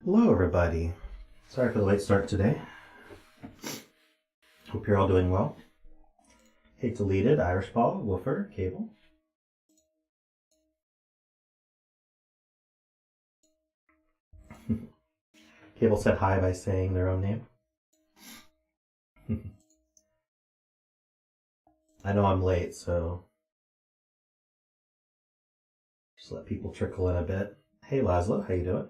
Hello everybody. Sorry for the late start today. Hope you're all doing well. Hate Deleted, Irish Ball, Woofer, Cable. Cable said hi by saying their own name. I know I'm late, so just let people trickle in a bit. Hey Laszlo, how you doing?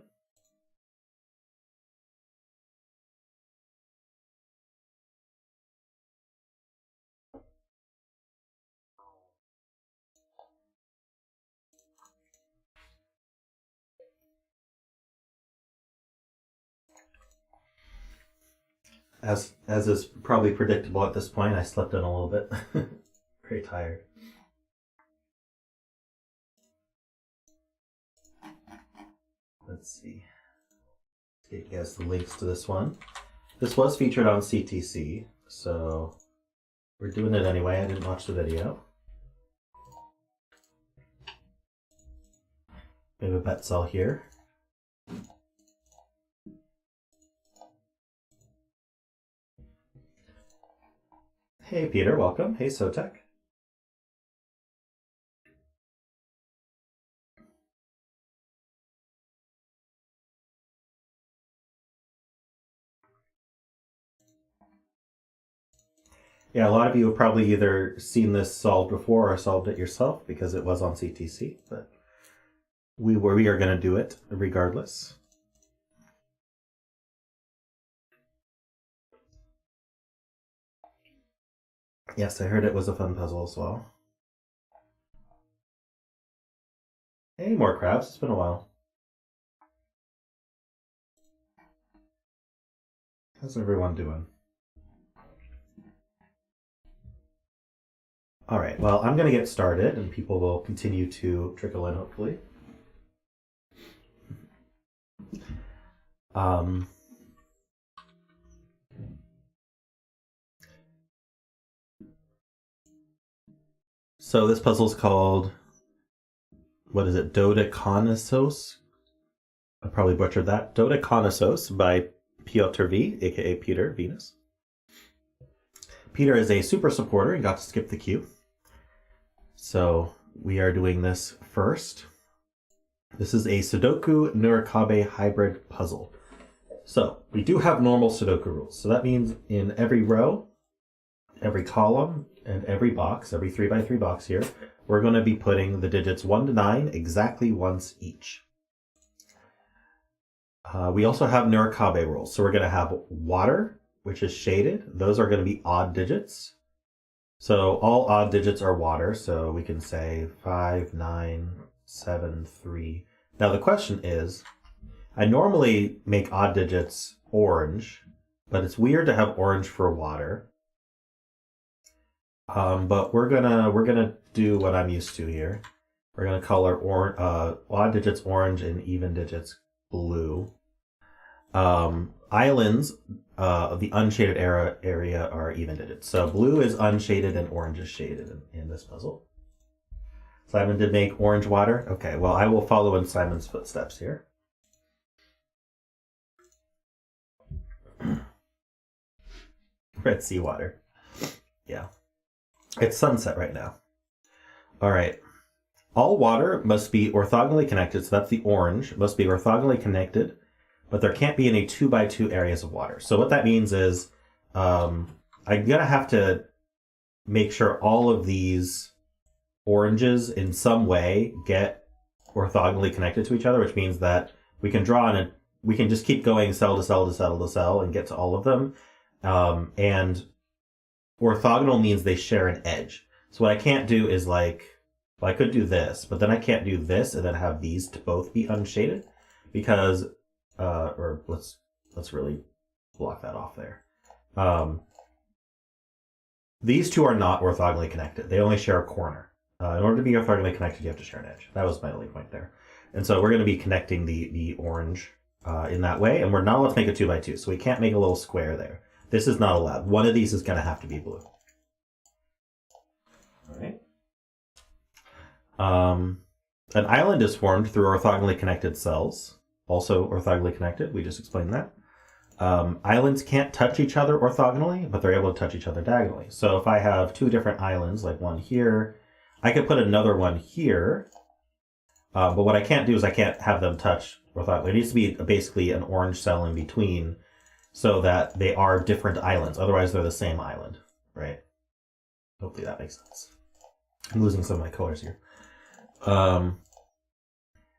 As is probably predictable at this point, I slept in a little bit. Very tired. Let's see. Let's get you guys the links to this one. This was featured on CTC, so we're doing it anyway. I didn't watch the video. We have a bet cell here. Hey Peter, welcome. Hey Sotek. Yeah, a lot of you have probably either seen this solved before or solved it yourself because it was on CTC, but we are going to do it regardless. Yes, I heard it was a fun puzzle as well. Hey, more crabs. It's been a while. How's everyone doing? All right, well, I'm going to get started, and people will continue to trickle in, hopefully. So this puzzle is called, what is it, Dodekanesos? I probably butchered that. Dodekanesos by PjotrV, aka Peter Venus. Peter is a super supporter and got to skip the queue. So we are doing this first. This is a Sudoku Nurikabe hybrid puzzle. So we do have normal Sudoku rules. So that means in every row, every column, and every box, every 3x3 box here, we're going to be putting the digits 1 to 9 exactly once each. We also have Nurikabe rules. So we're going to have water, which is shaded. Those are going to be odd digits. So all odd digits are water. So we can say 5, 9, 7, 3. Now the question is, I normally make odd digits orange, but it's weird to have orange for water. But we're gonna do what I'm used to here. We're gonna color odd digits orange and even digits blue. Islands of the unshaded area are even digits. So blue is unshaded and orange is shaded in this puzzle. Simon did make orange water. Okay, well I will follow in Simon's footsteps here. Red seawater. Yeah. It's sunset right now. All right. All water must be orthogonally connected. So that's the orange. Must be orthogonally connected, but there can't be any 2x2 areas of water. So what that means is I'm going to have to make sure all of these oranges in some way get orthogonally connected to each other, which means that we can draw on it. We can just keep going cell to cell to cell to cell and get to all of them. And orthogonal means they share an edge. So what I can't do is well, I could do this, but then I can't do this and then have these to both be unshaded because, or let's really block that off there. These two are not orthogonally connected. They only share a corner. In order to be orthogonally connected, you have to share an edge. That was my only point there. And so we're going to be connecting the orange in that way, and we're not allowed to make a 2x2, so we can't make a little square there. This is not allowed. One of these is going to have to be blue. All right. An island is formed through orthogonally connected cells. also orthogonally connected. We just explained that. Islands can't touch each other orthogonally, but they're able to touch each other diagonally. So if I have two different islands, like one here, I could put another one here. But what I can't do is I can't have them touch orthogonally. It needs to be basically an orange cell in between so that they are different islands. Otherwise, they're the same island, right? Hopefully that makes sense. I'm losing some of my colors here.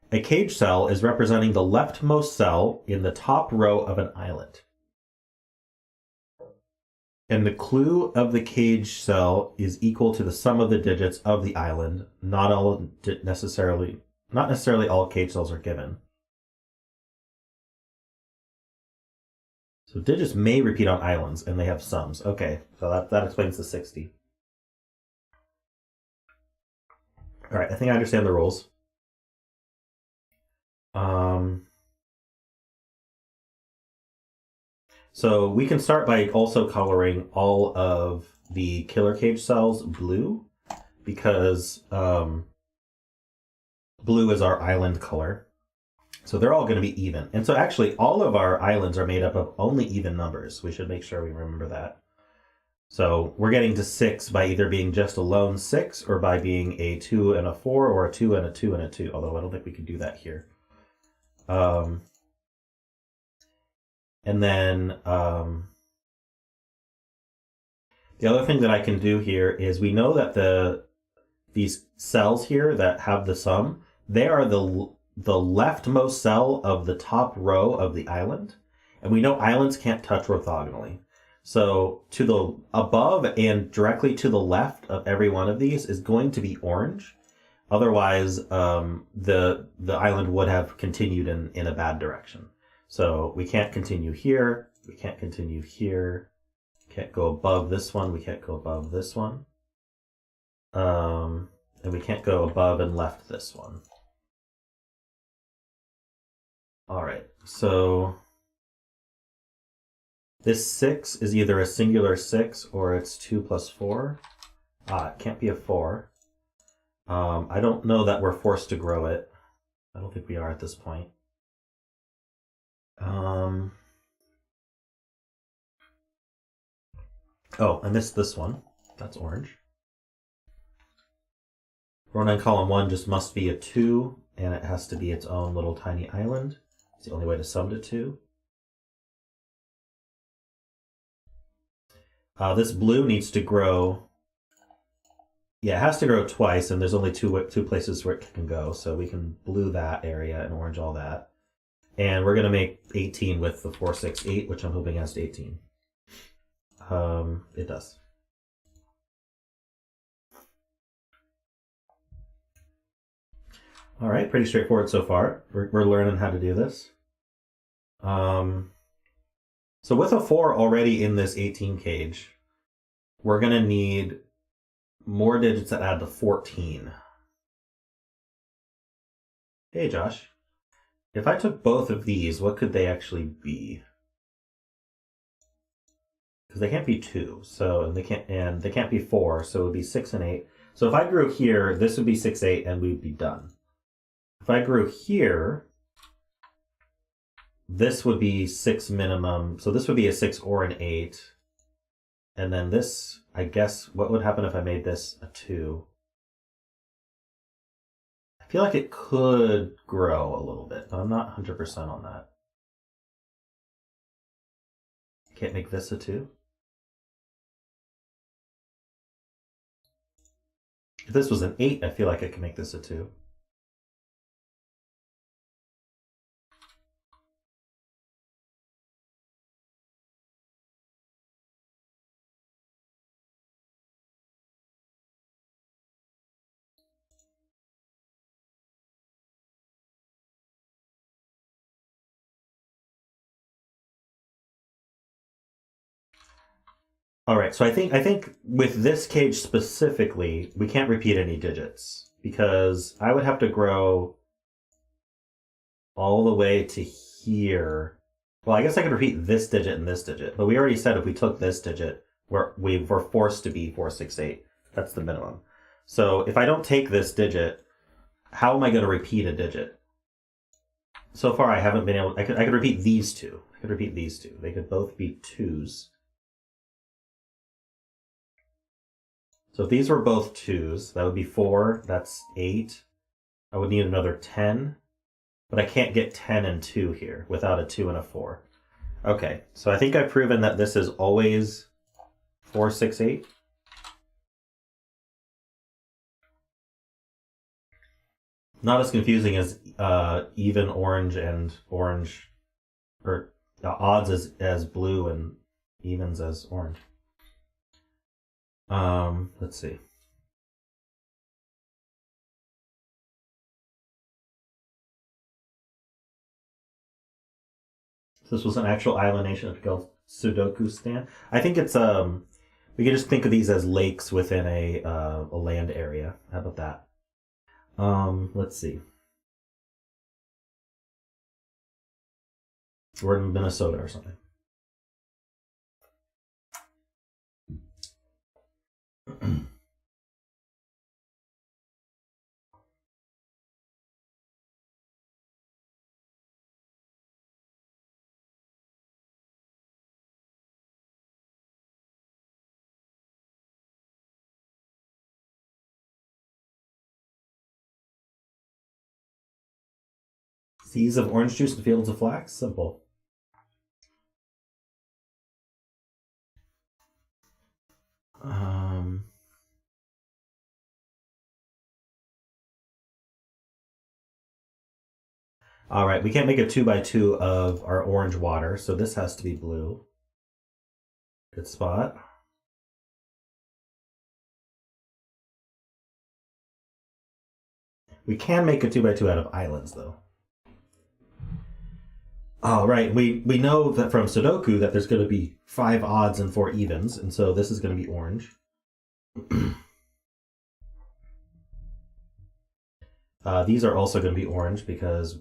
A cage cell is representing the leftmost cell in the top row of an island. And the clue of the cage cell is equal to the sum of the digits of the island. Not necessarily all cage cells are given. So digits may repeat on islands, and they have sums. Okay, so that explains the 60. All right, I think I understand the rules. So we can start by also coloring all of the killer cage cells blue, because blue is our island color. So they're all going to be even. And so actually all of our islands are made up of only even numbers. We should make sure we remember that. So we're getting to 6 by either being just a lone 6 or by being a 2 and a 4 or a 2 and a 2 and a 2, although I don't think we could do that here. And then the other thing that I can do here is we know that these cells here that have the sum, they are the leftmost cell of the top row of the island. And we know islands can't touch orthogonally. So to the above and directly to the left of every one of these is going to be orange. Otherwise, the island would have continued in a bad direction. So we can't continue here. We can't continue here. Can't go above this one. We can't go above this one. And we can't go above and left this one. All right, so this 6 is either a singular 6 or it's 2 plus 4. It can't be a 4. I don't know that we're forced to grow it. I don't think we are at this point. Oh, I missed this one. That's orange. Row 9, column 1 just must be a 2, and it has to be its own little tiny island. It's the only way to sum to 2. This blue needs to grow. Yeah, it has to grow twice, and there's only two places where it can go. So we can blue that area and orange all that. And we're going to make 18 with the 4, 6, 8, which I'm hoping has to 18. It does. All right, pretty straightforward so far. We're learning how to do this. So with a 4 already in this 18 cage, we're going to need more digits that add to 14. Hey, Josh. If I took both of these, what could they actually be? Because they can't be 2, so they can't be 4, so it would be 6 and 8. So if I grew here, this would be 6, 8, and we'd be done. If I grew here, this would be 6 minimum. So this would be a 6 or an 8. And then this, I guess, what would happen if I made this a 2? I feel like it could grow a little bit, but I'm not 100% on that. Can't make this a 2? If this was an 8, I feel like I could make this a 2. All right, so I think with this cage specifically, we can't repeat any digits because I would have to grow all the way to here. Well, I guess I could repeat this digit and this digit, but we already said if we took this digit, we were forced to be 4, 6, 8. That's the minimum. So if I don't take this digit, how am I going to repeat a digit? so far I haven't been able, I could repeat these two. I could repeat these two. They could both be 2s. So if these were both 2s, that would be 4, that's 8. I would need another 10, but I can't get 10 and 2 here without a 2 and a 4. Okay, so I think I've proven that this is always 4, 6, 8. Not as confusing as even orange and orange, or odds as blue and evens as orange. Let's see. This was an actual island nation called Sudoku Stan. I think it's we can just think of these as lakes within a land area. How about that? Let's see. We're in Minnesota or something. Seas of orange juice and fields of flax? Simple. All right, we can't make a 2x2 of our orange water, so this has to be blue. Good spot. We can make a 2x2 out of islands, though. All right, we know that from Sudoku that there's going to be 5 odds and 4 evens, and so this is going to be orange. These are also going to be orange because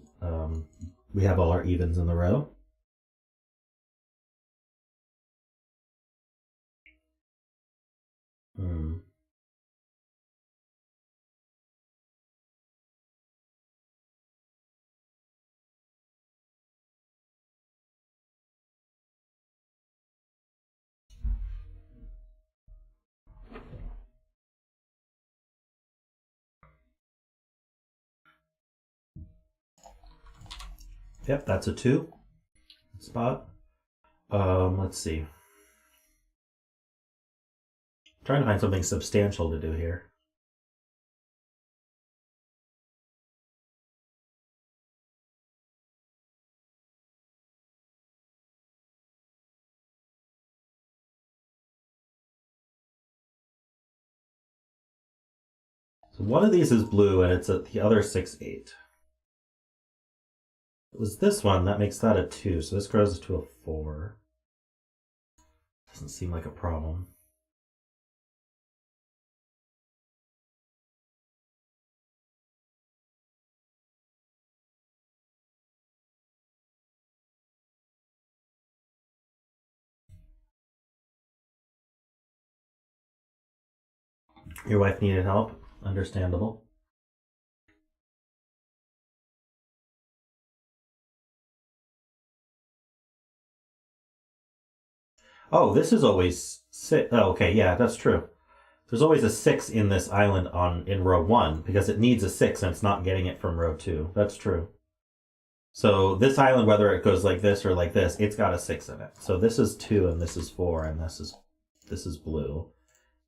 we have all our evens in the row. Yep, that's a 2 spot. Let's see. I'm trying to find something substantial to do here. So one of these is blue, and it's at the other 6, 8. It was this one that makes that a 2, so this grows to a 4. Doesn't seem like a problem. Your wife needed help. Understandable. Oh, this is always 6. Oh, okay, yeah, that's true. There's always a 6 in this island in row 1 because it needs a 6 and it's not getting it from row 2. That's true. So this island, whether it goes like this or like this, it's got a 6 in it. So this is 2 and this is 4 and this is blue.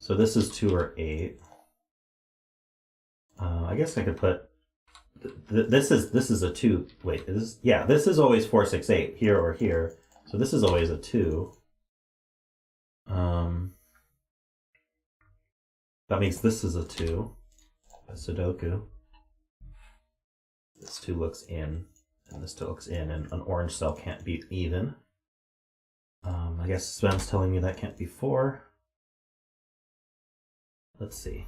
So this is 2 or 8. I guess I could put this is a 2. Wait, this is always 4, 6, 8 here or here. So this is always a 2. That means this is a 2. A Sudoku. This 2 looks in, and this 2 looks in, and an orange cell can't be even. I guess Sven's telling me that can't be 4. Let's see.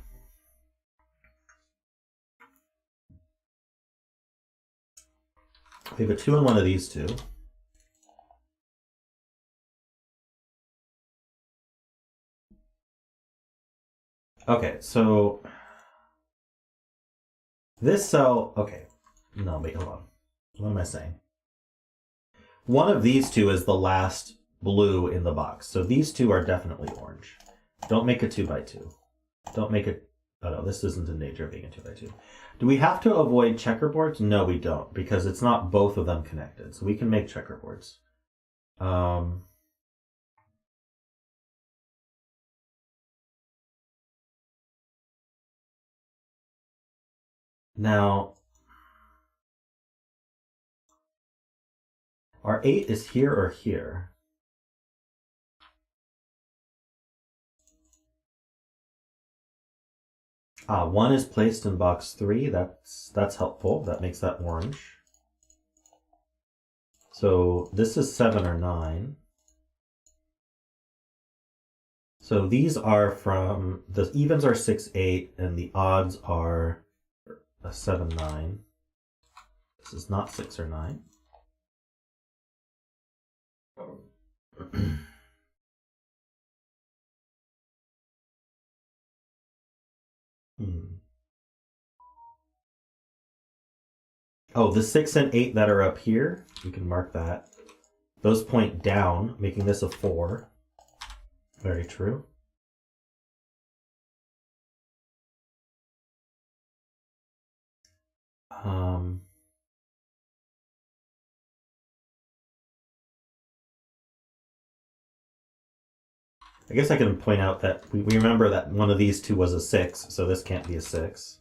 We have a 2 in one of these two. Okay, so this cell, okay. No, wait, hold on. What am I saying? One of these two is the last blue in the box. So these two are definitely orange. Don't make a 2x2. Don't make it... Oh no, this isn't in danger of being a 2x2. Do we have to avoid checkerboards? No, we don't, because it's not both of them connected. So we can make checkerboards. Now, our 8 is here or here. Ah, 1 is placed in box 3. That's helpful. That makes that orange. So this is 7 or 9. So these are from, the evens are 6, 8, and the odds are a 7, 9. This is not 6 or 9. Oh, the 6 and 8 that are up here, you can mark that. Those point down, making this a 4. Very true. I guess I can point out that we remember that one of these two was a 6, so this can't be a 6.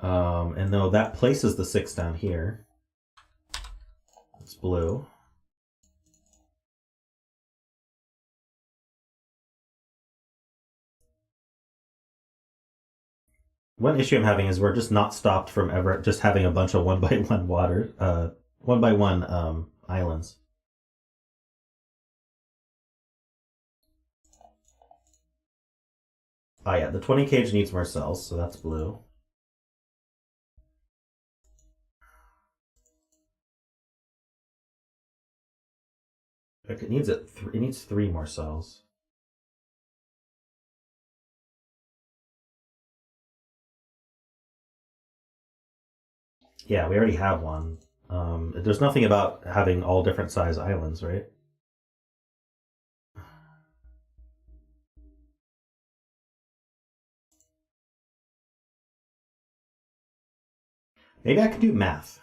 And though that places the 6 down here, it's blue. One issue I'm having is we're just not stopped from ever just having a bunch of 1x1 1x1 islands. Oh yeah, the 20 cage needs more cells, so that's blue. It needs 3 more cells. Yeah, we already have one. There's nothing about having all different size islands, right? Maybe I could do math.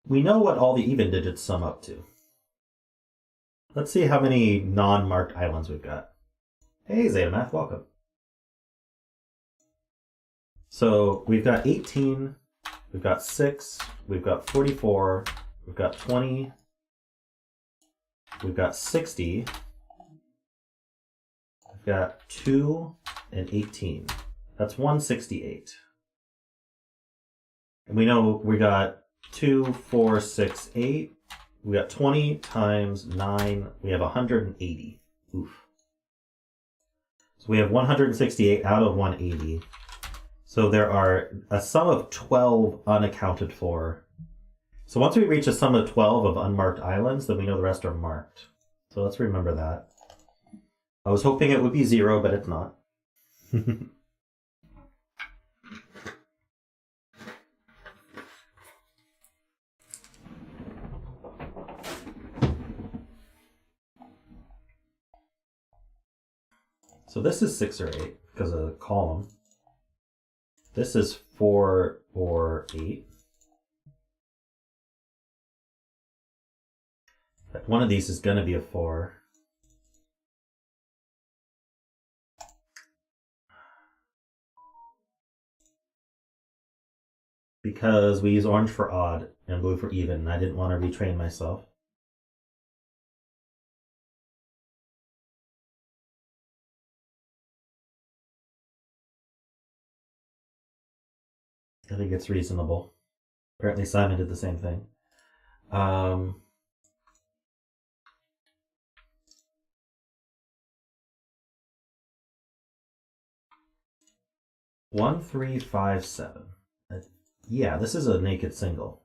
We know what all the even digits sum up to. Let's see how many non-marked islands we've got. Hey, zetamath, welcome. So we've got 18, we've got 6, we've got 44, we've got 20, we've got 60, we've got 2 and 18. That's 168. And we know we got 2, 4, 6, 8. We got 20 times 9. We have 180. Oof. So we have 168 out of 180. So there are a sum of 12 unaccounted for. So once we reach a sum of 12 of unmarked islands, then we know the rest are marked. So let's remember that. I was hoping it would be 0, but it's not. So this is 6 or 8 because of the column. This is 4 or 8. One of these is going to be a 4. Because we use orange for odd and blue for even, and I didn't want to retrain myself. I think it's reasonable. Apparently Simon did the same thing. 1, 3, 5, 7. Yeah, this is a naked single.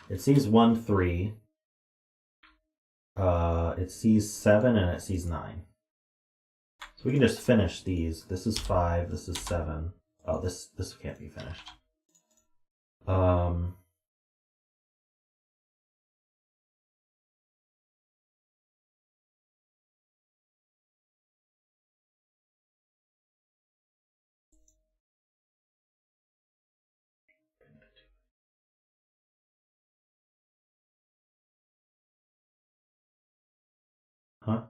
It sees 1, 3. It sees 7 and it sees 9. So we can just finish these. This is 5, this is 7. Oh, this can't be finished. Huh?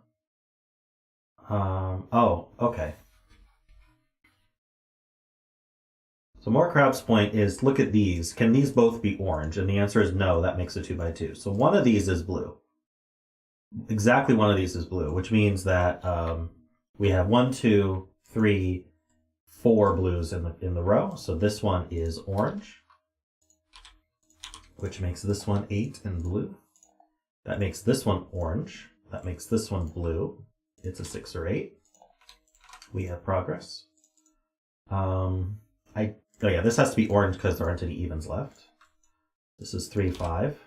Oh, okay. So more Krauss point is, look at these. Can these both be orange? And the answer is no, that makes a 2 by 2. So one of these is blue. Exactly one of these is blue, which means that we have 1, 2, 3, 4 blues in the row. So this one is orange, which makes this one 8 in blue. That makes this one orange. That makes this one blue. It's a 6 or 8. We have progress. Oh yeah, this has to be orange because there aren't any evens left. This is 3, 5.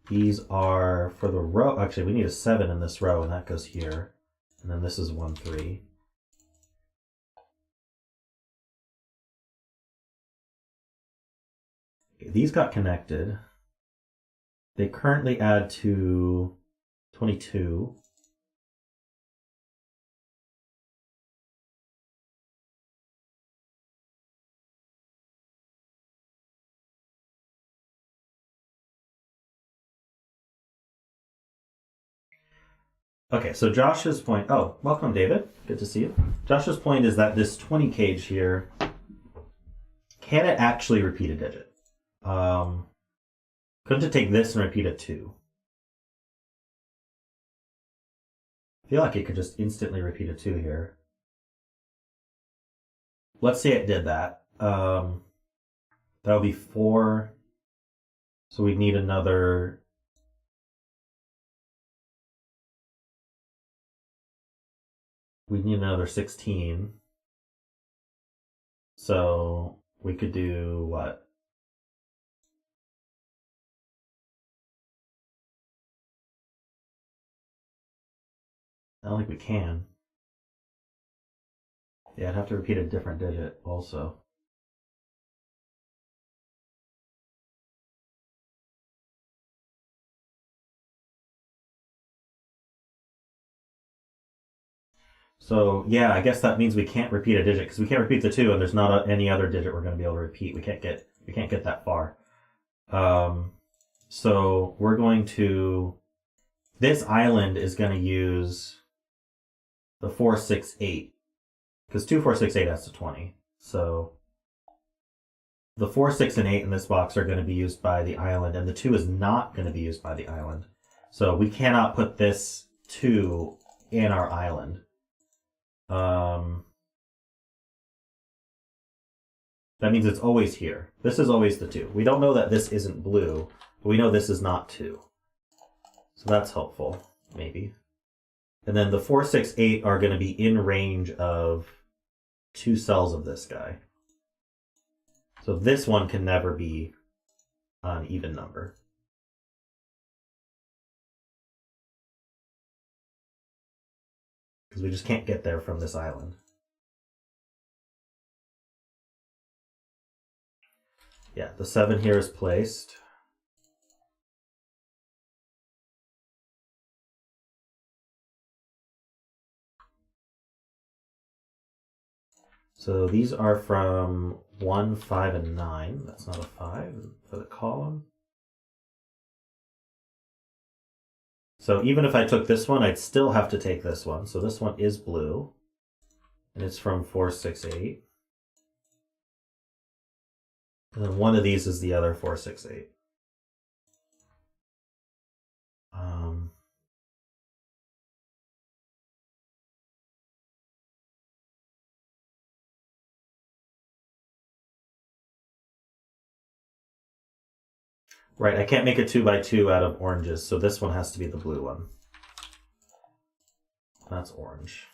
These are for the row. Actually, we need a 7 in this row, and that goes here. And then this is 1, 3. Okay, these got connected. They currently add to 22. Okay, so Josh's point, oh, welcome David, good to see you. Josh's point is that this 20 cage here, can it actually repeat a digit? Couldn't it take this and repeat a 2? I feel like it could just instantly repeat a 2 here. Let's say it did that. That would be 4. So we'd need another... We'd need another 16. So we could do what? I don't think we can. Yeah, I'd have to repeat a different digit also. So yeah, I guess that means we can't repeat a digit because we can't repeat the 2, and there's not any other digit we're going to be able to repeat. We can't get that far. So we're going to. This island is going to use the 4, 6, 8 because 2, 4, 6, 8 has to 20. So the 4, 6, and 8 in this box are going to be used by the island, and the 2 is not going to be used by the island. So we cannot put this 2 in our island. That means it's always here. This is always the 2. We don't know that this isn't blue, but we know this is not 2. So that's helpful, maybe. And then the 4, 6, 8 are going to be in range of 2 cells of this guy. So this one can never be an even number. Because we just can't get there from this island. Yeah, the 7 here is placed. So these are from 1, 5, and 9. That's not a 5 for the column. So even if I took this one, I'd still have to take this one. So this one is blue. And it's from 4, 6, 8. And then one of these is the other 4, 6, 8. Right, I can't make a 2 by 2 out of oranges, so this one has to be the blue one. That's orange.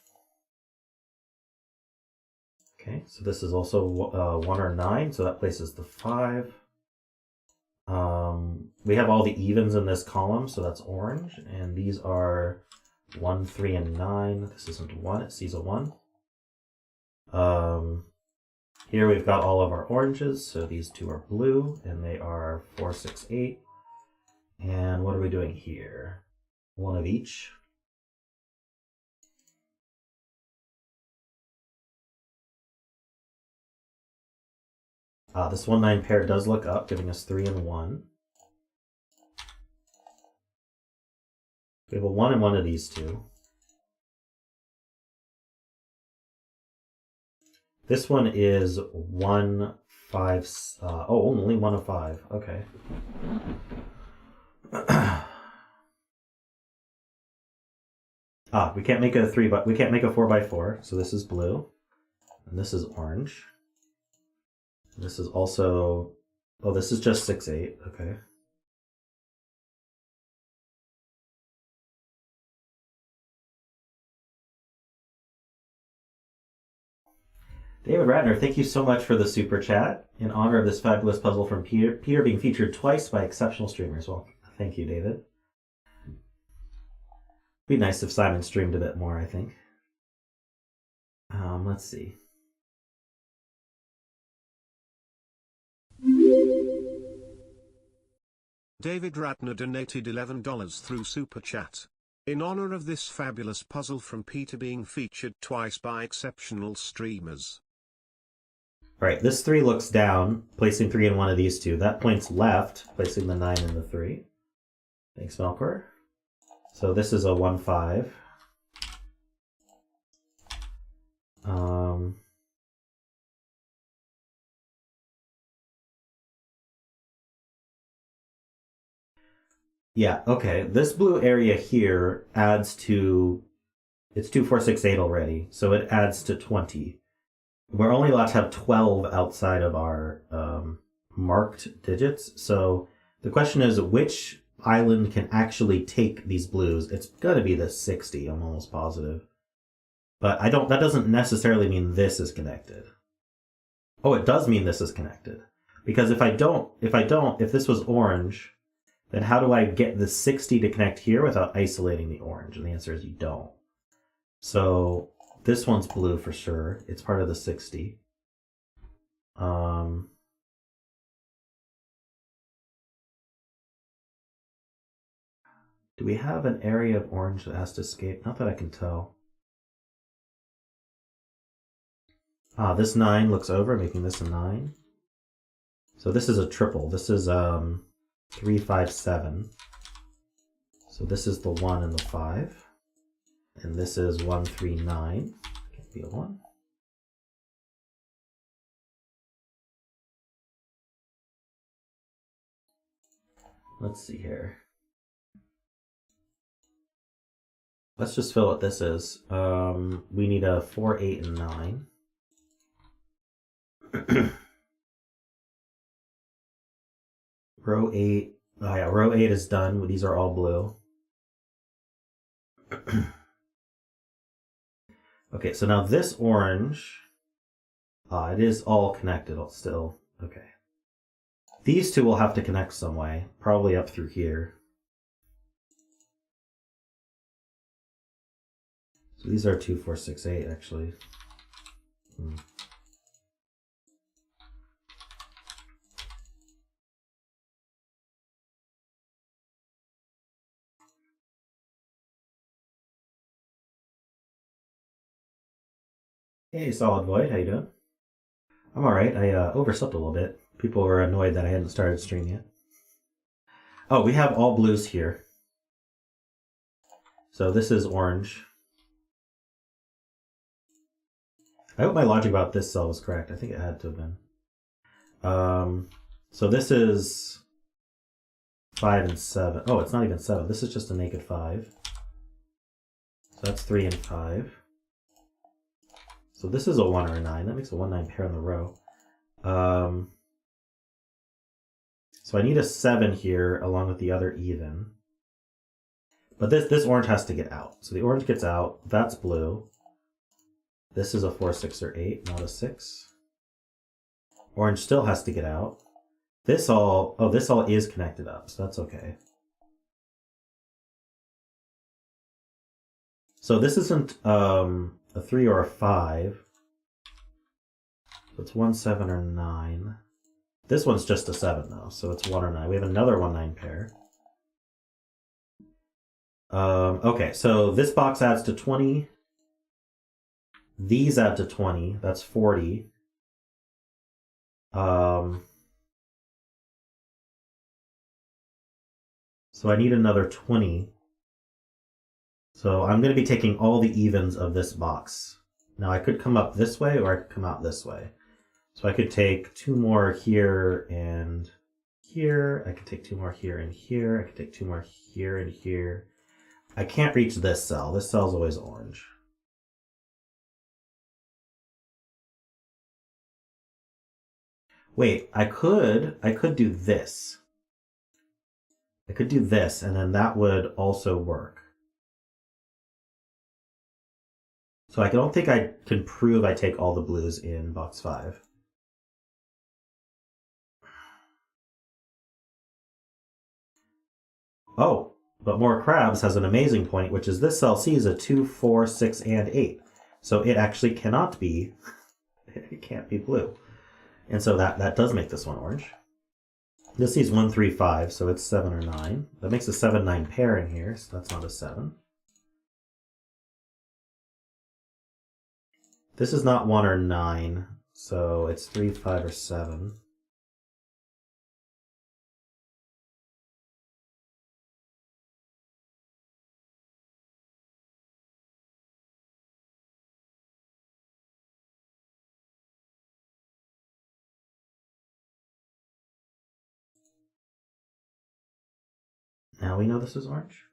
Okay, so this is also 1 or 9, so that places the 5. We have all the evens in this column, so that's orange, and these are 1, 3, and 9. This isn't 1, it sees a 1. Here we've got all of our oranges, so these two are blue, and they are 4, 6, 8. And what are we doing here? One of each. This 1, 9 pair does look up, giving us 3 and 1. We have a 1 in one of these two. This one is 1, 5. Only 1 of 5. Okay. We can't make a 3, but we can't make a 4 by 4. So this is blue, and this is orange. This is also. Oh, this is just 6, 8. Okay. David Ratner, thank you so much for the super chat in honor of this fabulous puzzle from Peter. Peter being featured twice by exceptional streamers. Well, thank you, David. Be nice if Simon streamed a bit more, I think. Let's see. David Ratner donated $11 through Super Chat. In honor of this fabulous puzzle from Peter being featured twice by exceptional streamers. Right, this 3 looks down, placing 3 in one of these two. That points left, placing the 9 in the 3. Thanks, Melkor. So this is a 1, 5. Yeah, okay. This blue area here adds to... It's 2, 4, 6, 8 already, so it adds to 20. We're only allowed to have 12 outside of our marked digits. So the question is, which island can actually take these blues? It's going to be the 60, I'm almost positive. But that doesn't necessarily mean this is connected. Oh, it does mean this is connected. Because if this was orange, then how do I get the 60 to connect here without isolating the orange? And the answer is you don't. So this one's blue for sure. It's part of the 60. Do we have an area of orange that has to escape? Not that I can tell. This 9 looks over, making this a 9. So this is a triple. This is 3, 5, 7. So this is the 1 and the 5. And this is 1, 3, 9. Can't be a 1. Let's see here. Let's just fill what this is. We need a 4, 8, and 9. Row 8. Oh yeah, row 8 is done. These are all blue. Okay, so now this orange, it is all connected still. Okay. These two will have to connect some way, probably up through here. So these are 2, 4, 6, 8 actually. Hey, Solid Void, how you doing? I'm alright. I overslept a little bit. People were annoyed that I hadn't started stream yet. Oh, we have all blues here. So this is orange. I hope my logic about this cell was correct. I think it had to have been. So this is 5 and 7. Oh, it's not even 7. This is just a naked 5. So that's 3 and 5. So this is a 1 or a 9. That makes a 1, 9 pair in the row. So I need a 7 here along with the other even. But this orange has to get out. So the orange gets out. That's blue. This is a 4, 6, or 8, not a 6. Orange still has to get out. This all is connected up, so that's okay. So this isn't a 3 or a 5. So it's 1, 7, or 9. This one's just a 7 though, so it's 1 or 9. We have another 1, 9 pair. Okay, so this box adds to 20. These add to 20. That's 40. So I need another 20. So I'm going to be taking all the evens of this box. Now I could come up this way or I could come out this way. So I could take 2 more here and here. I could take 2 more here and here. I could take 2 more here and here. I can't reach this cell. This cell's always orange. Wait, I could do this. I could do this, and then that would also work. So I don't think I can prove I take all the blues in box 5. Oh, but More Crabs has an amazing point, which is this cell C is a 2, 4, 6, and 8. So it actually cannot be, it can't be blue. And so that does make this one orange. This is 1, 3, 5, so it's 7 or 9. That makes a 7, 9 pair in here, so that's not a 7. This is not 1 or 9, so it's 3, 5, or 7. Now we know this is orange.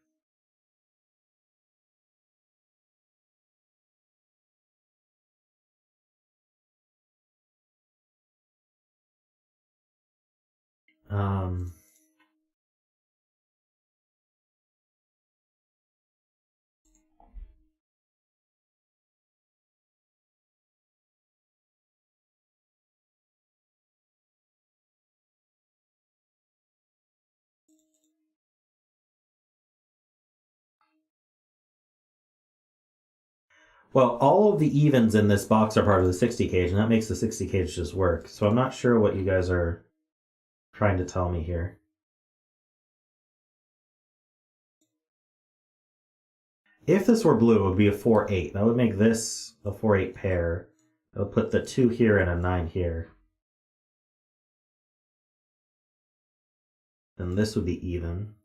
Well, all of the evens in this box are part of the 60 cage, and that makes the 60 cage just work. So I'm not sure what you guys are trying to tell me here. If this were blue, it would be a 4, 8. That would make this a 4, 8 pair. That would put the 2 here and a 9 here. Then this would be even.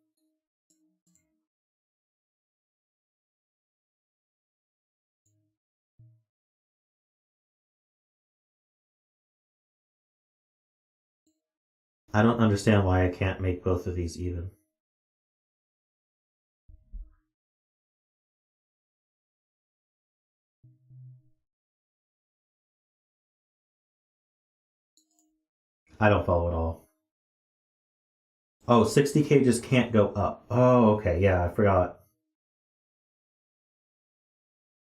I don't understand why I can't make both of these even. I don't follow at all. Oh, 60 cages can't go up. Oh, okay, yeah, I forgot.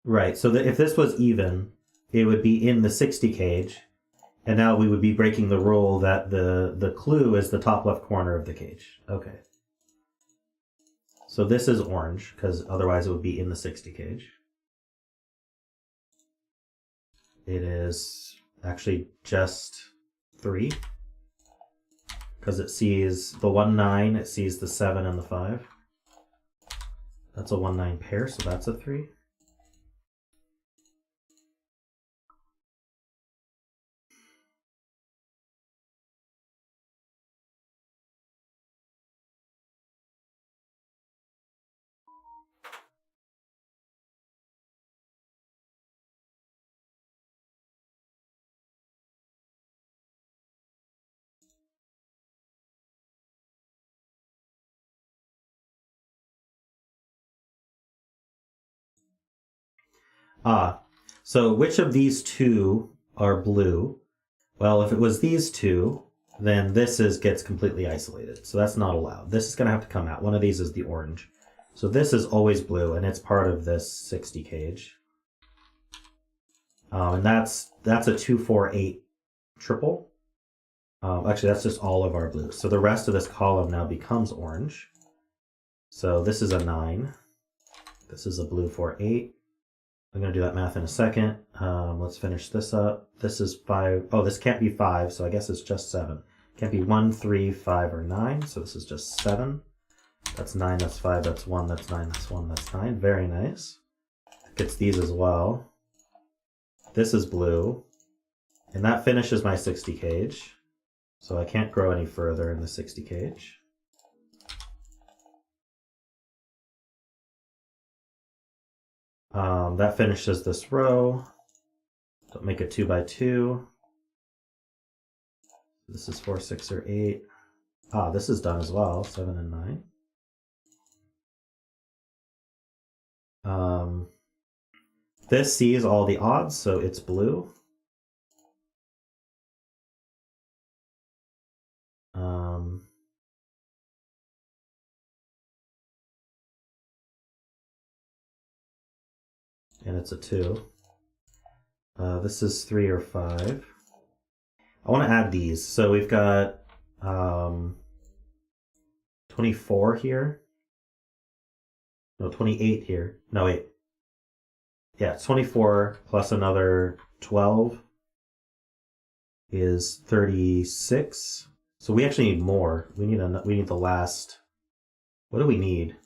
Right, so if this was even, it would be in the 60 cage, and now we would be breaking the rule that the clue is the top left corner of the cage. Okay. So this is orange, because otherwise it would be in the 60 cage. It is actually just 3, because it sees the 1, 9, it sees the 7 and the 5. That's a 1, 9 pair, so that's a 3. So which of these two are blue? Well, if it was these two, then this gets completely isolated. So that's not allowed. This is going to have to come out. One of these is the orange. So this is always blue, and it's part of this 60 cage. And that's a 2, 4, 8 triple. Actually, that's just all of our blues. So the rest of this column now becomes orange. So this is a 9. This is a blue for 8. I'm going to do that math in a second. Let's finish this up. This is 5. Oh, this can't be 5, so I guess it's just 7. Can't be 1, 3, 5, or 9, so this is just 7. That's 9, that's 5, that's 1, that's 9, that's 1, that's 9. Very nice. Gets these as well. This is blue. And that finishes my 60 cage. So I can't grow any further in the 60 cage. That finishes this row. Don't make it 2 by 2. This is 4, 6, or 8. Ah, this is done as well, 7 and 9. This sees all the odds, so it's blue. And it's a 2. This is 3 or 5. I want to add these. So we've got 24 here. No, 28 here. No, wait. Yeah, 24 plus another 12 is 36. So we actually need more. We need the last. What do we need?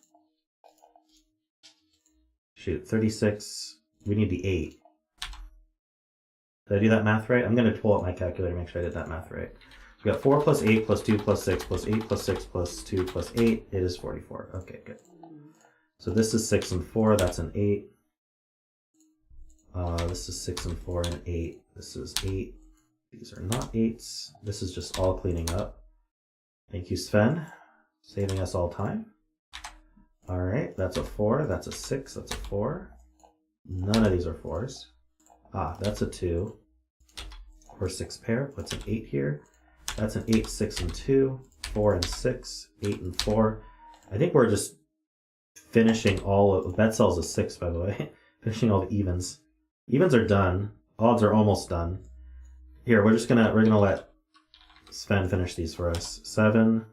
Shoot, 36. We need the 8. Did I do that math right? I'm going to pull out my calculator to make sure I did that math right. So we got 4 plus 8 plus 2 plus 6 plus 8 plus 6 plus 2 plus 8. It is 44. Okay, good. So this is 6 and 4. That's an 8. This is 6 and 4 and 8. This is 8. These are not 8s. This is just all cleaning up. Thank you, Sven. Saving us all time. All right, that's a 4. That's a 6. That's a 4. None of these are 4s. Ah, that's a 2. Or 6 pair. Puts an 8 here. That's an 8, 6, and 2. 4 and 6. 8 and 4. I think we're just finishing all of... That sells a 6, by the way. Finishing all the evens. Evens are done. Odds are almost done. Here, we're gonna let Sven finish these for us. 7,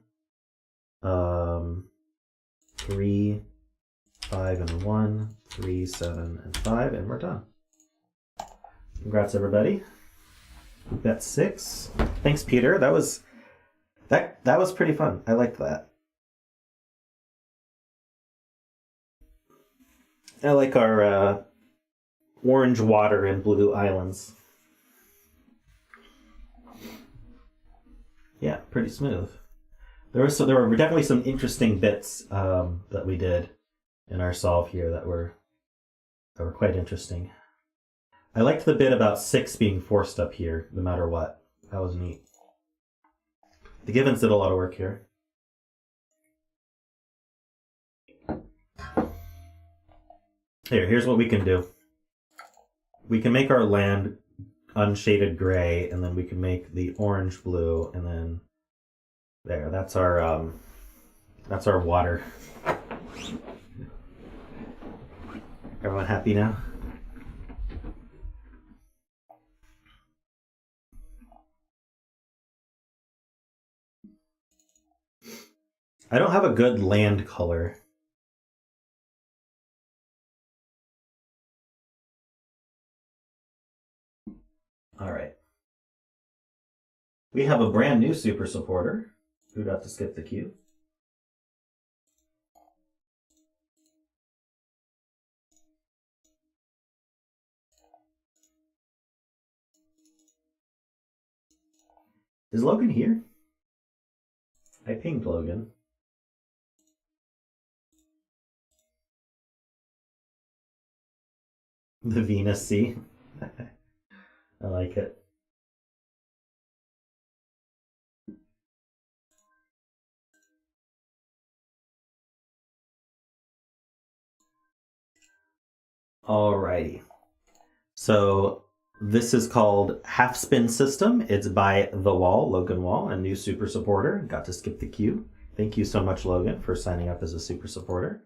3, 5, and 1, 3, 7, and 5, and we're done. Congrats, everybody. That's 6. Thanks, Peter. That was pretty fun. I liked that. I like our orange water and blue islands. Yeah, pretty smooth. There were definitely some interesting bits that we did in our solve here that were quite interesting. I liked the bit about 6 being forced up here, no matter what. That was neat. The Givens did a lot of work here. Here's what we can do. We can make our land unshaded gray, and then we can make the orange blue, and then there. That's our water. Everyone happy now? I don't have a good land color. All right. We have a brand new super supporter who'd have to skip the queue. Is Logan here? I pinged Logan. The Venus Sea. I like it. Alrighty. So this is called Half Spin System. It's by The Wall, Logan Wall, a new super supporter. Got to skip the queue. Thank you so much, Logan, for signing up as a super supporter.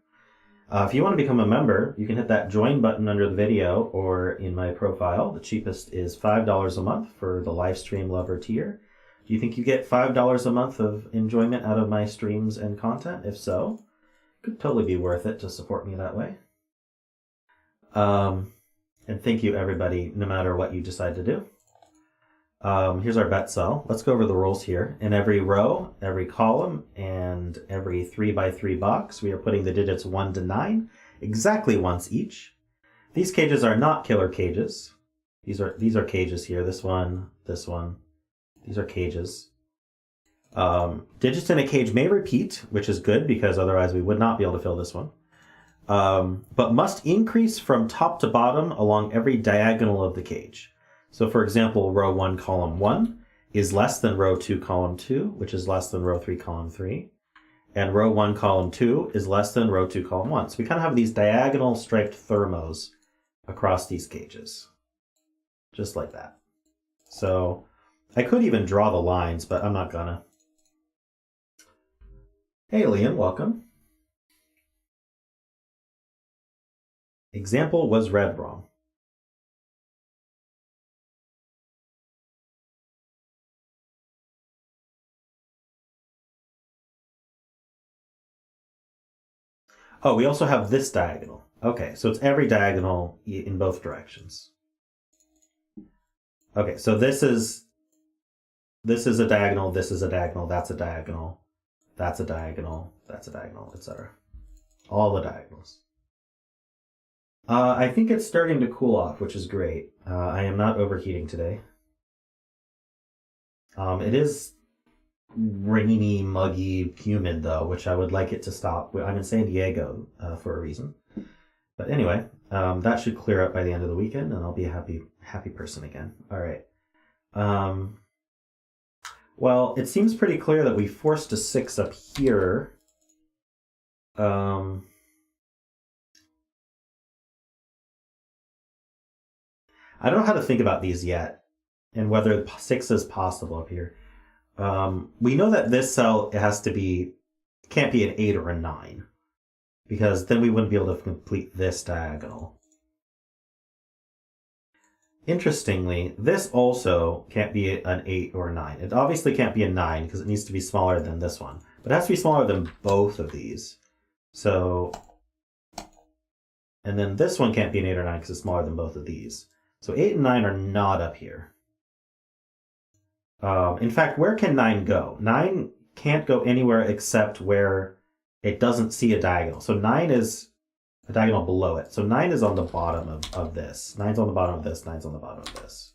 If you want to become a member, you can hit that join button under the video or in my profile. The cheapest is $5 a month for the live stream lover tier. Do you think you get $5 a month of enjoyment out of my streams and content? If so, it could totally be worth it to support me that way. And thank you, everybody, no matter what you decide to do. Here's our bet cell. Let's go over the rules here. In every row, every column, and every 3x3 box, we are putting the digits 1 to 9 exactly once each. These cages are not killer cages. These are cages here. This one. These are cages. Digits in a cage may repeat, which is good because otherwise we would not be able to fill this one. But must increase from top to bottom along every diagonal of the cage. So for example, row 1, column 1 is less than row 2, column 2, which is less than row 3, column 3. And row 1, column 2 is less than row 2, column 1. So we kind of have these diagonal striped thermos across these cages. Just like that. So I could even draw the lines, but I'm not gonna. Hey, Liam, welcome. Example was read wrong. Oh, we also have this diagonal. Okay, so it's every diagonal in both directions. Okay, so this is a diagonal, this is a diagonal, that's a diagonal, that's a diagonal, that's a diagonal, etc. All the diagonals. I think it's starting to cool off, which is great. I am not overheating today. It is rainy, muggy, humid though, which I would like it to stop. I'm in San Diego for a reason. But anyway, that should clear up by the end of the weekend, and I'll be a happy person again. All right. Well, it seems pretty clear that we forced a 6 up here. I don't know how to think about these yet, and whether 6 is possible up here. We know that this cell can't be an 8 or a 9, because then we wouldn't be able to complete this diagonal. Interestingly, this also can't be an 8 or a 9. It obviously can't be a 9 because it needs to be smaller than this one, but it has to be smaller than both of these. So, and then this one can't be an 8 or 9 because it's smaller than both of these. So 8 and 9 are not up here. In fact, where can 9 go? 9 can't go anywhere except where it doesn't see a diagonal. So 9 is a diagonal below it. So 9 is on the bottom of this. 9's on the bottom of this. 9's on the bottom of this.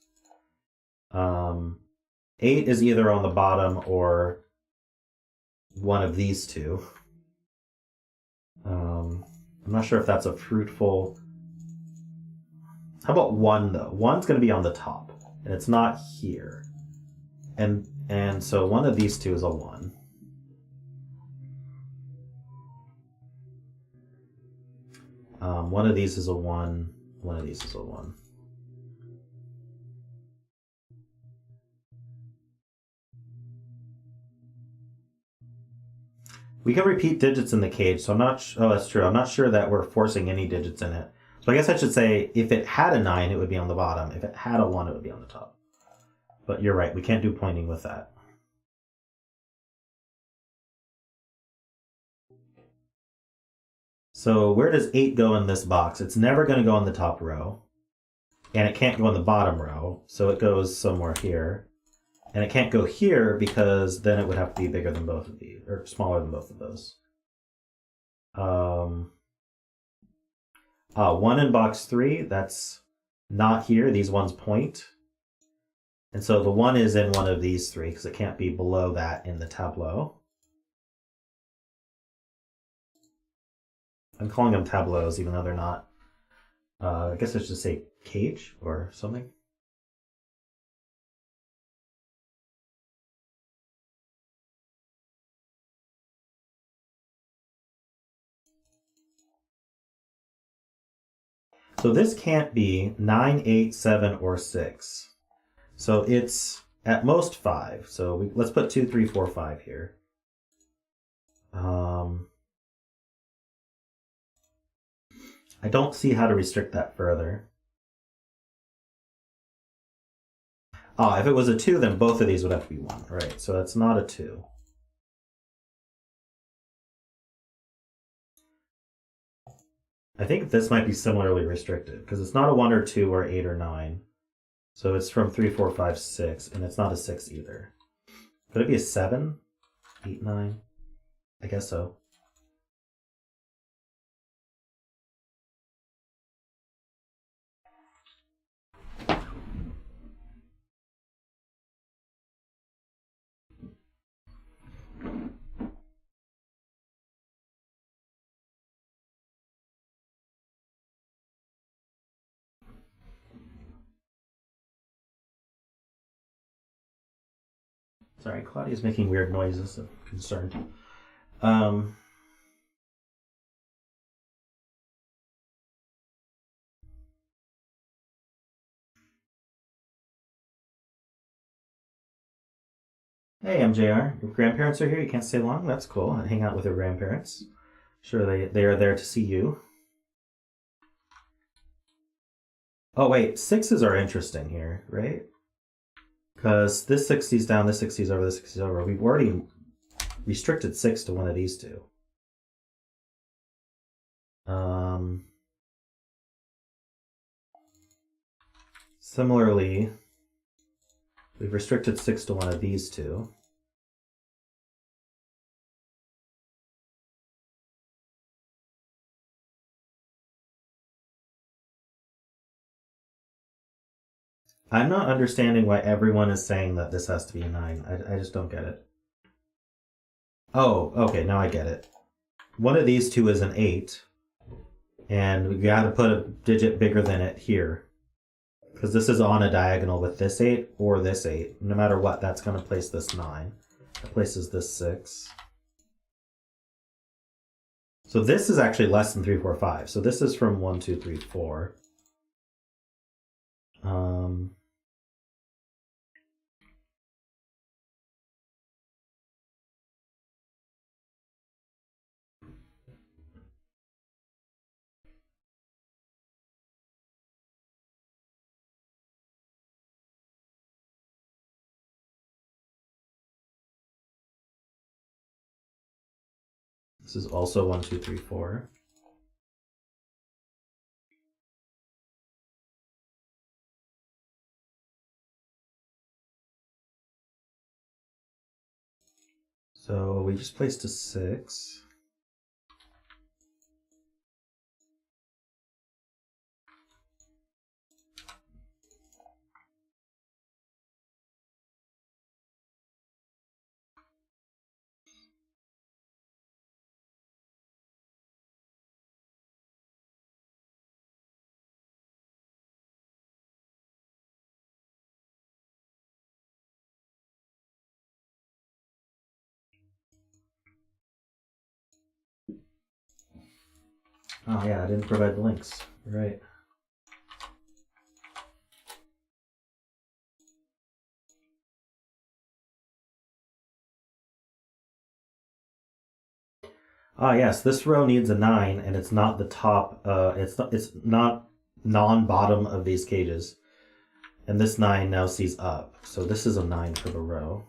8 is either on the bottom or one of these two. I'm not sure if that's a fruitful... How about 1, though? 1's going to be on the top, and it's not here. And so one of these two is a 1. One of these is a 1. One of these is a 1. We can repeat digits in the cage, so I'm not... Oh, that's true. I'm not sure that we're forcing any digits in it. So I guess I should say, if it had a 9, it would be on the bottom. If it had a 1, it would be on the top. But you're right, we can't do pointing with that. So where does 8 go in this box? It's never going to go in the top row. And it can't go in the bottom row, so it goes somewhere here. And it can't go here because then it would have to be bigger than both of these, or smaller than both of those. 1 in box 3, that's not here. These ones point. And so the 1 is in one of these 3 because it can't be below that in the tableau. I'm calling them tableaus even though they're not. I guess I should say cage or something. So this can't be 9, 8, 7, or 6. So it's at most 5. So let's put 2, 3, 4, 5 here. I don't see how to restrict that further. Ah, if it was a 2, then both of these would have to be 1. Right, so that's not a 2. I think this might be similarly restricted, because it's not a 1 or 2 or 8 or 9. So it's from 3, 4, 5, 6, and it's not a 6 either. Could it be a 7? 8, 9? I guess so. Sorry, Claudia's making weird noises. I'm concerned. Hey, MJR. Your grandparents are here. You can't stay long. That's cool. And hang out with your grandparents. Sure, they are there to see you. Oh, wait. 6s are interesting here, right? Because this 60's down, this 60's over, this 60's over. We've already restricted 6 to one of these two. Similarly, we've restricted 6 to one of these two. I'm not understanding why everyone is saying that this has to be a 9. I just don't get it. Oh, okay, now I get it. One of these two is an 8, and we got to put a digit bigger than it here. Because this is on a diagonal with this 8 or this 8. No matter what, that's going to place this 9. It places this 6. So this is actually less than 3, 4, 5. So this is from 1, 2, 3, 4. This is also 1, 2, 3, 4. So we just placed a 6. Oh yeah, I didn't provide the links. Right. Ah yes, this row needs a 9, and it's not the top. It's not non-bottom of these cages, and this 9 now sees up. So this is a 9 for the row.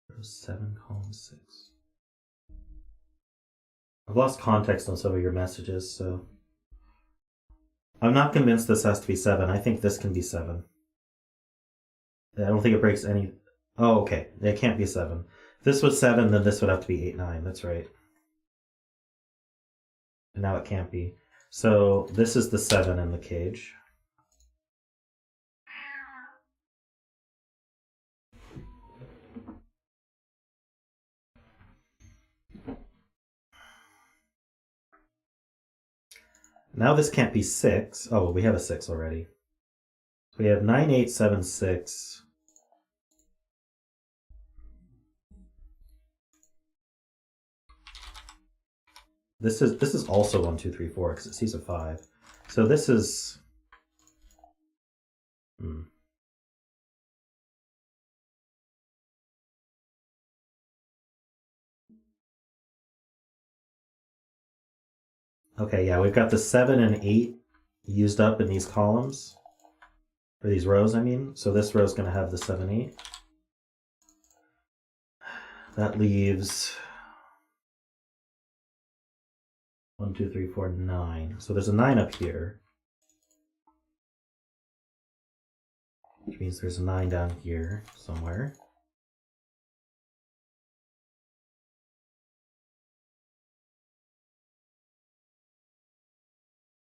Row 7, column 6. I've lost context on some of your messages, so I'm not convinced this has to be 7. I think this can be 7. I don't think it breaks any. Oh, okay. It can't be 7. If this was 7, then this would have to be 8, 9. That's right. And now it can't be. So this is the 7 in the cage. Now this can't be 6. Oh, well, we have a 6 already. So we have 9, 8, 7, 6. This is also 1, 2, 3, 4 because it sees a 5. So this is. Okay, yeah, we've got the 7 and 8 used up in these columns. Or these rows, I mean. So this row is going to have the 7, 8. That leaves 1, 2, 3, 4, 9. So there's a 9 up here. Which means there's a 9 down here somewhere.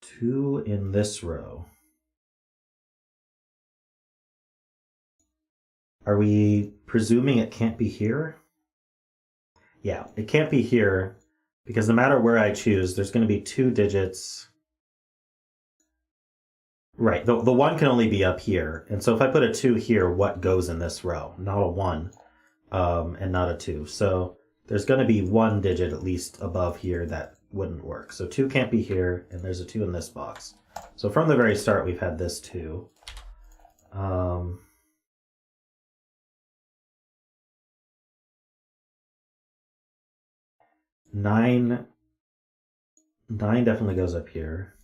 Two in this row. Are we presuming it can't be here? Yeah, it can't be here because no matter where I choose, there's going to be 2 digits. Right, the 1 can only be up here. And so if I put a 2 here, what goes in this row? Not a 1 and not a 2. So there's going to be 1 digit at least above here that wouldn't work. So 2 can't be here, and there's a 2 in this box. So from the very start, we've had this 2. 9 definitely goes up here.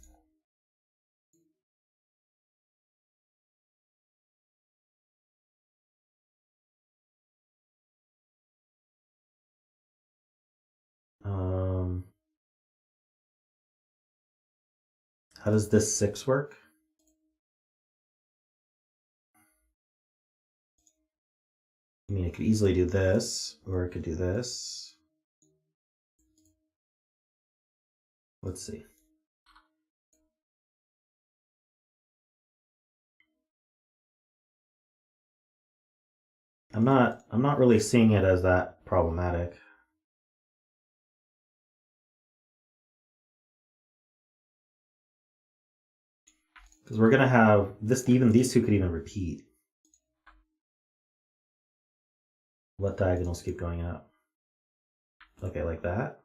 How does this 6 work? I mean, it could easily do this, or it could do this. Let's see. I'm not really seeing it as that problematic. Because we're gonna have this, even these 2 could even repeat. Let diagonals keep going up. Okay, like that.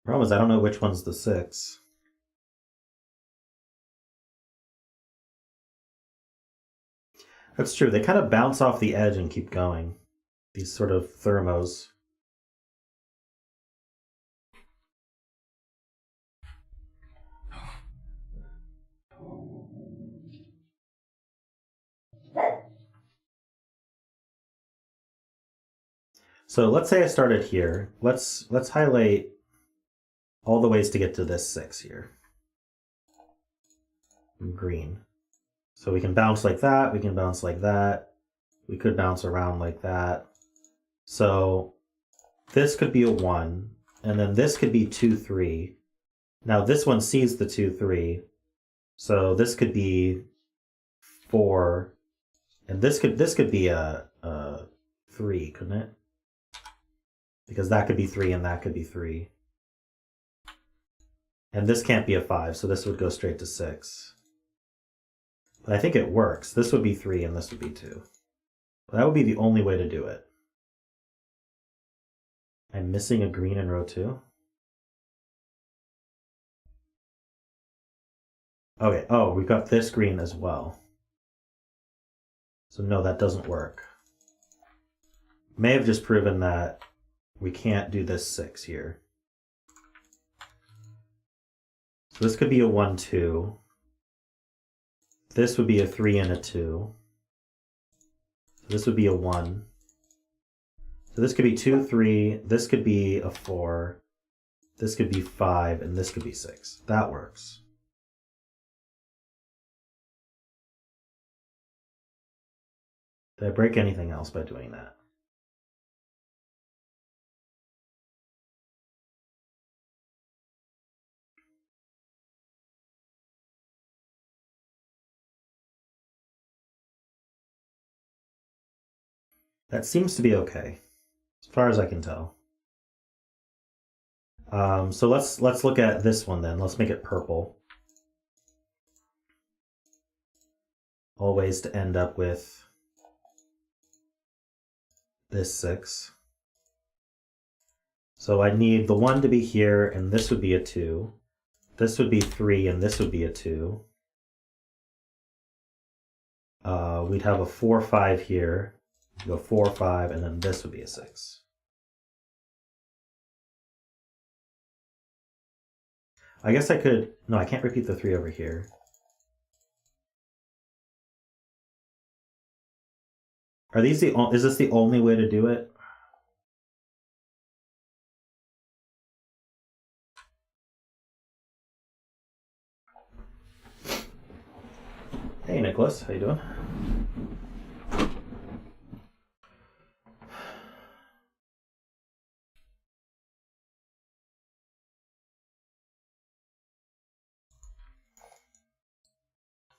Problem is, I don't know which one's the 6. That's true. They kind of bounce off the edge and keep going. These sort of thermos. So let's say I started here. Let's highlight all the ways to get to this 6 here. In green. So we can bounce like that, we can bounce like that, we could bounce around like that. So this could be a 1, and then this could be 2, 3. Now this one sees the 2, 3, so this could be 4, and this could be a 3, couldn't it? Because that could be 3 and that could be 3. And this can't be a 5, so this would go straight to 6. But I think it works. This would be 3 and this would be 2. That would be the only way to do it. I'm missing a green in row 2. Okay, oh, we've got this green as well. So no, that doesn't work. May have just proven that we can't do this 6 here. So this could be a 1, 2. This would be a 3 and a 2. So this would be a 1. So this could be 2, 3. This could be a 4. This could be 5, and this could be 6. That works. Did I break anything else by doing that? That seems to be okay, as far as I can tell. So let's look at this one then. Let's make it purple. All ways to end up with this 6. So I need the 1 to be here, and this would be a 2. This would be 3, and this would be a 2. We'd have a 4, 5 here. Go 4, 5, and then this would be a 6. I guess I could... No, I can't repeat the 3 over here. Are these the... Is this the only way to do it? Hey, Nicholas. How you doing?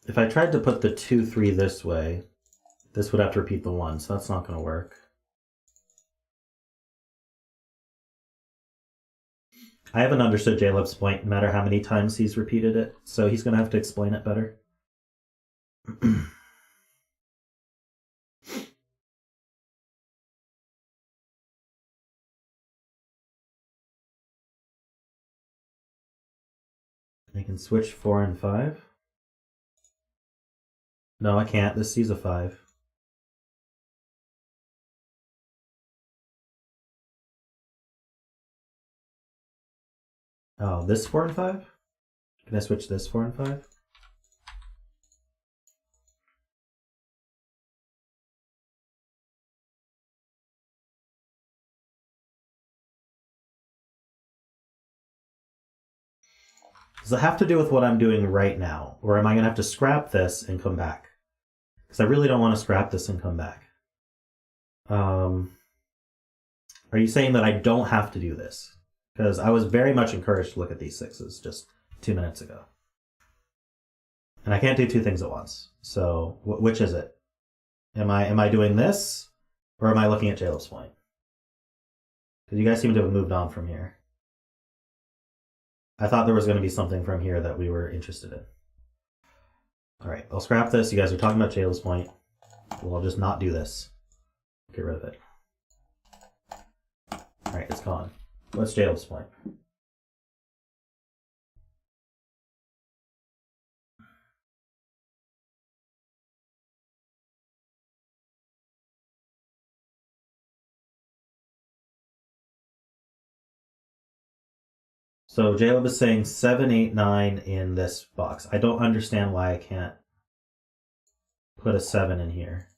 If I tried to put the 2, 3 this way, this would have to repeat the 1, so that's not going to work. I haven't understood Jaleb's point, no matter how many times he's repeated it, so he's going to have to explain it better. I can switch 4 and 5. No, I can't. This C's a 5. Oh, this 4 and 5? Can I switch this 4 and 5? Does it have to do with what I'm doing right now? Or am I going to have to scrap this and come back? Because I really don't want to scrap this and come back. Are you saying that I don't have to do this? Because I was very much encouraged to look at these 6s just 2 minutes ago. And I can't do 2 things at once. So which is it? Am I doing this? Or am I looking at Jaleb's point? Because you guys seem to have moved on from here. I thought there was going to be something from here that we were interested in. Alright, I'll scrap this. You guys are talking about Jaleb's point. Well, I'll just not do this. Get rid of it. Alright, it's gone. What's Jaleb's point? So Jaleb is saying 7, 8, 9 in this box. I don't understand why I can't put a 7 in here.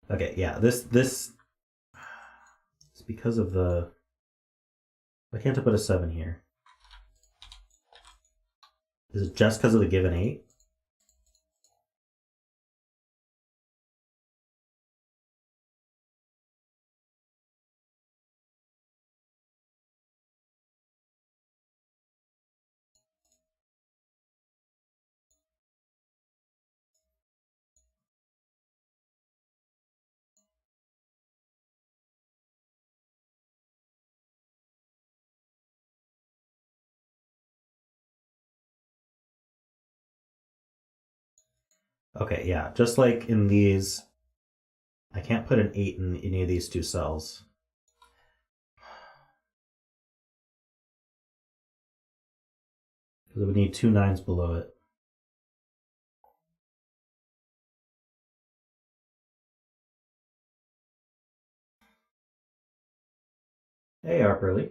Okay, yeah, this is because of the... Why can't I put a 7 here? Is it just because of the given 8? Okay, yeah, just like in these, I can't put an 8 in any of these 2 cells. Because it would need 2 9s below it. Hey, Arperly.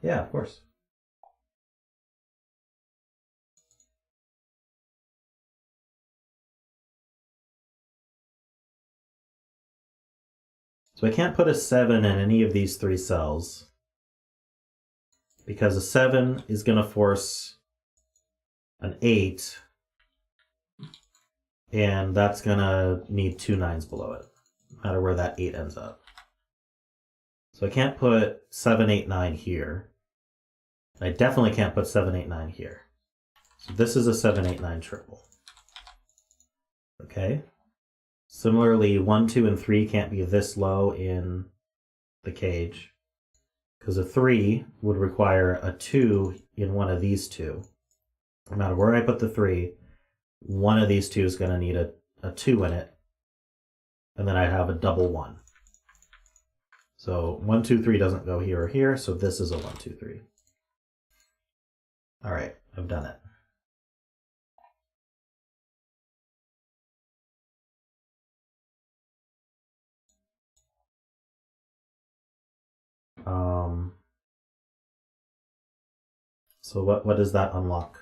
Yeah, of course. So I can't put a 7 in any of these 3 cells because a 7 is going to force an 8, and that's going to need 2 9s below it, no matter where that 8 ends up. So I can't put 7, 8, 9 here. I definitely can't put 7, 8, 9 here. So this is a 7, 8, 9 triple. Okay. Similarly, 1, 2, and 3 can't be this low in the cage, because a 3 would require a 2 in one of these 2. no matter where I put the 3, one of these two is going to need a 2 in it. And then I have a double 1. So 1, 2, 3 doesn't go here or here, so this is a 1, 2, 3. All right, I've done it. So what does that unlock?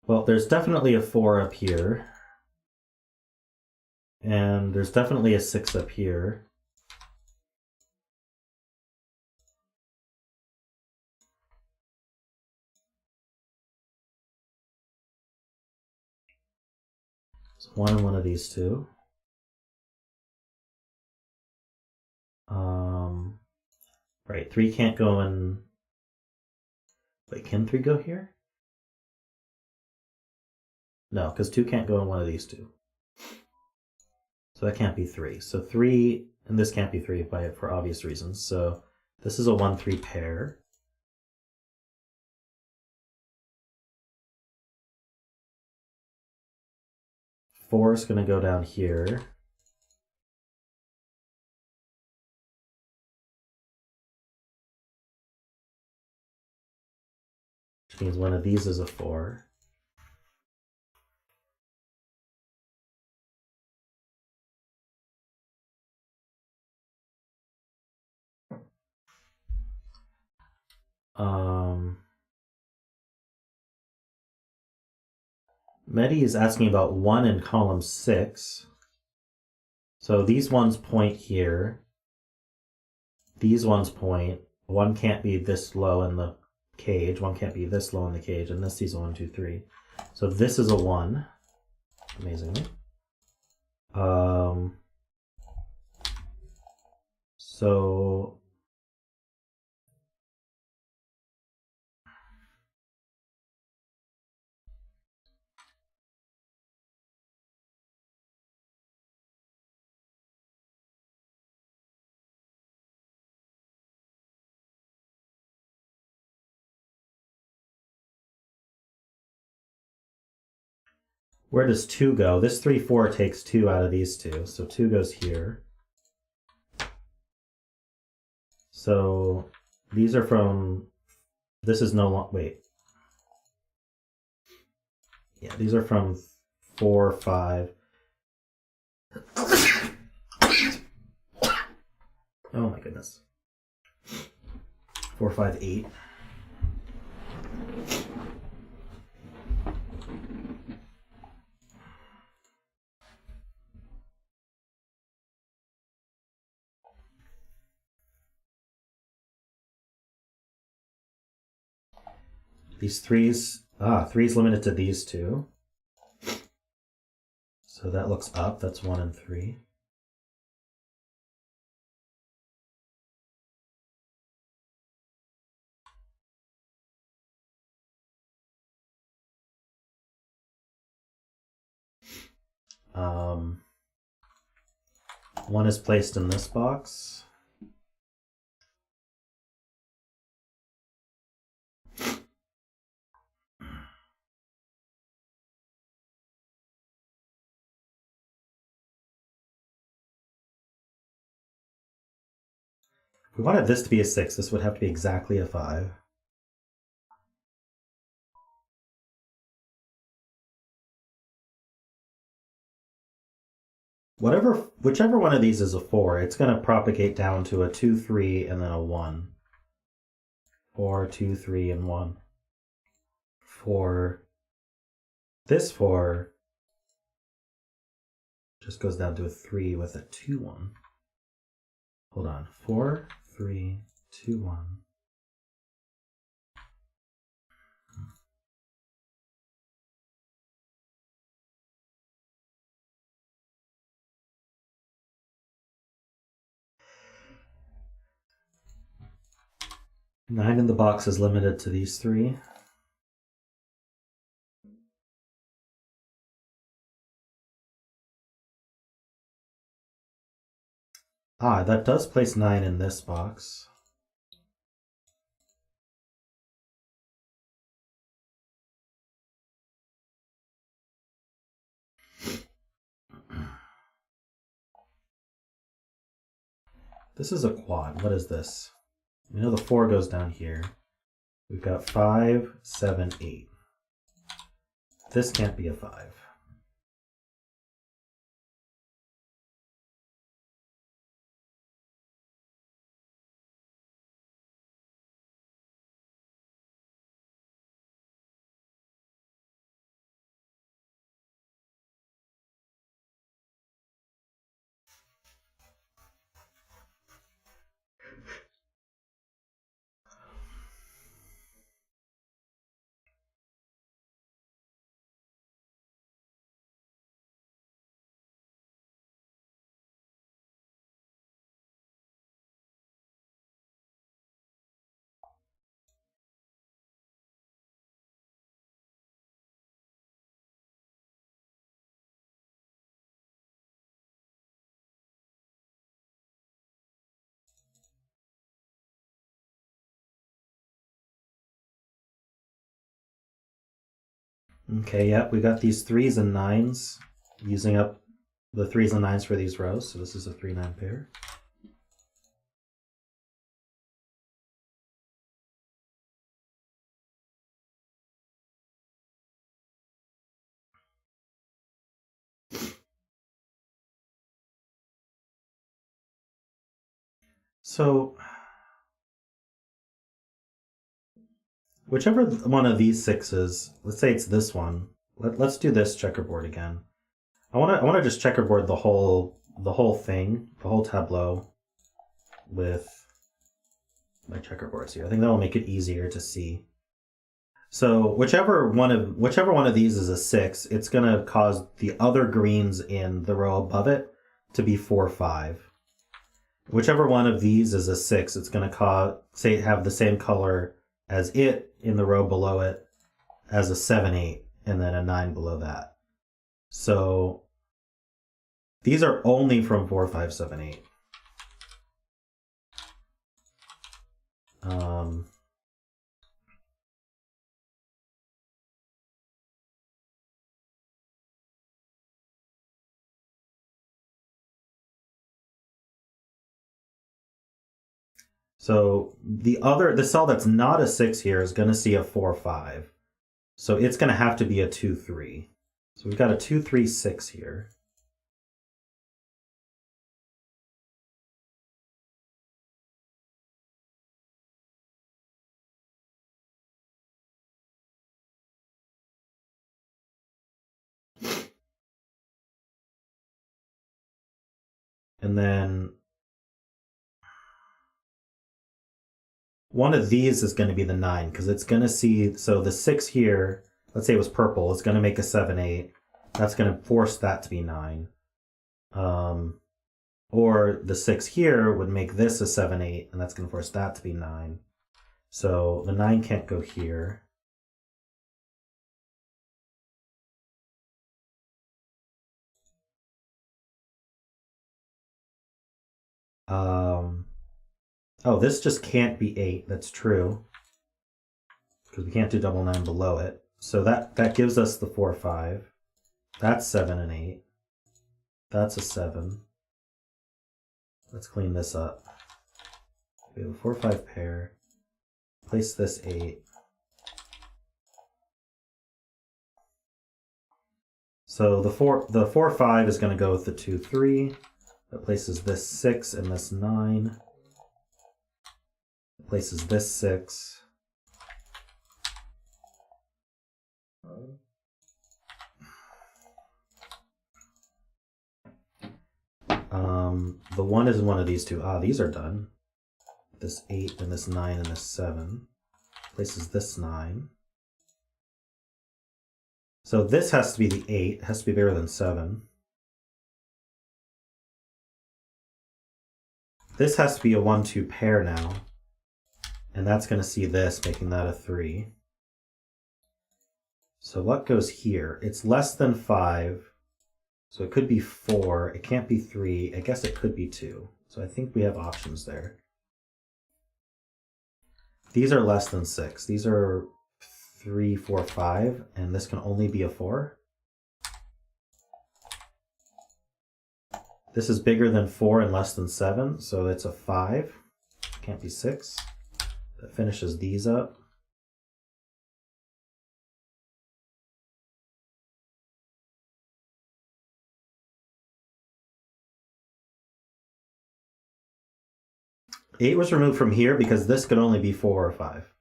Well, there's definitely a 4 up here. And there's definitely a 6 up here. So 1 and 1 of these two. Right, 3 can't go in... Wait, can 3 go here? No, because 2 can't go in one of these two. So that can't be 3. So 3, and this can't be 3 for obvious reasons. So this is a 1, 3 pair. Four is going to go down here. Which means one of these is a 4. Mehdi is asking about 1 in column 6. So these ones point here. These ones point. 1 can't be this low in the cage. 1 can't be this low in the cage. And this is a 1, 2, 3. So this is a 1. Amazingly. So where does 2 go? This 3, 4 takes 2 out of these two. So 2 goes here. So these are from, this is no longer, wait. Yeah, these are from 4, 5. Oh my goodness. 4, 5, 8. These 3's, 3's limited to these two. So that looks up, that's 1 and 3. One is placed in this box. If we wanted this to be a 6, this would have to be exactly a 5. Whichever one of these is a 4, it's going to propagate down to a 2, 3, and then a 1. 4, 2, 3, and 1. For this 4 just goes down to a 3 with a 2, 1. Hold on. 4, 3, 2, 1. 9 in the box is limited to these 3. Ah, that does place 9 in this box. This is a quad. What is this? You know the 4 goes down here. We've got 5, 7, 8. This can't be a 5. Okay, yep, we got these 3s and 9s, using up the 3s and 9s for these rows, so this is a 3-9 pair. So, whichever one of these 6s, let's say it's this one, let's do this checkerboard again. I want to just checkerboard the whole thing, the whole tableau with my checkerboards here. I think that'll make it easier to see. So whichever one of these is a 6, it's going to cause the other greens in the row above it to be 4, 5. Whichever one of these is a 6, it's going to have the same color as it in the row below it as a 7, 8, and then a 9 below that. So these are only from 4, 5, 7, 8. So the cell that's not a 6 here is going to see a 4, 5. So it's going to have to be a 2, 3. So we've got a 2, 3, 6 here. And then one of these is going to be the 9 because it's going to see, so the 6 here, let's say it was purple, it's going to make a 7, 8. That's going to force that to be 9. Or the 6 here would make this a 7, 8, and that's going to force that to be 9. So the 9 can't go here. Oh, this just can't be 8. That's true. Because we can't do double 9 below it. So that gives us the 4, 5. That's 7 and 8. That's a 7. Let's clean this up. We have a 4, 5 pair. Place this 8. So the 4, 5 is going to go with the 2, 3. That places this 6 and this 9. It places this 6. The 1 is one of these two. Ah, these are done. This 8 and this 9 and this 7. Places this 9. So this has to be the 8. It has to be bigger than 7. This has to be a 1, 2 pair now. And that's going to see this, making that a 3. So what goes here? It's less than 5. So it could be 4. It can't be 3. I guess it could be 2. So I think we have options there. These are less than 6. These are 3, 4, 5. And this can only be a 4. This is bigger than 4 and less than 7. So it's a 5. Can't be 6. That finishes these up. Eight was removed from here because this could only be 4 or 5.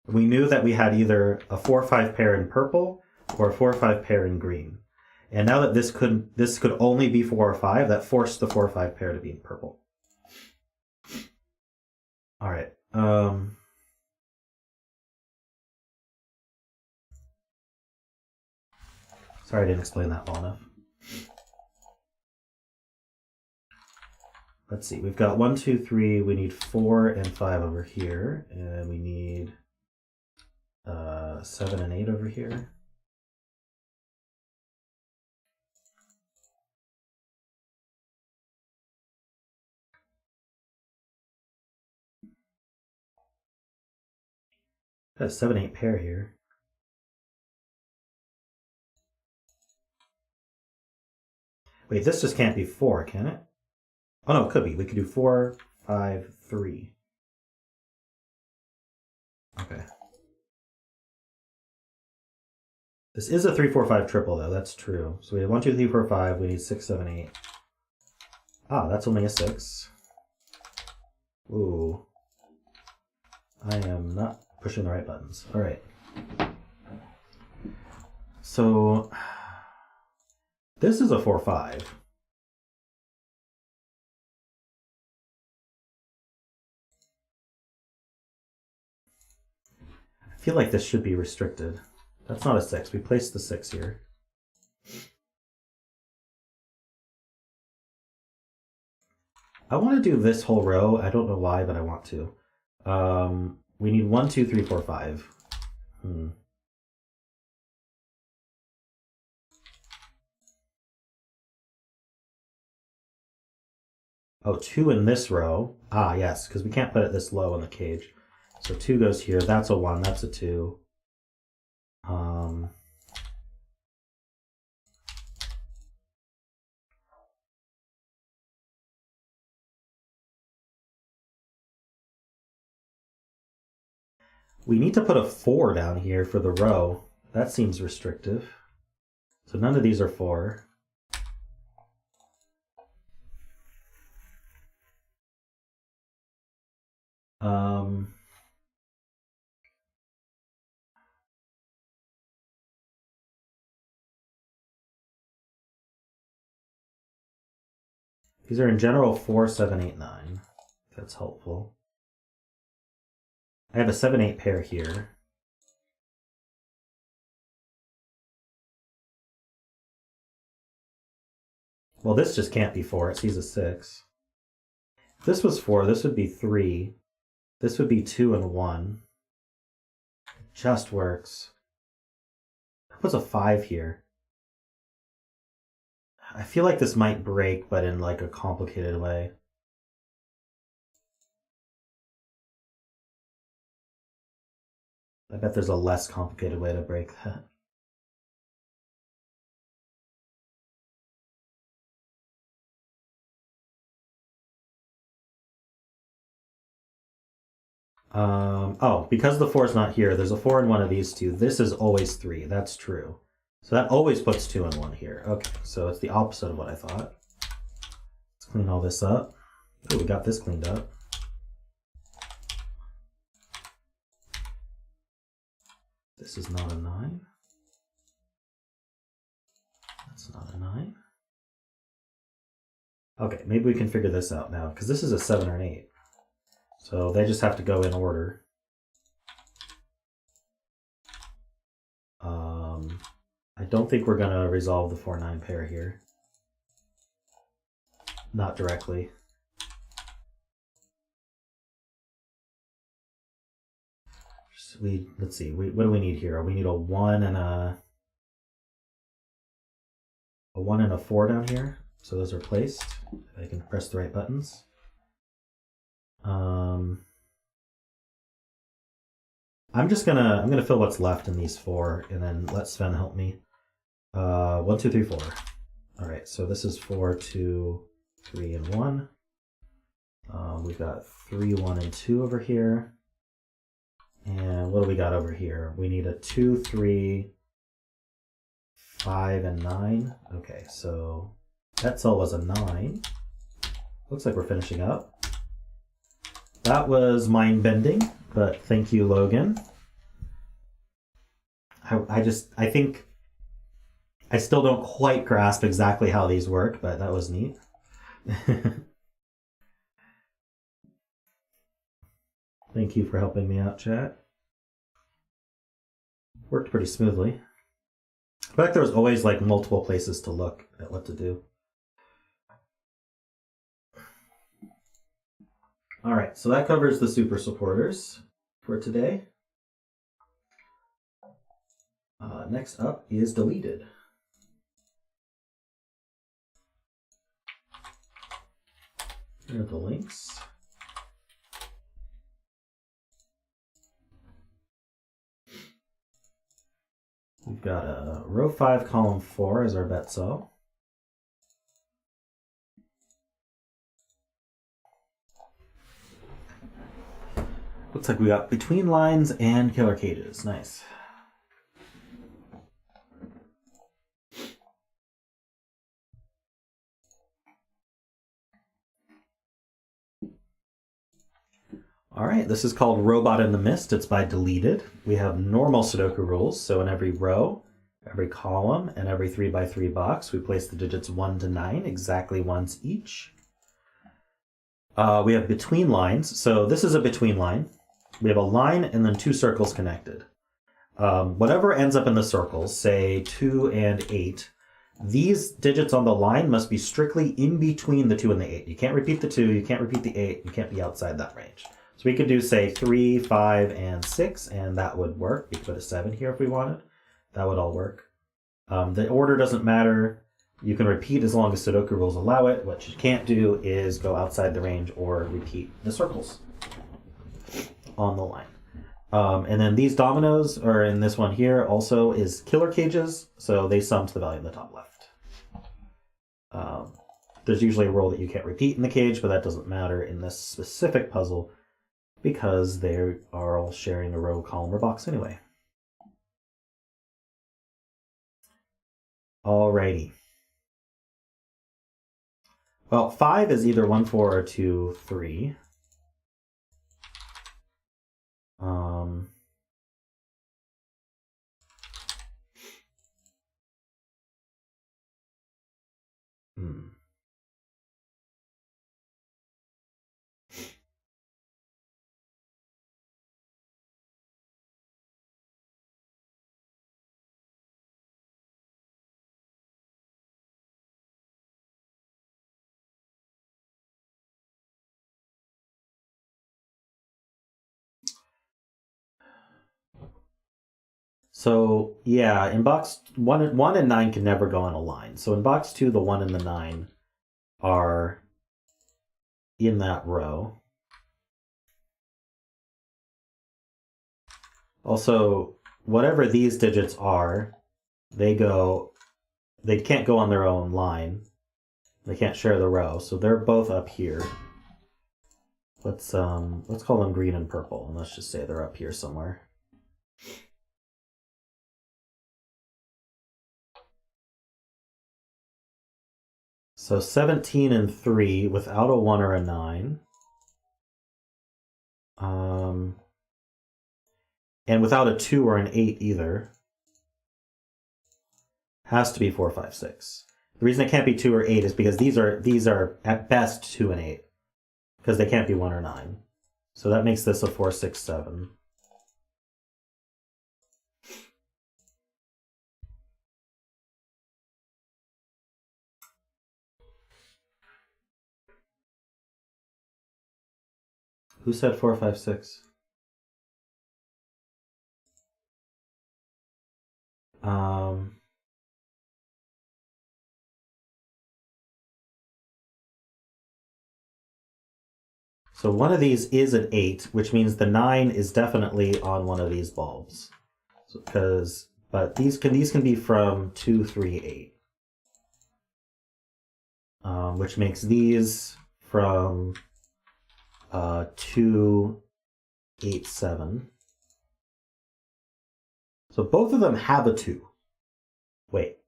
We knew that we had either a 4 or 5 pair in purple or a 4 or 5 pair in green. And now that this could only be 4 or 5, that forced the 4 or 5 pair to be in purple. All right. Sorry I didn't explain that well enough. Let's see, we've got 1, 2, 3, we need 4 and 5 over here, and we need 7 and 8 over here. Got a 7, 8 pair here. Wait, this just can't be 4, can it? Oh no, it could be. We could do 4, 5, 3. Okay. This is a 3, 4, 5 triple though, that's true. So we have 1, 2, 3, 4, 5, we need 6, 7, 8. Ah, that's only a 6. Ooh. I am not pushing the right buttons. Alright. So this is a 4, 5. I feel like this should be restricted. That's not a 6. We placed the 6 here. I want to do this whole row. I don't know why, but I want to. We need 1, 2, 3, 4, 5. Oh, 2 in this row. Ah, yes, because we can't put it this low in the cage. So 2 goes here. That's a 1. That's a 2. We need to put a 4 down here for the row. That seems restrictive. So none of these are 4. These are in general 4, 7, 8, 9. If that's helpful. I have a 7, 8 pair here. Well, this just can't be 4. It sees a 6. If this was 4, this would be 3. This would be 2 and 1. It just works. That was a 5 here. I feel like this might break, but in like a complicated way. I bet there's a less complicated way to break that. Oh, because the 4 is not here, there's a 4 in one of these two. This is always 3. That's true. So that always puts 2 and 1 here. Okay, so it's the opposite of what I thought. Let's clean all this up. Oh, we got this cleaned up. This is not a 9. That's not a 9. Okay, maybe we can figure this out now, because this is a 7 or an 8. So they just have to go in order. I don't think we're going to resolve the 4-9 pair here. Not directly. let's see, what do we need here? We need a 1 and a 1 and a 4 down here. So those are placed. I can press the right buttons. I'm gonna fill what's left in these 4 and then let Sven help me. 1, 2, 3, 4. All right, so this is 4, 2, 3, and 1. We've got 3, 1, and 2 over here. And what do we got over here? We need a 2, 3, 5, and 9. Okay, so that cell was a 9. Looks like we're finishing up. That was mind bending, but thank you, Logan. I think I still don't quite grasp exactly how these work, but that was neat. Thank you for helping me out, chat. Worked pretty smoothly. I feel like there was always like multiple places to look at what to do. All right, so that covers the super supporters for today. Next up is deleted. Here are the links. We've got a row 5, column 4 as our bet cell. Looks like we got between lines and killer cages. Nice. All right, this is called Robot in the Mist. It's by Deleted. We have normal Sudoku rules. So in every row, every column, and every 3x3 box, we place the digits 1 to 9 exactly once each. We have between lines. So this is a between line. We have a line and then 2 circles connected. Whatever ends up in the circles, say 2 and 8, these digits on the line must be strictly in between the 2 and the 8. You can't repeat the 2, you can't repeat the 8, you can't be outside that range. So we could do, say, 3, 5, and 6, and that would work. We could put a 7 here if we wanted. That would all work. The order doesn't matter. You can repeat as long as Sudoku rules allow it. What you can't do is go outside the range or repeat the circles on the line. And then these dominoes, or in this one here, also is killer cages, so they sum to the value in the top left. There's usually a roll that you can't repeat in the cage, but that doesn't matter in this specific puzzle because they are all sharing a row, column, or box anyway. Alrighty. Well, 5 is either 1, 4, or 2, 3. So yeah, in box 1 and 9 can never go on a line. So in box 2, the 1 and the 9 are in that row. Also, whatever these digits are, they can't go on their own line. They can't share the row, so they're both up here. Let's call them green and purple, and let's just say they're up here somewhere. So 17 and 3 without a 1 or a 9. And without a 2 or an 8 either. Has to be 4, 5, 6. The reason it can't be 2 or 8 is because these are at best 2 and 8. Because they can't be 1 or 9. So that makes this a 4, 6, 7. Who said 4, 5, 6? So one of these is an 8, which means the 9 is definitely on one of these bulbs. But these can be from 2, 3, 8. Which makes these from 2, 8, 7. So both of them have a 2. Wait.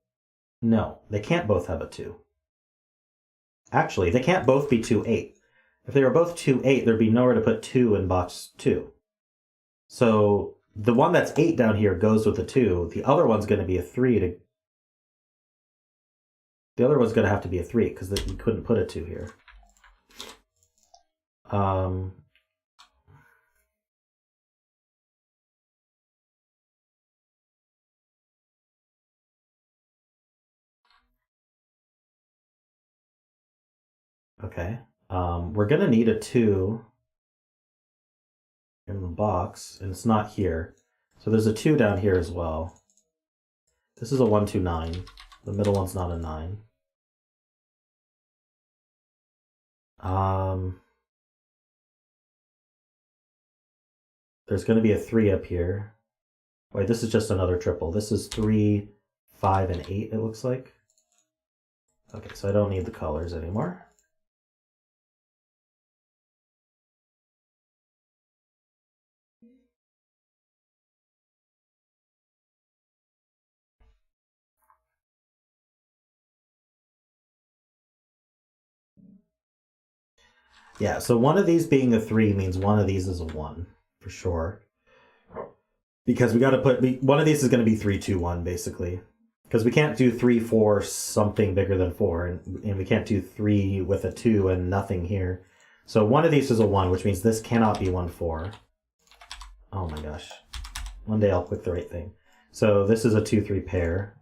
No, they can't both have a 2. Actually, they can't both be 2, 8. If they were both 2, 8, there'd be nowhere to put 2 in box 2. So the one that's 8 down here goes with the 2. The other one's going to be a 3. The other one's going to have to be a 3 because you couldn't put a 2 here. Okay. We're going to need a 2 in the box, and it's not here. So there's a 2 down here as well. This is a 1, 2, 9. The middle one's not a 9. There's going to be a 3 up here. Wait, this is just another triple. This is 3, 5, and 8, it looks like. Okay, so I don't need the colors anymore. Yeah, so one of these being a 3 means one of these is a 1, for sure. Because we got to put... one of these is going to be 3, 2, 1, basically. Because we can't do 3, 4, something bigger than 4. And we can't do 3 with a 2 and nothing here. So one of these is a 1, which means this cannot be 1, 4. Oh my gosh. One day I'll click the right thing. So this is a 2, 3 pair.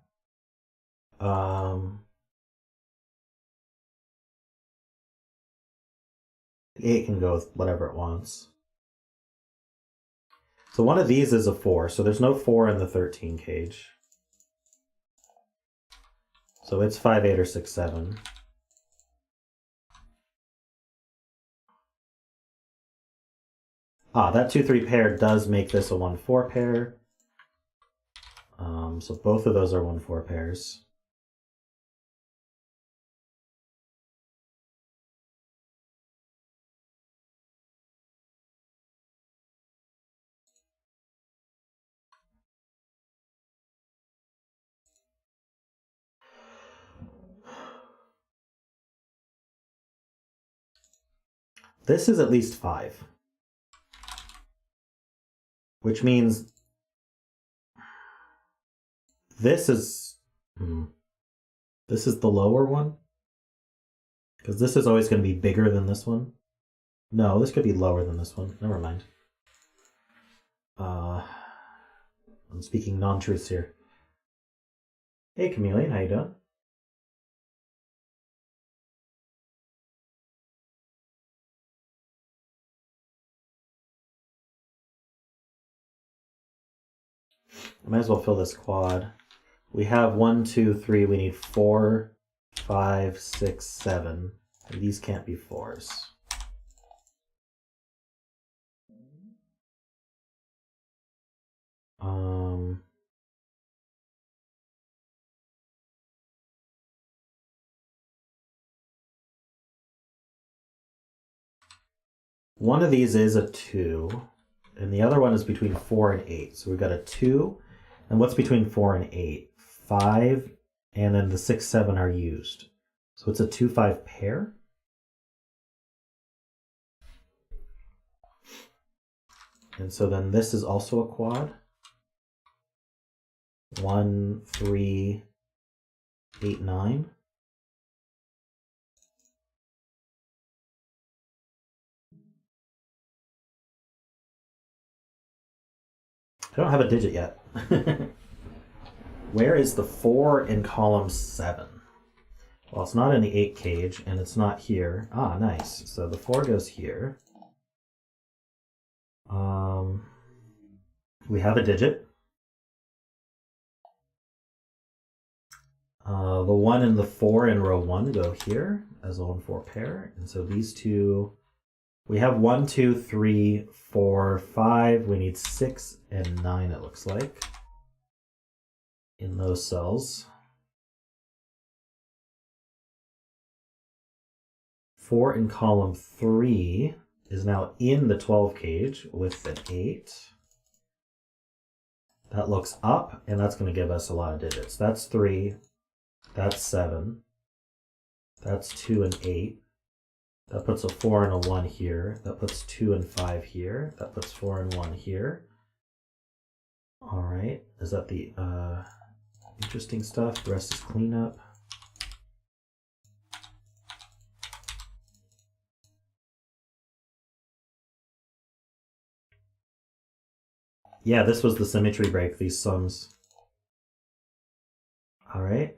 8 can go with whatever it wants. So one of these is a 4, so there's no 4 in the 13 cage. So it's 5, 8, or 6, 7. That 2, 3 pair does make this a 1, 4 pair. So both of those are 1, 4 pairs. This is at least 5. Which means this is the lower one. Because this is always going to be bigger than this one. No, this could be lower than this one. Never mind. I'm speaking non-truths here. Hey, Chameleon, how you doing? I might as well fill this quad. We have 1, 2, 3. We need 4, 5, 6, 7. And these can't be 4s. One of these is a 2, and the other one is between 4 and 8. So we've got a 2, and what's between 4 and 8? 5, and then the 6, 7 are used. So it's a 2, 5 pair. And so then this is also a quad. 1, 3, 8, 9. I don't have a digit yet. Where is the 4 in column 7? Well, it's not in the 8 cage, and it's not here. Nice. So the 4 goes here. We have a digit. the 1 and the 4 in row 1 go here as a 1-4 pair. And so these two, we have 1, 2, 3, 4, 5. We need 6 and 9, it looks like, in those cells. 4 in column 3 is now in the 12 cage with an 8. That looks up, and that's going to give us a lot of digits. That's 3. That's 7. That's 2 and 8. That puts a 4 and a 1 here. That puts 2 and 5 here. That puts 4 and 1 here. All right. Is that the interesting stuff? The rest is cleanup. Yeah, this was the symmetry break, these sums. All right.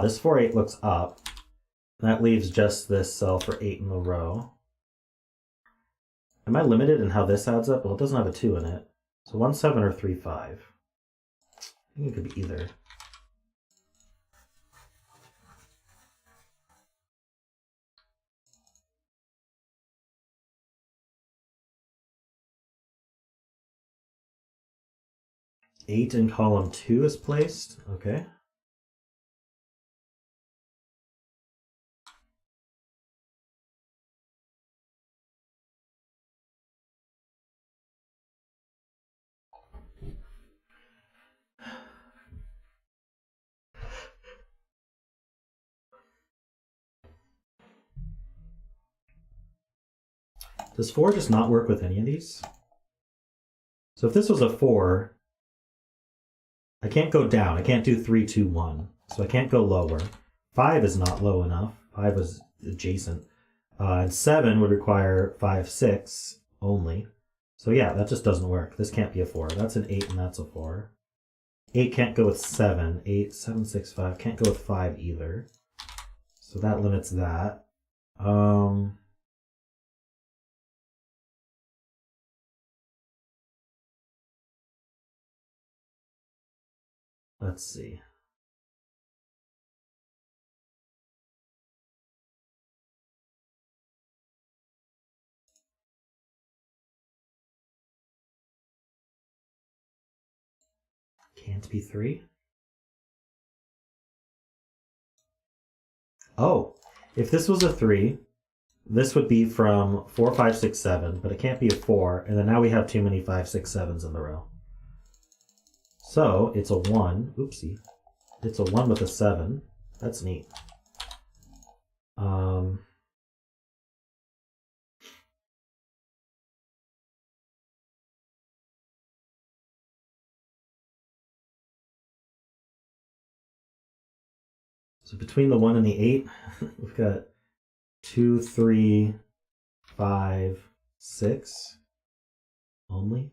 This 4, 8 looks up. That leaves just this cell for 8 in the row. Am I limited in how this adds up? Well, it doesn't have a 2 in it. So 1, 7 or 3, 5. I think it could be either. Eight in column 2 is placed. Okay. Does 4 just not work with any of these? So if this was a 4, I can't go down. I can't do 3, 2, 1. So I can't go lower. 5 is not low enough. 5 is adjacent. And 7 would require 5, 6 only. So yeah, that just doesn't work. This can't be a 4. That's an 8 and that's a 4. 8 can't go with 7. 8, 7, 6, 5. Can't go with 5 either. So that limits that. Let's see. Can't be 3. Oh, if this was a 3, this would be from 4, 5, 6, 7, but it can't be a 4, and then now we have too many 5, 6, 7s in the row. So it's a 1. Oopsie. It's a 1 with a 7. That's neat. So between the 1 and the 8, we've got 2, 3, 5, 6 only.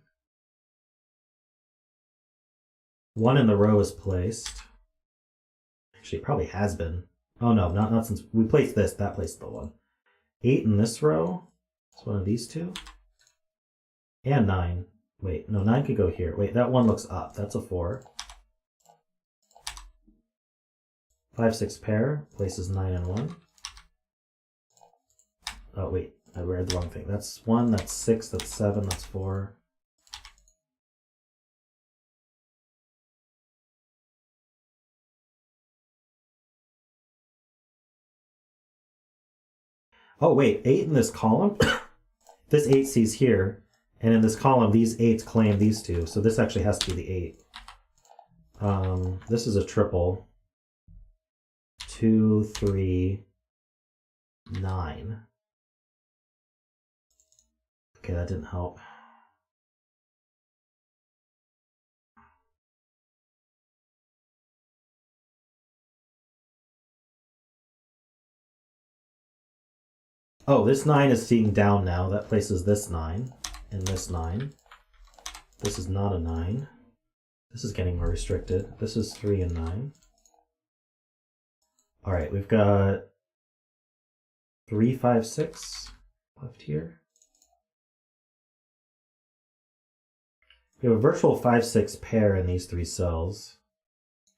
1 in the row is placed. Actually, it probably has been. Oh no, not since we placed this. That placed the 1. 8 in this row. It's one of these two. And 9. Wait, no, 9 could go here. Wait, that 1 looks up. That's a 4. 5, 6 pair places 9 and 1. Oh wait, I read the wrong thing. That's 1, that's 6, that's 7, that's 4. Oh wait, 8 in this column? This 8 sees here, and in this column, these 8s claim these two, so this actually has to be the 8. This is a triple. 2, 3, 9. Okay, that didn't help. Oh, this 9 is seeing down now. That places this 9 and this 9. This is not a 9. This is getting more restricted. This is 3 and 9. All right, we've got 3, 5, 6 left here. We have a virtual 5, 6 pair in these 3 cells.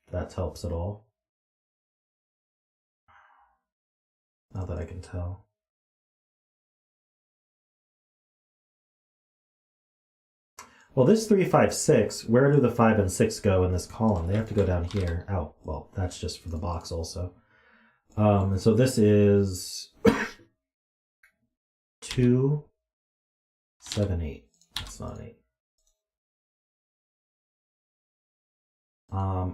If that helps at all. Not that I can tell. Well, this 3, 5, 6, where do the 5 and 6 go in this column? They have to go down here. Oh, well, that's just for the box also. And so this is 2, 7, 8. That's not an 8.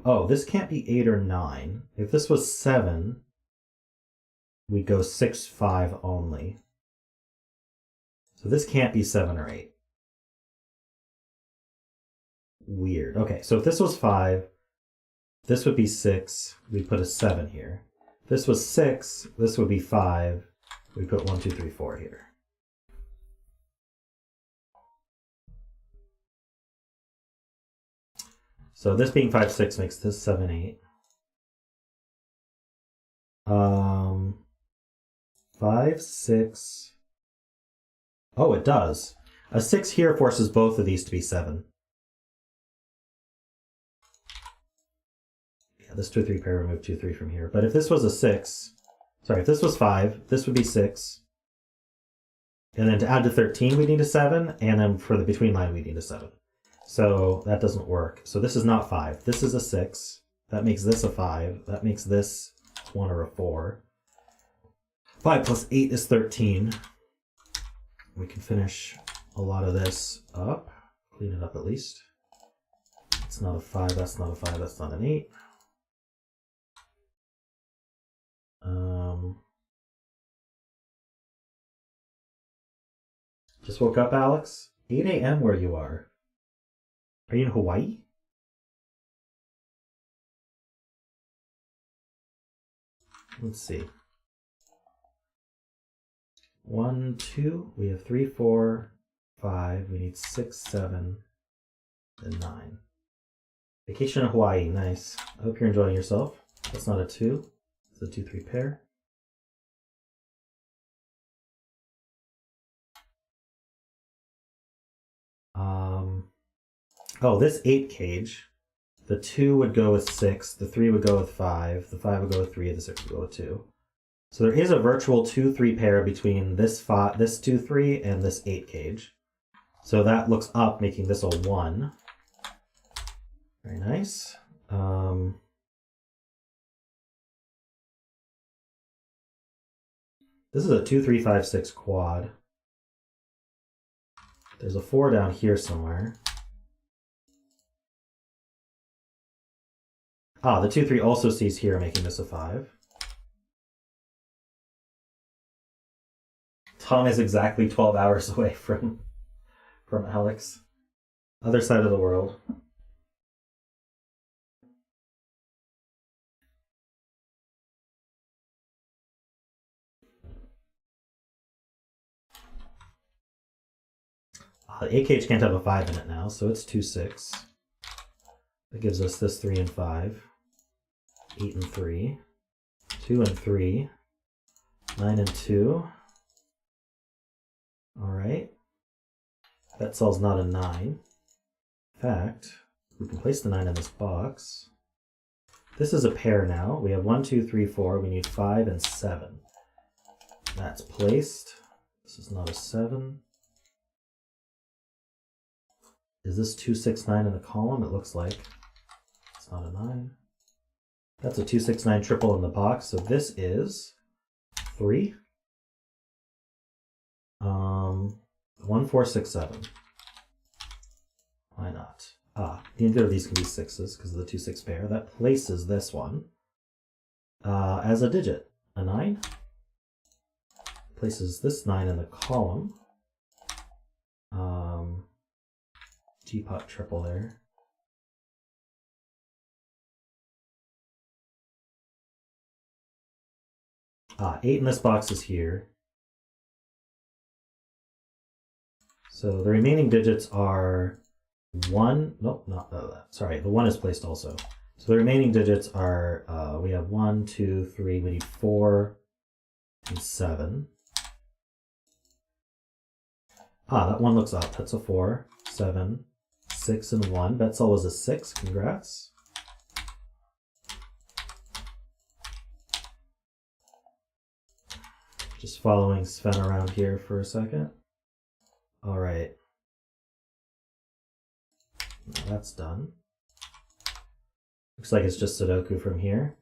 Oh, this can't be 8 or 9. If this was 7, we'd go 6, 5 only. So this can't be 7 or 8. Weird. Okay, so if this was 5, this would be 6. We put a 7 here. If this was 6, this would be 5. We put 1, 2, 3, 4 here. So this being 5, 6 makes this 7, 8. 5, 6. Oh, it does. A 6 here forces both of these to be 7. Yeah, this 2, 3 pair remove 2, 3 from here. But if this was a 6, sorry, if this was 5, this would be 6. And then to add to 13, we need a 7. And then for the between line, we need a 7. So that doesn't work. So this is not 5. This is a 6. That makes this a 5. That makes this 1 or a 4. 5 plus 8 is 13. We can finish a lot of this up. Clean it up at least. It's not a 5. That's not a 5. That's not an 8. Just woke up, Alex. 8 a.m. where you are. Are you in Hawaii? Let's see. 1, 2. We have 3, 4, 5. We need 6, 7, and 9. Vacation in Hawaii. Nice. I hope you're enjoying yourself. That's not a 2. It's a 2, 3 pair. Oh, this 8 cage, the 2 would go with 6, the 3 would go with 5, the 5 would go with 3, the 6 would go with 2. So there is a virtual 2, 3 pair between this 2, 3 and this 8 cage. So that looks up, making this a 1. Very nice. This is a 2, 3, 5, 6 quad. There's a 4 down here somewhere. Ah, the 2, 3 also sees here, making this a 5. Tom is exactly 12 hours away from Alex. Other side of the world. The 8 cage can't have a 5 in it now, so it's 2, 6. That gives us this 3 and 5. 8 and 3. 2 and 3. 9 and 2. Alright. That cell's not a 9. In fact, we can place the 9 in this box. This is a pair now. We have 1, 2, 3, 4. We need 5 and 7. That's placed. This is not a 7. Is this 2, 6, 9 in the column? It looks like. It's not a 9. That's a 2, 6, 9 triple in the box. So this is 3. 1, 4, 6, 7. Why not? Ah, neither of these can be 6s because of the 2, 6 pair. That places this one as a digit. A 9. Places this 9 in the column. Teapot triple there. Ah, 8 in this box is here. So the remaining digits are 1, nope, not sorry, the 1 is placed also. So the remaining digits are, we have 1, 2, 3, we need 4 and 7. Ah, that one looks up. That's a 4, 7, 6, and 1. Betzel was a 6. Congrats. Just following Sven around here for a second. All right. Now that's done. Looks like it's just Sudoku from here.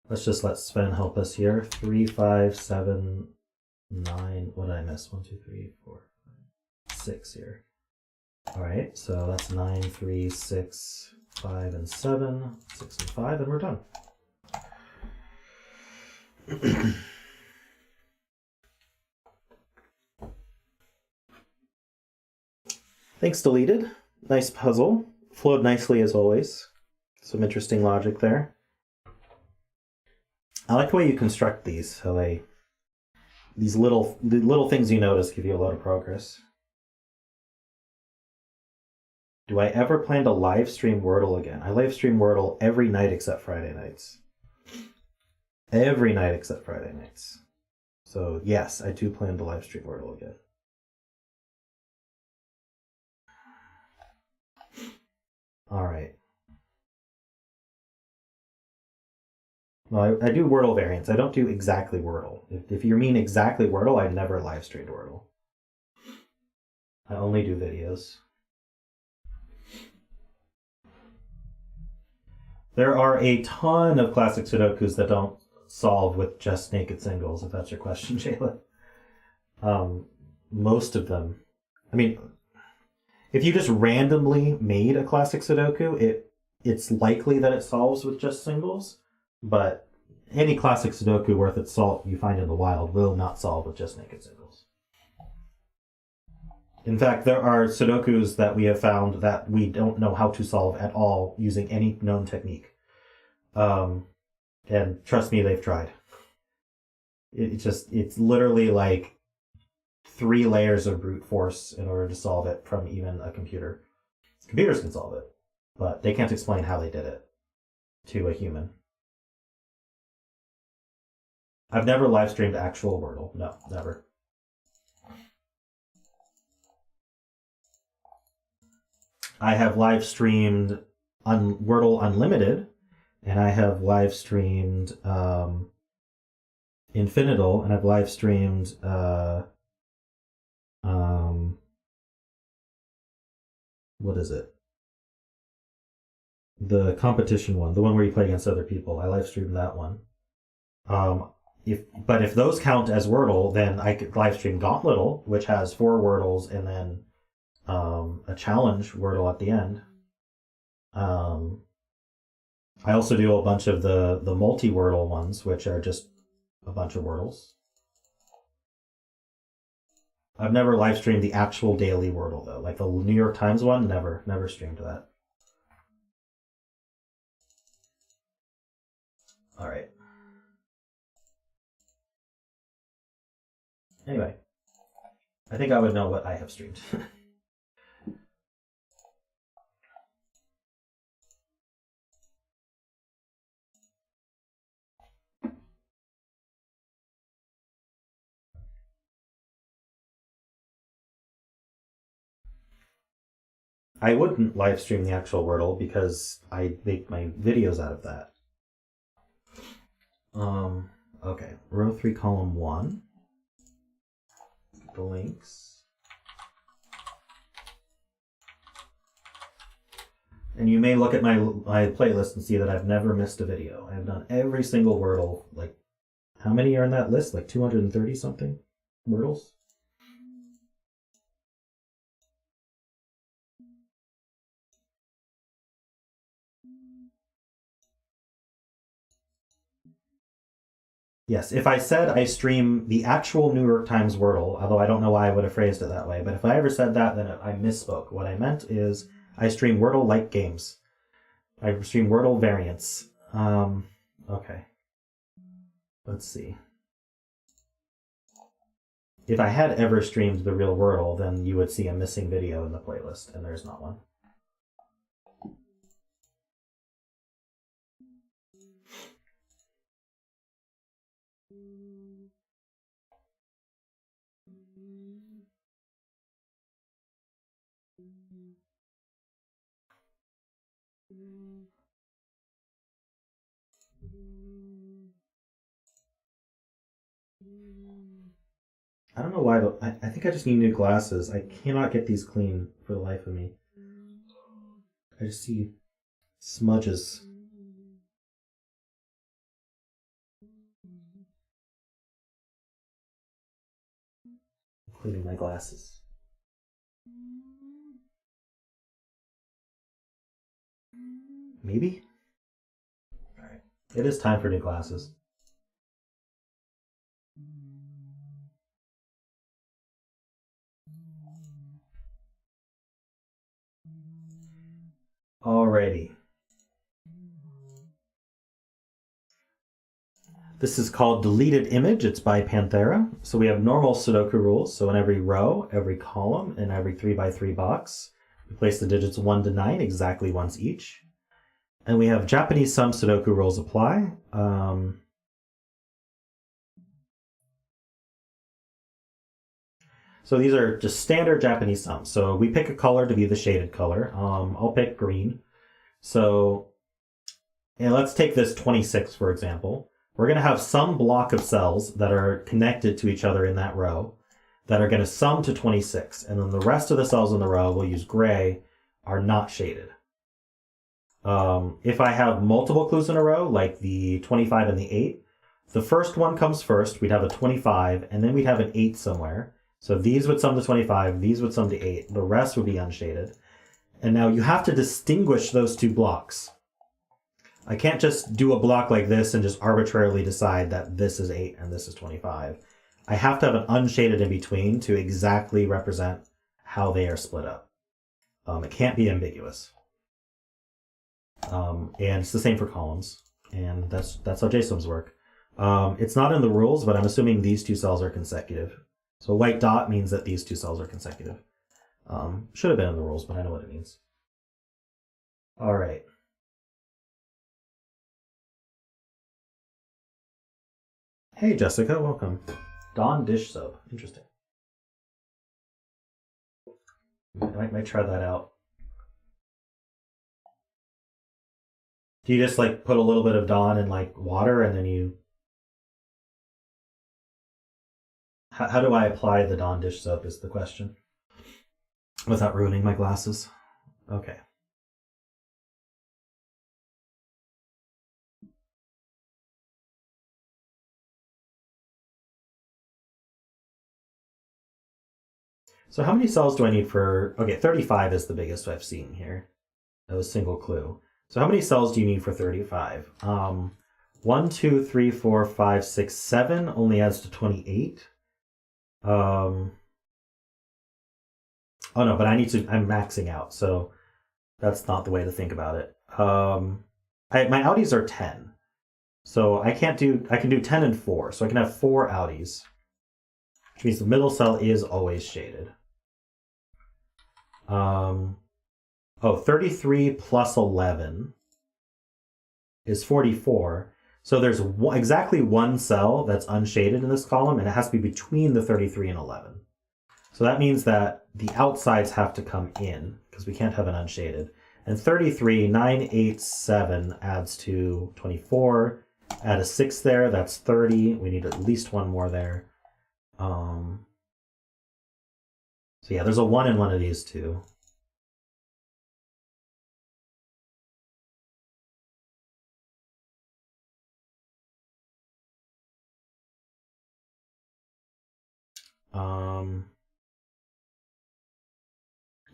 Let's just let Sven help us here. 3, 5, 7, 9. What did I miss? 1, 2, 3, 4, 5, 6 here. All right, so that's 9, 3, 6, 5, and 7, 6, and 5, and we're done. Thanks, Deleted. Nice puzzle. Flowed nicely as always. Some interesting logic there. I like the way you construct these. How these little things you notice give you a lot of progress. Do I ever plan to live stream Wordle again? I live stream Wordle every night except Friday nights. Every night except Friday nights. So yes, I do plan to live stream Wordle again. All right. Well, I do Wordle variants. I don't do exactly Wordle. If you mean exactly Wordle, I never live streamed Wordle. I only do videos. There are a ton of classic Sudokus that don't solve with just naked singles, if that's your question, Jayla. Most of them. I mean, if you just randomly made a classic Sudoku, it's likely that it solves with just singles, but any classic Sudoku worth its salt you find in the wild will not solve with just naked singles. In fact, there are Sudokus that we have found that we don't know how to solve at all using any known technique. And trust me, they've tried. It's literally like 3 layers of brute force in order to solve it from even a computer. Computers can solve it, but they can't explain how they did it to a human. I've never live streamed actual Wordle. No, never. I have live streamed Wordle Unlimited, and I have live streamed Infinital, and I've live streamed what is it? The competition one, the one where you play against other people. I live streamed that one. If those count as Wordle, then I could live stream Gauntlettle, which has 4 Wordles and then a challenge Wordle at the end. I also do a bunch of the multi-Wordle ones, which are just a bunch of Wordles. I've never live streamed the actual daily Wordle though, like the New York Times one. Never streamed that. All right. Anyway, I think I would know what I have streamed. I wouldn't live stream the actual Wordle because I make my videos out of that. Okay, row 3, column 1. The links. And you may look at my playlist and see that I've never missed a video. I've done every single Wordle. Like, how many are in that list? Like 230 something Wordles? Yes, if I said I stream the actual New York Times Wordle, although I don't know why I would have phrased it that way, but if I ever said that, then I misspoke. What I meant is I stream Wordle-like games. I stream Wordle variants. Okay. Let's see. If I had ever streamed the real Wordle, then you would see a missing video in the playlist, and there's not one. I don't know why, but I think I just need new glasses. I cannot get these clean for the life of me. I just see smudges. Including my glasses. Maybe? Alright. It is time for new glasses. Alrighty. This is called Deleted Image. It's by Panthera. So we have normal Sudoku rules. So in every row, every column, and every 3x3 box, we place the digits 1 to 9 exactly once each. And we have Japanese sum Sudoku rules apply. So these are just standard Japanese sums. So we pick a color to be the shaded color. I'll pick green. So, and let's take this 26, for example. We're going to have some block of cells that are connected to each other in that row that are going to sum to 26. And then the rest of the cells in the row, we'll use gray, are not shaded. If I have multiple clues in a row, like the 25 and the 8, the first one comes first. We'd have a 25, and then we'd have an 8 somewhere. So these would sum to 25, these would sum to 8. The rest would be unshaded. And now you have to distinguish those two blocks. I can't just do a block like this and just arbitrarily decide that this is 8 and this is 25. I have to have an unshaded in between to exactly represent how they are split up. It can't be ambiguous. And it's the same for columns. And that's how JSOMs work. It's not in the rules, but I'm assuming these two cells are consecutive. So white dot means that these two cells are consecutive. Should have been in the rules, but I know what it means. All right. Hey, Jessica, welcome. Dawn dish soap. Interesting. I might try that out. Do you just like put a little bit of Dawn in like water and then you... How do I apply the Dawn dish soap is the question. Without ruining my glasses. Okay. So how many cells do I need for... Okay, 35 is the biggest I've seen here. That was single clue. So how many cells do you need for 35? 1, 2, 3, 4, 5, 6, 7 only adds to 28. Oh no, but I'm maxing out, so that's not the way to think about it. My outies are 10. So I can do 10 and 4. So I can have 4 outies. Which means the middle cell is always shaded. 33 plus 11 is 44. So there's exactly one cell that's unshaded in this column, and it has to be between the 33 and 11. So that means that the outsides have to come in, because we can't have an unshaded. And 33, 9, 8, 7 adds to 24. Add a 6 there, that's 30. We need at least one more there. So yeah, there's a 1 in one of these two.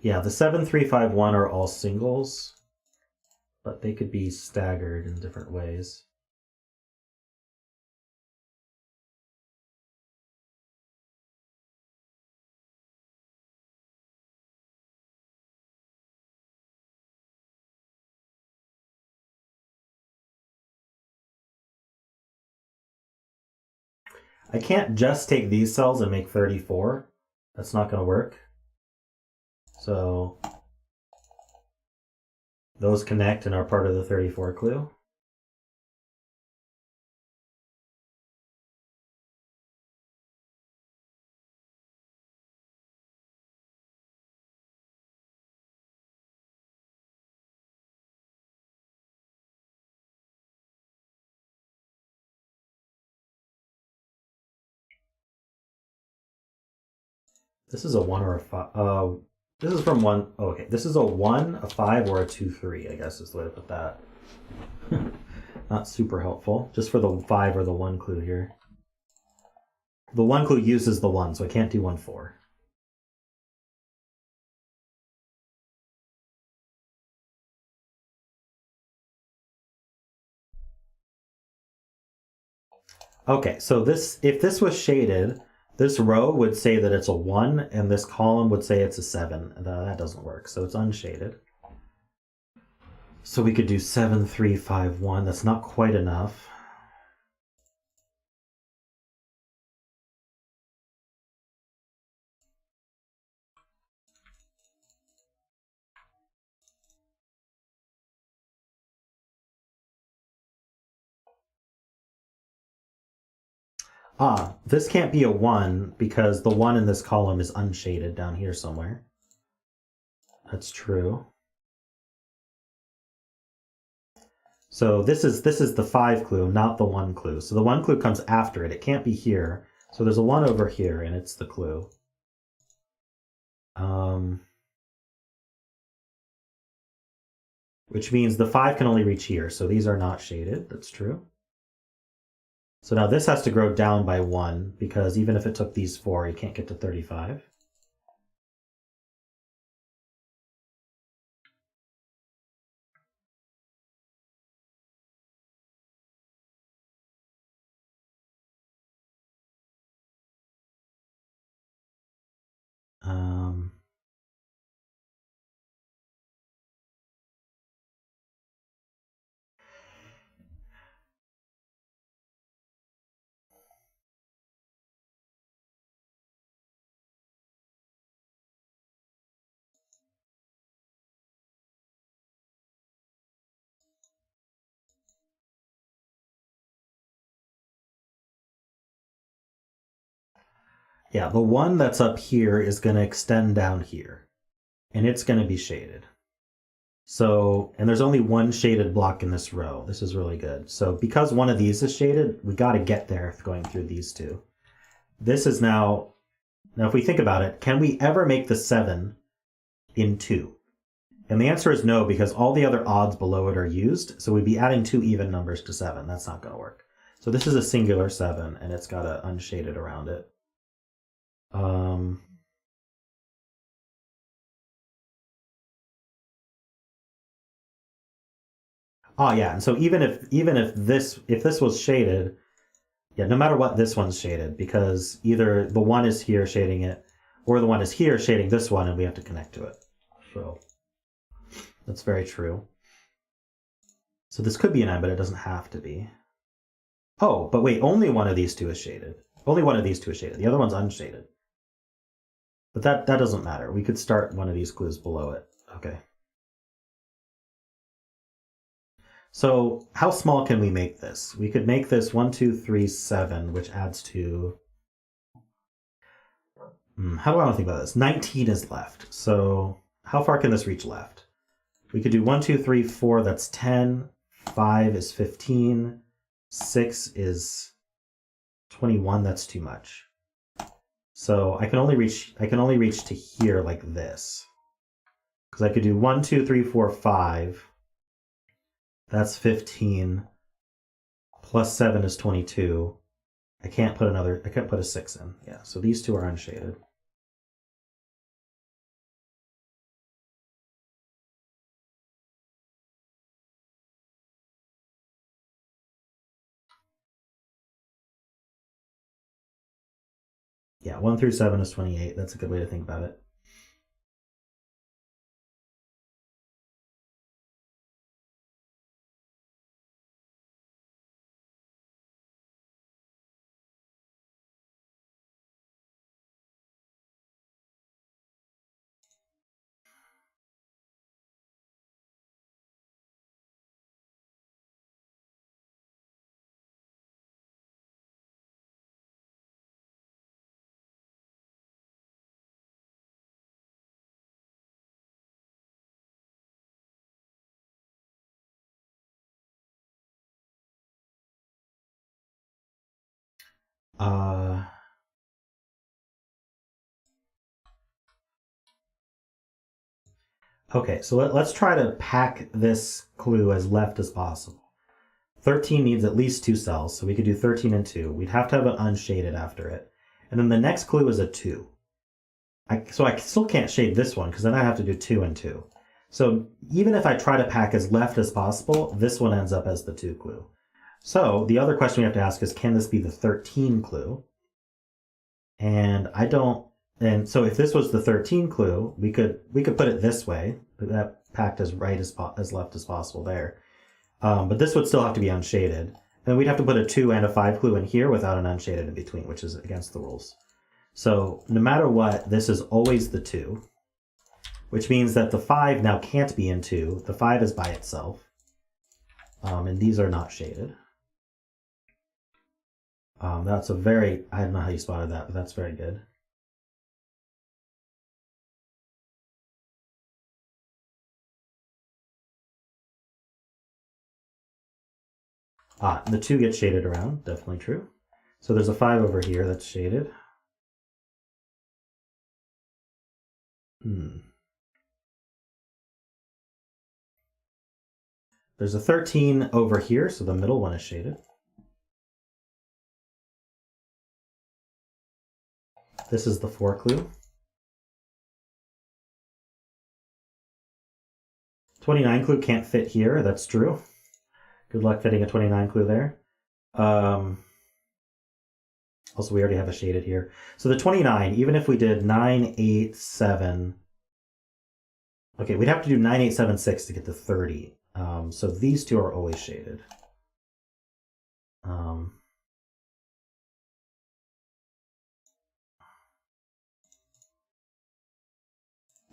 Yeah, the 7, 3, 5, 1 are all singles, but they could be staggered in different ways. I can't just take these cells and make 34. That's not going to work. So those connect and are part of the 34 clue. This is a 1 or a 5. This is from 1. Oh, okay. This is a 1, a 5, or a 2, 3, I guess is the way to put that. Not super helpful. Just for the 5 or the 1 clue here. The 1 clue uses the 1, so I can't do 1, 4. Okay, so this, if this was shaded, this row would say that it's a 1, and this column would say it's a 7. And that doesn't work, so it's unshaded. So we could do 7, 3, 5, 1. That's not quite enough. Ah, this can't be a 1 because the 1 in this column is unshaded down here somewhere. That's true. So this is the 5 clue, not the 1 clue. So the 1 clue comes after it. It can't be here. So there's a 1 over here, and it's the clue. Which means the 5 can only reach here. So these are not shaded. That's true. So now this has to grow down by 1, because even if it took these 4, you can't get to 35. Yeah, the 1 that's up here is going to extend down here, and it's going to be shaded. So, and there's only 1 shaded block in this row. This is really good. So because one of these is shaded, we got to get there going through these 2. This is now if we think about it, can we ever make the 7 in 2? And the answer is no, because all the other odds below it are used. So we'd be adding 2 even numbers to 7. That's not going to work. So this is a singular 7, and it's got a unshaded around it. Oh yeah, and so even if this was shaded, yeah, no matter what, this one's shaded, because either the 1 is here shading it, or the 1 is here shading this one, and we have to connect to it. So that's very true. So this could be an M, but it doesn't have to be. Oh, but wait, only one of these 2 is shaded. Only one of these 2 is shaded. The other one's unshaded. But that doesn't matter. We could start one of these clues below it. Okay. So how small can we make this? We could make this 1, 2, 3, 7, which adds to... How do I want to think about this? 19 is left. So how far can this reach left? We could do 1, 2, 3, 4, that's 10. 5 is 15. 6 is 21, that's too much. So I can only reach to here like this. Because I could do 1, 2, 3, 4, 5. That's 15. Plus 7 is 22. I can't put a 6 in. Yeah, so these 2 are unshaded. Yeah, 1 through 7 is 28. That's a good way to think about it. Uh, Okay, so let's try to pack this clue as left as possible. 13 needs at least 2 cells, so we could do 13 and 2. We'd have to have an unshaded after it. And then the next clue is a 2. So I still can't shade this one, because then I have to do 2 and 2. So even if I try to pack as left as possible, this one ends up as the 2 clue. So the other question we have to ask is, can this be the 13 clue? And I don't... And so if this was the 13 clue, we could put it this way, that packed as right as left as possible there. But this would still have to be unshaded. Then we'd have to put a 2 and a 5 clue in here without an unshaded in between, which is against the rules. So no matter what, this is always the 2, which means that the 5 now can't be in 2. The 5 is by itself. And these are not shaded. That's a very... I don't know how you spotted that, but that's very good. The 2 gets shaded around, definitely true. So there's a 5 over here that's shaded. There's a 13 over here, so the middle one is shaded. This is the 4 clue. 29 clue can't fit here, that's true. Good luck fitting a 29 clue there. Also, we already have a shaded here. So the 29, even if we did 9, 8, 7... Okay, we'd have to do 9, 8, 7, 6 to get to 30. So these two are always shaded.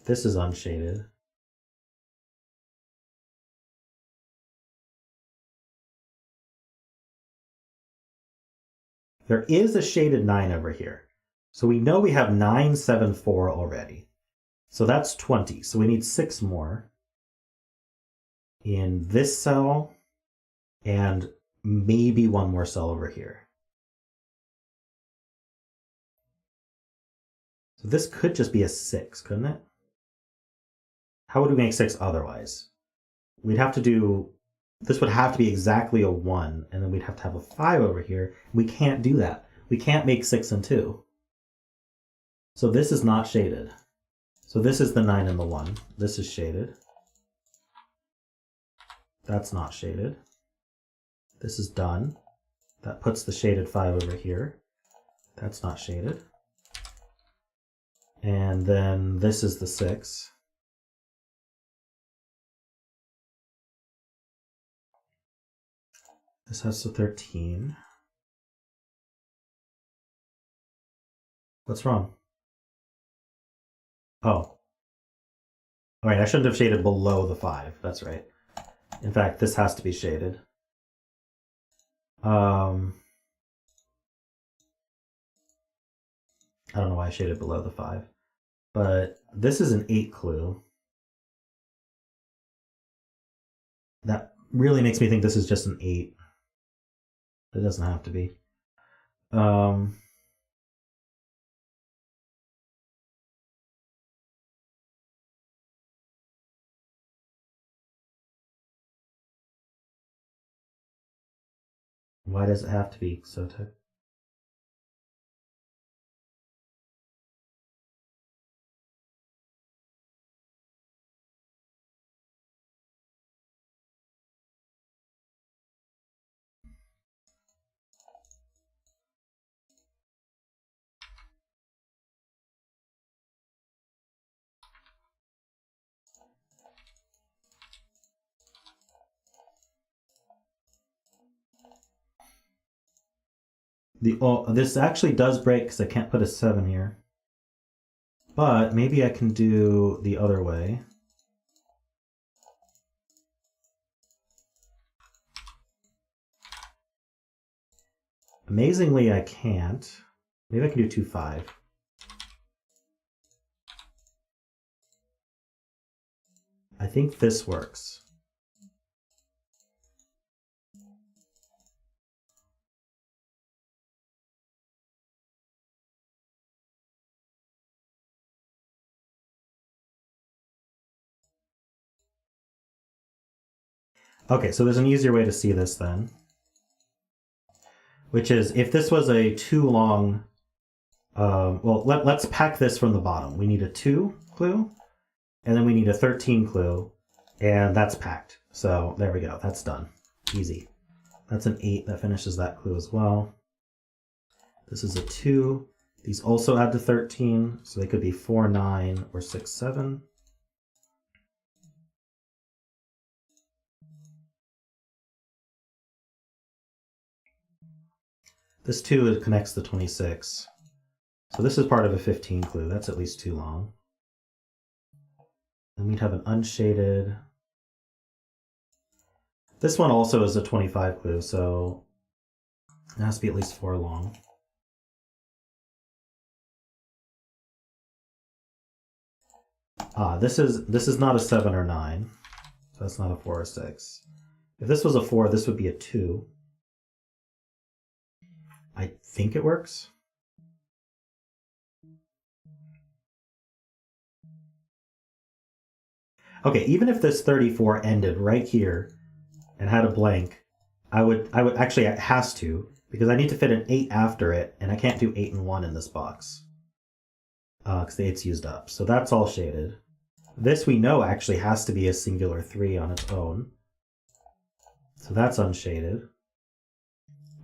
This is unshaded. There is a shaded 9 over here. So we know we have 9, 7, 4 already. So that's 20. So we need 6 more in this cell and maybe 1 more cell over here. So this could just be a 6, couldn't it? How would we make 6 otherwise? We'd have to do... This would have to be exactly a 1, and then we'd have to have a 5 over here. We can't do that. We can't make 6 and 2. So this is not shaded. So this is the 9 and the 1. This is shaded. That's not shaded. This is done. That puts the shaded 5 over here. That's not shaded. And then this is the 6. This has the 13. What's wrong? Oh. All right, I shouldn't have shaded below the 5. That's right. In fact, this has to be shaded. I don't know why I shaded below the 5. But this is an 8 clue. That really makes me think this is just an 8. It doesn't have to be. Why does it have to be so tight? This actually does break because I can't put a 7 here. But maybe I can do the other way. Amazingly, I can't. Maybe I can do 2, 5. I think this works. Okay, so there's an easier way to see this then, which is if this was a too long, well, let's pack this from the bottom. We need a 2 clue, and then we need a 13 clue, and that's packed. So there we go, that's done. Easy. That's an 8, that finishes that clue as well. This is a 2. These also add to 13, so they could be 4, 9, or 6, 7. This 2 connects to 26. So this is part of a 15 clue. That's at least too long. Then we'd have an unshaded. This one also is a 25 clue, so it has to be at least 4 long. This is not a 7 or 9, so that's not a 4 or 6. If this was a 4, this would be a 2. I think it works. Okay, even if this 34 ended right here and had a blank, I would actually, it has to, because I need to fit an 8 after it, and I can't do 8 and 1 in this box because the 8's used up. So that's all shaded. This we know actually has to be a singular 3 on its own. So that's unshaded.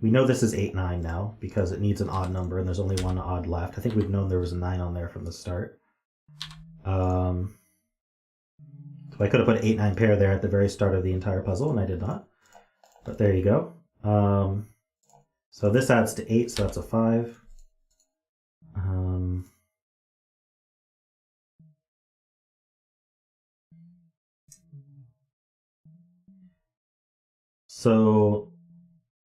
We know this is 8, 9 now because it needs an odd number and there's only one odd left. I think we've known there was a 9 on there from the start. So I could have put an 8, 9 pair there at the very start of the entire puzzle, and I did not. But there you go. So this adds to 8, so that's a 5. So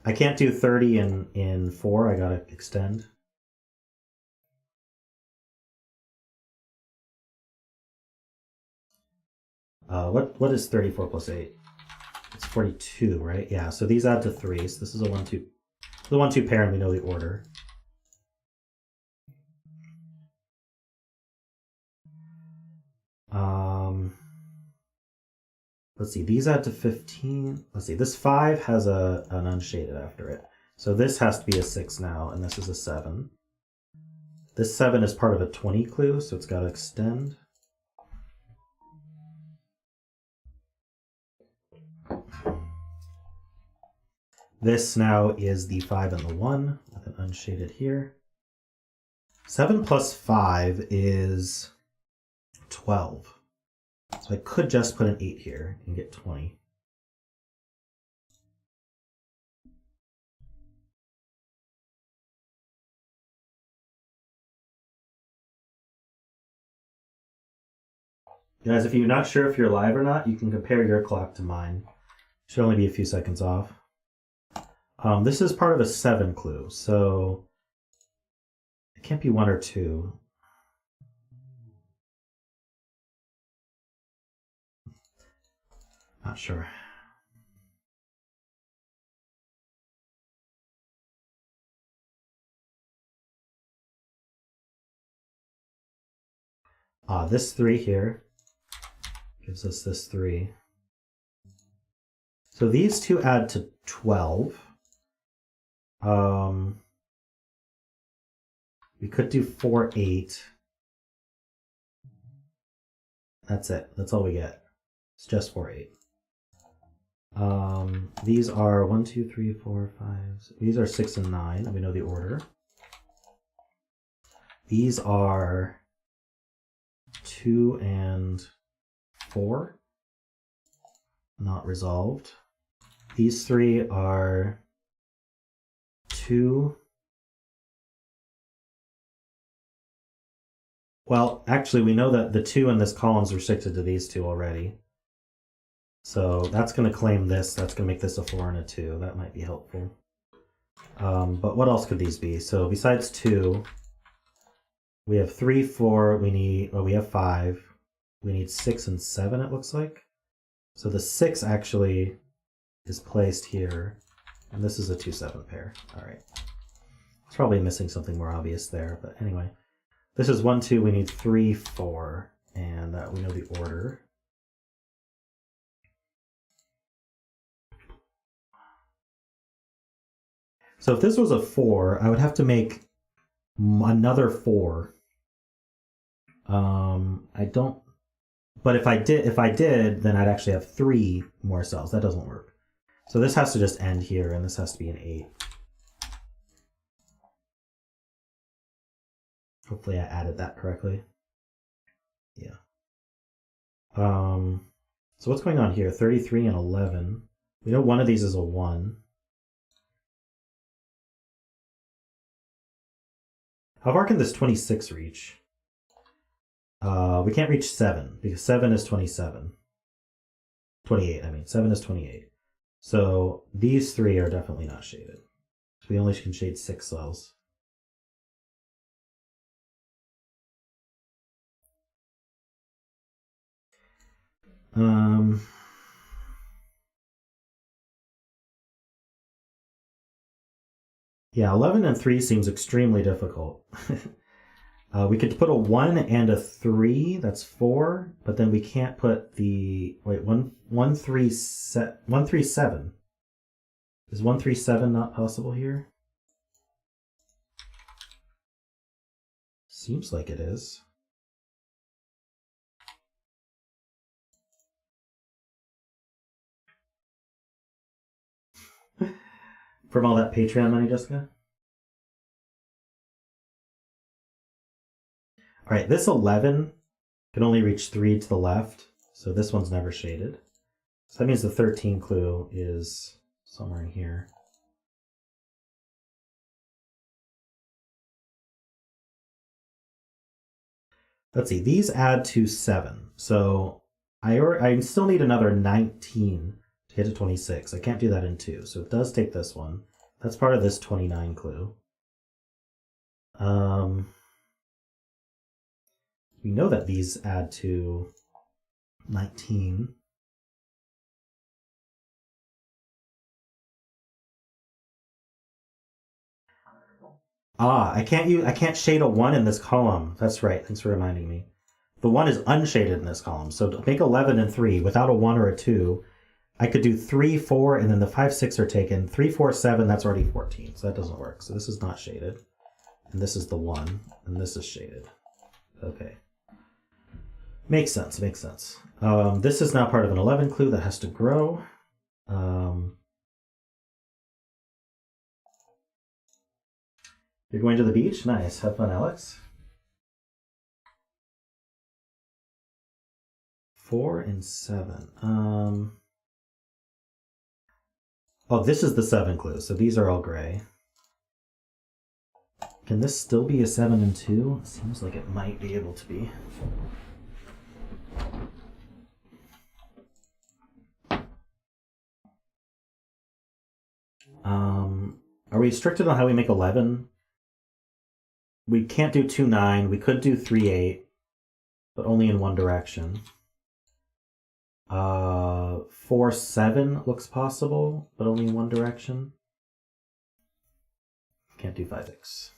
I can't do 30 in 4. I gotta extend. What is 34 plus 8? It's 42, right? Yeah, so these add to 3. So this is a 1, 2. The 1, 2 pair, and we know the order. Let's see, these add to 15. Let's see, this 5 has an unshaded after it. So this has to be a 6 now, and this is a 7. This 7 is part of a 20 clue, so it's got to extend. This now is the 5 and the 1 with an unshaded here. 7 plus 5 is 12. So I could just put an 8 here and get 20. Guys, if you're not sure if you're live or not, you can compare your clock to mine. Should only be a few seconds off. This is part of a 7 clue, so it can't be 1 or 2. Not sure. This 3 here gives us this 3. So these two add to 12. We could do 4, 8. That's it. That's all we get. It's just 4, 8. These are 1, 2, 3, 4, 5. These are 6 and 9, and we know the order. These are 2 and 4, not resolved. These 3 are 2. Well, actually, we know that the 2 in this column is restricted to these 2 already. So that's going to claim this. That's going to make this a 4 and a 2. That might be helpful. But what else could these be? So besides 2, we have 3, 4. We have 5. We need 6 and 7, it looks like. So the 6 actually is placed here. And this is a 2, 7 pair. All right. It's probably missing something more obvious there. But anyway, this is 1, 2. We need 3, 4. And we know the order. So if this was a 4, I would have to make another 4. I don't. But if I did, then I'd actually have 3 more cells. That doesn't work. So this has to just end here, and this has to be an 8. Hopefully I added that correctly. Yeah. So what's going on here? 33 and 11. We know one of these is a 1. How far can this 26 reach? We can't reach 7, because 7 is 27. 28, I mean. 7 is 28. So these 3 are definitely not shaded. So we only can shade 6 cells. Yeah, 11 and 3 seems extremely difficult. We could put a 1 and a 3, that's 4, but then we can't put the... Wait, 137. Is 137 not possible here? Seems like it is. From all that Patreon money, Jessica? All right, this 11 can only reach 3 to the left, so this one's never shaded. So that means the 13 clue is somewhere in here. Let's see, these add to 7. So I still need another 19 to get to 26. I can't do that in 2, so it does take this one. That's part of this 29 clue. We know that these add to 19. I can't shade a 1 in this column. That's right. Thanks for reminding me. The 1 is unshaded in this column. So to make 11 and 3 without a 1 or a 2, I could do 3, 4, and then the 5, 6 are taken. 3, 4, 7, that's already 14. So that doesn't work. So this is not shaded. And this is the 1, and this is shaded. Okay. Makes sense, makes sense. This is now part of an 11 clue that has to grow. You're going to the beach? Nice. Have fun, Alex. 4 and 7. Oh, this is the 7 clue, so these are all gray. Can this still be a 7 and 2? Seems like it might be able to be. Are we restricted on how we make 11? We can't do 2, 9. We could do 3, 8, but only in one direction. 4, 7 looks possible, but only in one direction. Can't do 5, 6.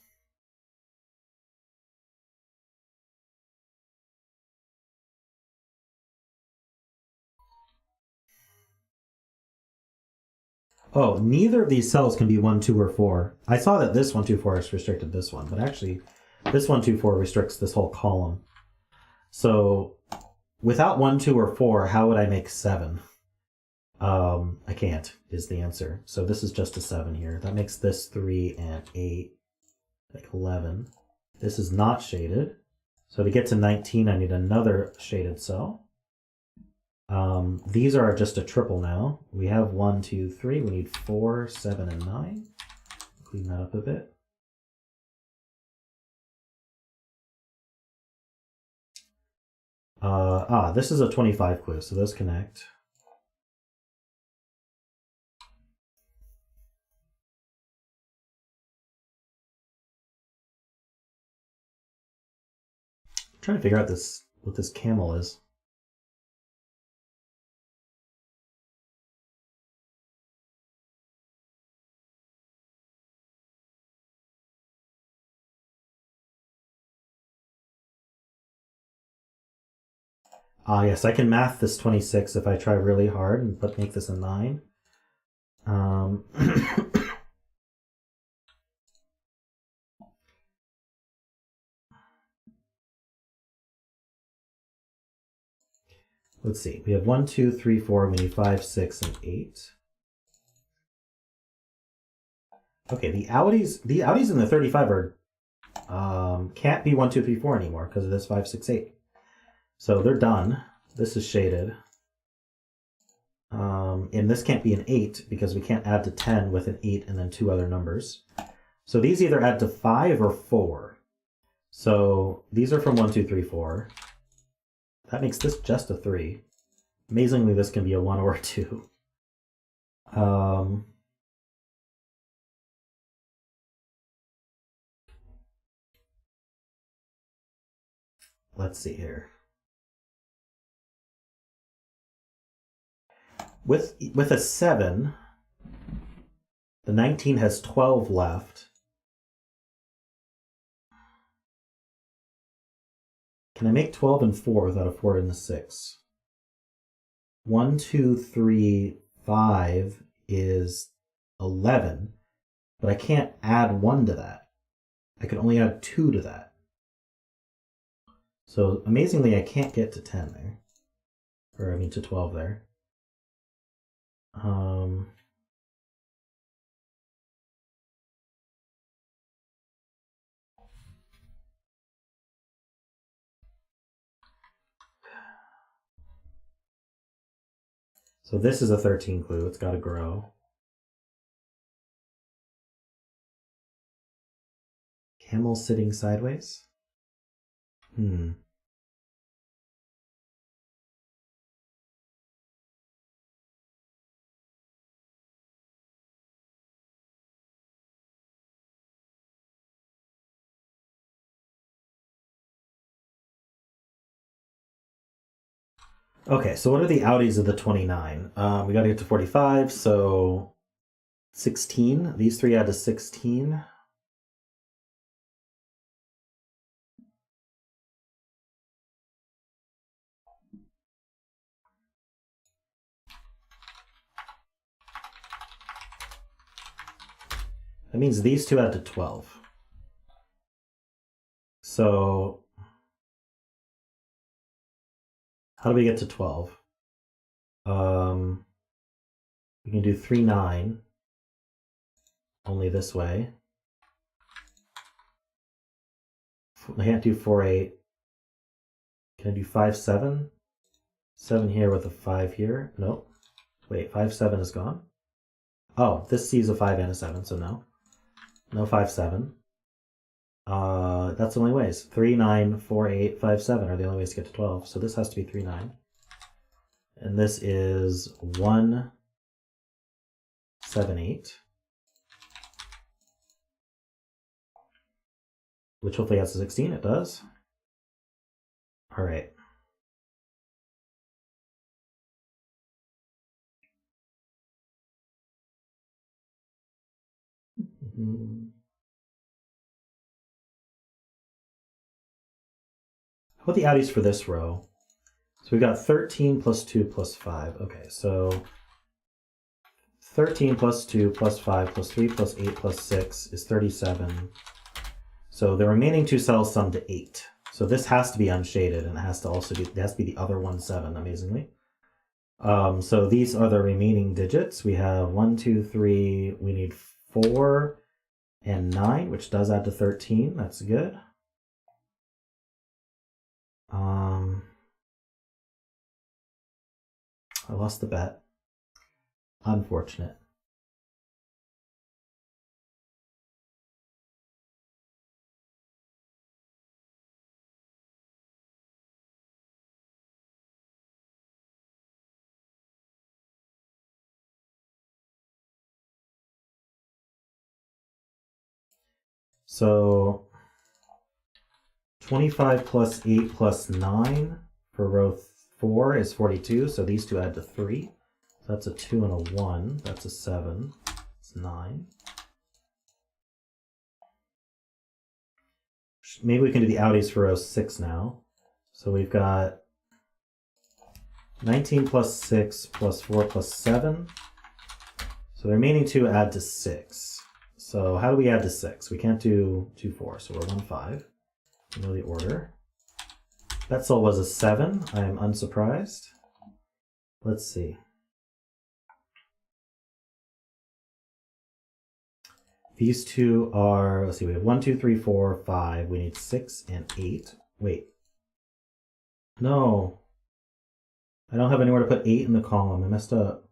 Oh, neither of these cells can be 1, 2, or 4. I saw that this 1, 2, 4 is restricted this one, but actually this 1, 2, 4 restricts this whole column. So without 1, 2, or 4, how would I make 7? I can't, is the answer. So this is just a 7 here. That makes this 3 and 8, like 11. This is not shaded. So to get to 19, I need another shaded cell. These are just a triple now. We have 1, 2, 3. We need 4, 7, and 9. Clean that up a bit. This is a 25 clue, so those connect. I'm trying to figure out what this camel is. Yes, I can math this 26 if I try really hard, but make this a 9. let's see. We have 1, 2, 3, 4. We need 5, 6, and 8. Okay, the outies in the 35 are can't be 1, 2, 3, 4 anymore because of this 5, 6, 8. So they're done. This is shaded. And this can't be an 8 because we can't add to 10 with an 8 and then 2 other numbers. So these either add to 5 or 4. So these are from 1, 2, 3, 4. That makes this just a 3. Amazingly, this can be a 1 or a 2. Let's see here. With a 7, the 19 has 12 left. Can I make 12 and 4 without a 4 in the 6? 1, 2, 3, 5 is 11, but I can't add 1 to that. I can only add 2 to that. So amazingly, I can't get to 10 there. Or I mean to 12 there. So this is a 13 clue. It's got to grow. Camel sitting sideways? Okay, so what are the outies of the 29? We got to get to 45, so 16. These three add to 16. That means these two add to 12. So how do we get to 12? We can do 3, 9. Only this way. I can't do 4, 8. Can I do 5, 7? 7 here with a 5 here. Nope. Wait, 5, 7 is gone? Oh, this sees a 5 and a 7, so no. No 5, 7. That's the only ways. 3, 9, 4, 8, 5, 7 are the only ways to get to 12. So this has to be 3, 9. And this is 1, 7, 8. Which hopefully has a 16. It does. All right. How about the outies for this row? So we've got 13 plus 2 plus 5. Okay, so 13 plus 2 plus 5 plus 3 plus 8 plus 6 is 37. So the remaining two cells sum to 8. So this has to be unshaded, and it has to also be, it has to be the other 1, 7, amazingly. So these are the remaining digits. We have 1, 2, 3. We need 4 and 9, which does add to 13. That's good. I lost the bet. Unfortunate. So 25 plus 8 plus 9 for row 4 is 42, so these two add to 3. So that's a 2 and a 1. That's a 7. It's 9. Maybe we can do the outies for row 6 now. So we've got 19 plus 6 plus 4 plus 7. So the remaining two add to 6. So how do we add to 6? We can't do 2, 4, so we're 1, 5. We know the order. That cell was a 7. I am unsurprised. let's see. These two are, let's see, we have 1, 2, 3, 4, 5. We need 6 and 8. Wait. No. I don't have anywhere to put 8 in the column. I messed up.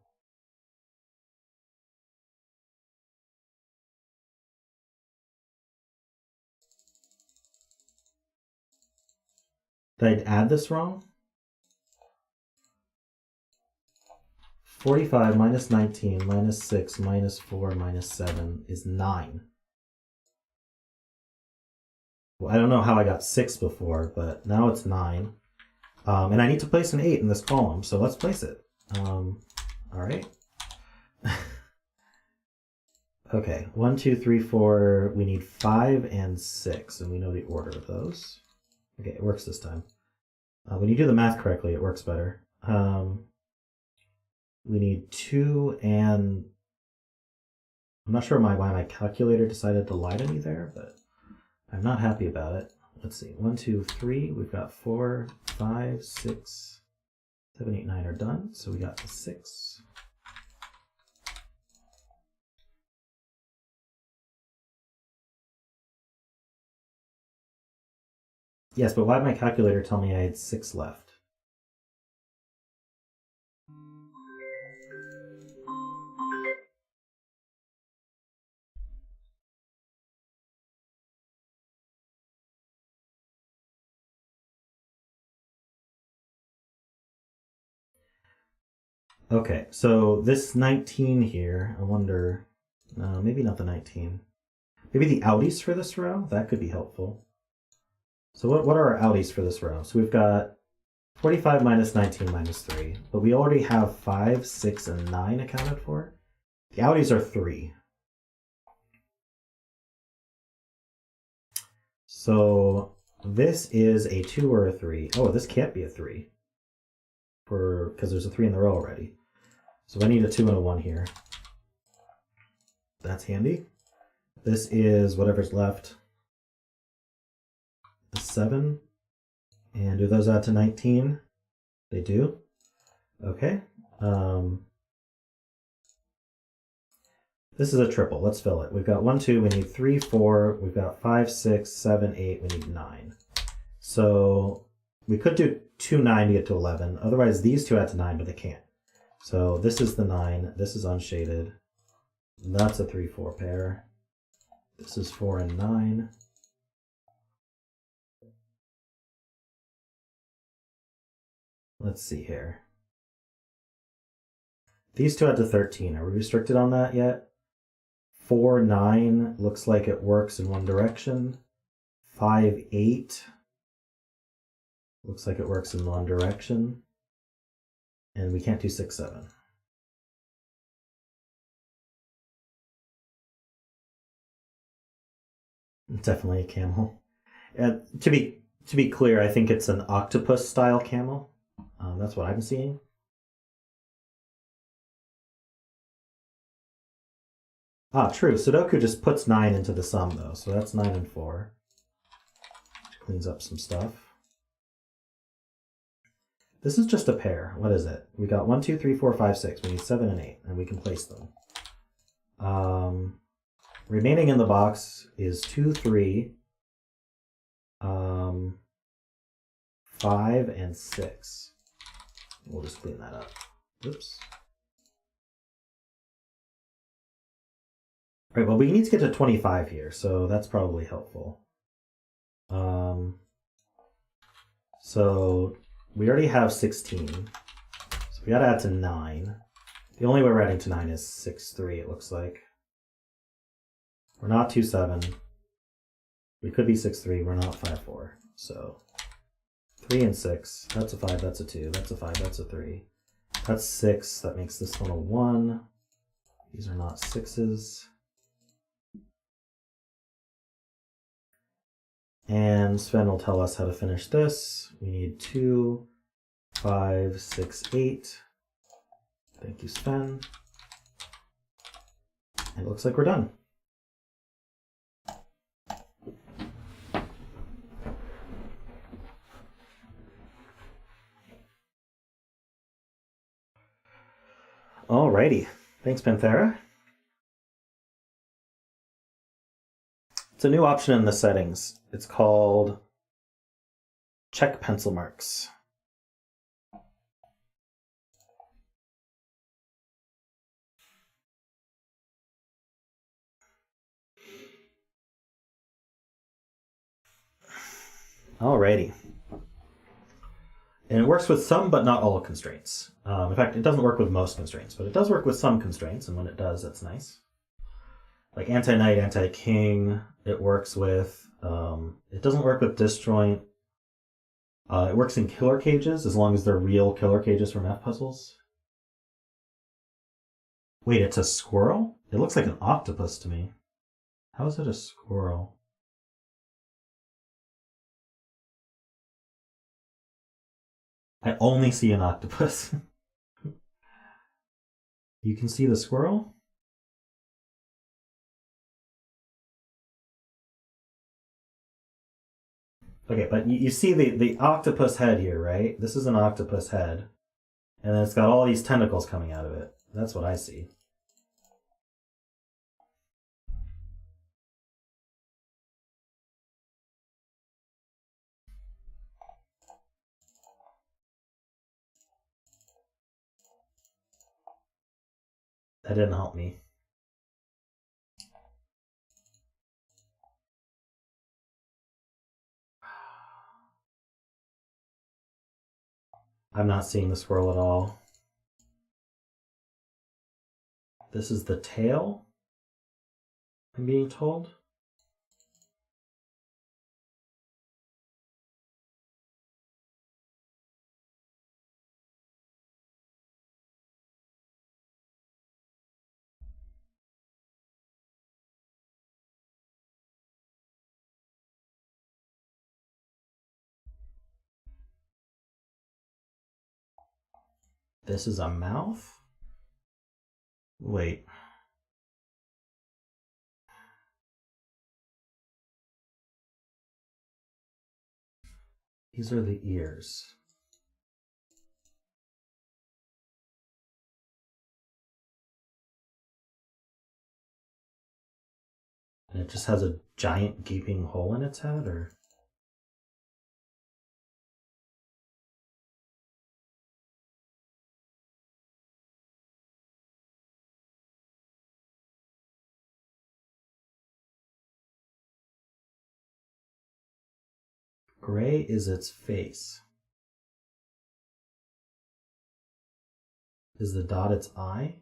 Did I add this wrong? 45 minus 19 minus 6 minus 4 minus 7 is 9. Well, I don't know how I got 6 before, but now it's 9. And I need to place an 8 in this column, so let's place it. All right. Okay, 1, 2, 3, 4. We need 5 and 6, and we know the order of those. Okay, it works this time. When you do the math correctly, it works better. We need 2 and... I'm not sure why my calculator decided to lie to me there, but I'm not happy about it. Let's see. 1, 2, 3. We've got 4, 5, 6, 7, 8, 9 are done. So we got the 6. Yes, but why did my calculator tell me I had 6 left? Okay, so this 19 here, I wonder, no, maybe not the 19. Maybe the outies for this row? That could be helpful. So what are our outies for this row? So we've got 45 minus 19 minus 3, but we already have 5, 6, and 9 accounted for. The outies are 3. So this is a 2 or a 3. Oh, this can't be a 3. Because there's a 3 in the row already. So I need a 2 and a 1 here. That's handy. This is whatever's left. A 7. And do those add to 19? They do. Okay. This is a triple. Let's fill it. We've got 1, 2. We need 3, 4. We've got 5, 6, 7, 8. We need 9. So we could do 2, 9 to get to 11. Otherwise, these two add to 9, but they can't. So this is the 9. This is unshaded. That's a 3, 4 pair. This is 4 and 9. Let's see here. These two add to 13. Are we restricted on that yet? 4, 9 looks like it works in one direction. 5, 8 looks like it works in one direction. And we can't do 6, 7. Definitely a camel. And to be clear, I think it's an octopus style camel. That's what I'm seeing. Ah, true. Sudoku just puts 9 into the sum though, so that's 9 and 4. Which cleans up some stuff. This is just a pair. What is it? We got 1, 2, 3, 4, 5, 6. We need 7 and 8, and we can place them. Remaining in the box is 2, 3, 5, and 6. We'll just clean that up. Oops. All right, well, we need to get to 25 here, so that's probably helpful. So we already have 16, so we gotta add to 9. The only way we're adding to 9 is 6, 3, it looks like. We're not 2, 7. We could be 6, 3, we're not 5, 4. So 3 and 6, that's a 5, that's a 2, that's a 5, that's a 3. That's 6, that makes this one a 1. These are not 6s. And Sven will tell us how to finish this. We need 2, 5, 6, 8. Thank you, Sven. And it looks like we're done. Alrighty. Thanks, Panthera. It's a new option in the settings. It's called check pencil marks. Alrighty. And it works with some but not all constraints. In fact, it doesn't work with most constraints, but it does work with some constraints, and when it does, that's nice. Like anti-knight, anti-king, it works with. It doesn't work with disjoint. It works in killer cages, as long as they're real killer cages from F puzzles. Wait, it's a squirrel? It looks like an octopus to me. How is it a squirrel? I only see an octopus. You can see the squirrel? Okay, but you see the octopus head here, right? This is an octopus head. And then it's got all these tentacles coming out of it. That's what I see. That didn't help me. I'm not seeing the squirrel at all. This is the tail, I'm being told. This is a mouth? Wait. These are the ears. And it just has a giant gaping hole in its head, or? Gray is its face. Is the dot its eye?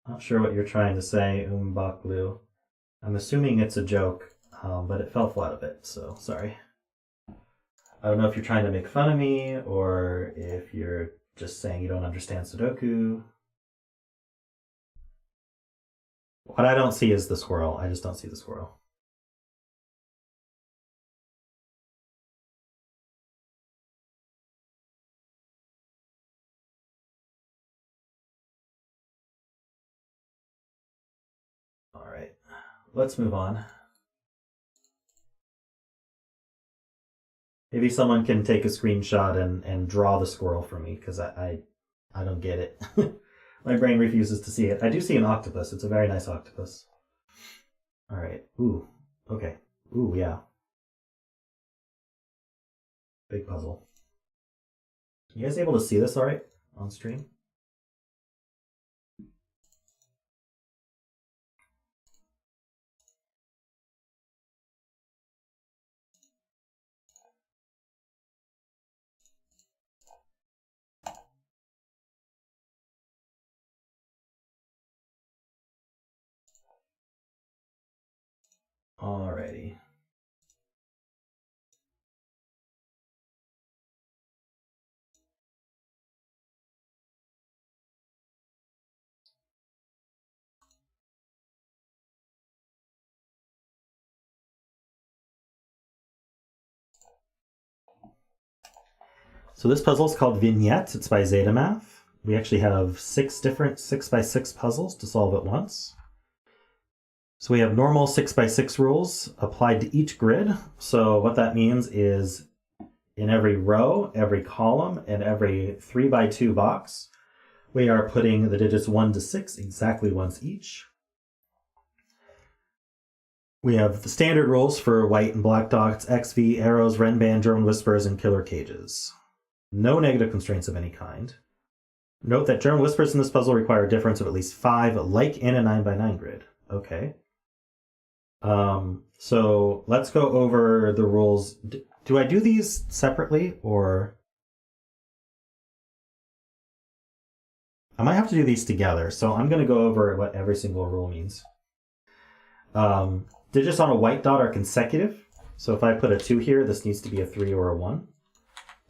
Not sure what you're trying to say, Umbaklu. I'm assuming it's a joke, but it fell flat a bit, so sorry. I don't know if you're trying to make fun of me, or if you're just saying you don't understand Sudoku. What I don't see is the squirrel. I just don't see the squirrel. All right, let's move on. Maybe someone can take a screenshot and draw the squirrel for me, because I don't get it. My brain refuses to see it. I do see an octopus. It's a very nice octopus. All right. Ooh. Okay. Ooh, yeah. Big puzzle. You guys able to see this all right on stream? Alrighty. So this puzzle is called Vignettes. It's by Zetamath. We actually have 6 different 6x6 puzzles to solve at once. So we have normal 6x6 rules applied to each grid. So what that means is in every row, every column, and every 3x2 box, we are putting the digits 1 to 6 exactly once each. We have the standard rules for white and black dots, XV, arrows, Renban, German whispers, and killer cages. No negative constraints of any kind. Note that German whispers in this puzzle require a difference of at least 5, like in a 9x9 grid. Okay. So let's go over the rules. Do I do these separately, or I might have to do these together? So I'm going to go over what every single rule means. Digits on a white dot are consecutive. So if I put a 2 here, this needs to be a 3 or a 1.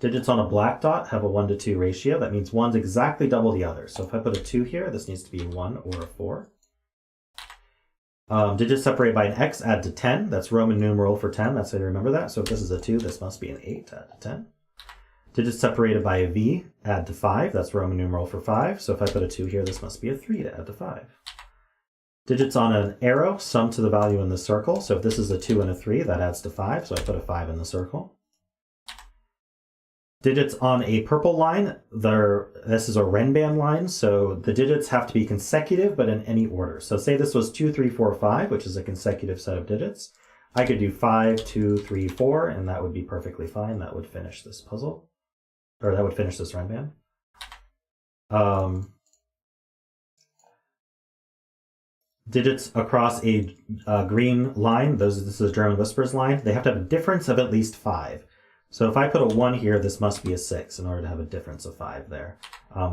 Digits on a black dot have a 1 to 2 ratio. That means one's exactly double the other. So if I put a 2 here, this needs to be a 1 or a 4. Digits separated by an X add to 10. That's Roman numeral for 10. That's how you remember that. So if this is a 2, this must be an 8, add to 10. Digits separated by a V add to 5. That's Roman numeral for 5. So if I put a 2 here, this must be a 3 to add to 5. Digits on an arrow sum to the value in the circle. So if this is a 2 and a 3, that adds to 5. So I put a 5 in the circle. Digits on a purple line, this is a Renban line, so the digits have to be consecutive, but in any order. So say this was 2, 3, 4, 5, which is a consecutive set of digits. I could do 5, 2, 3, 4, and that would be perfectly fine. That would finish this puzzle, or that would finish this Renban. Digits across a green line, this is a German whispers line, they have to have a difference of at least 5. So if I put a 1 here, this must be a 6 in order to have a difference of 5 there.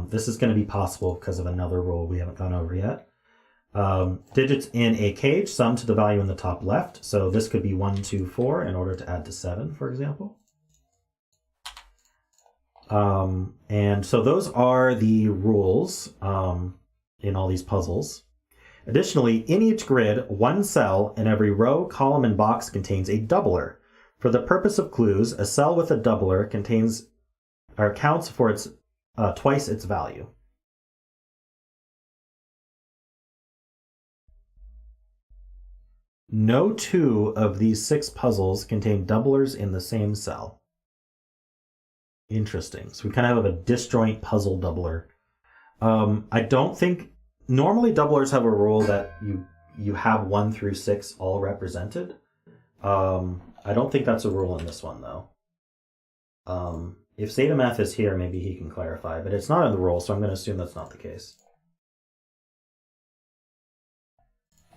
This is going to be possible because of another rule we haven't gone over yet. Digits in a cage sum to the value in the top left. So this could be 1, 2, 4 in order to add to 7, for example. And so those are the rules in all these puzzles. Additionally, in each grid, one cell in every row, column, and box contains a doubler. For the purpose of clues, a cell with a doubler contains or counts for its twice its value. No 2 of these 6 puzzles contain doublers in the same cell. Interesting. So we kind of have a disjoint puzzle doubler. I don't think normally doublers have a rule that you have 1 through 6 all represented. I don't think that's a rule in this one, though. If zetamath is here, maybe he can clarify, but it's not in the rule, so I'm going to assume that's not the case.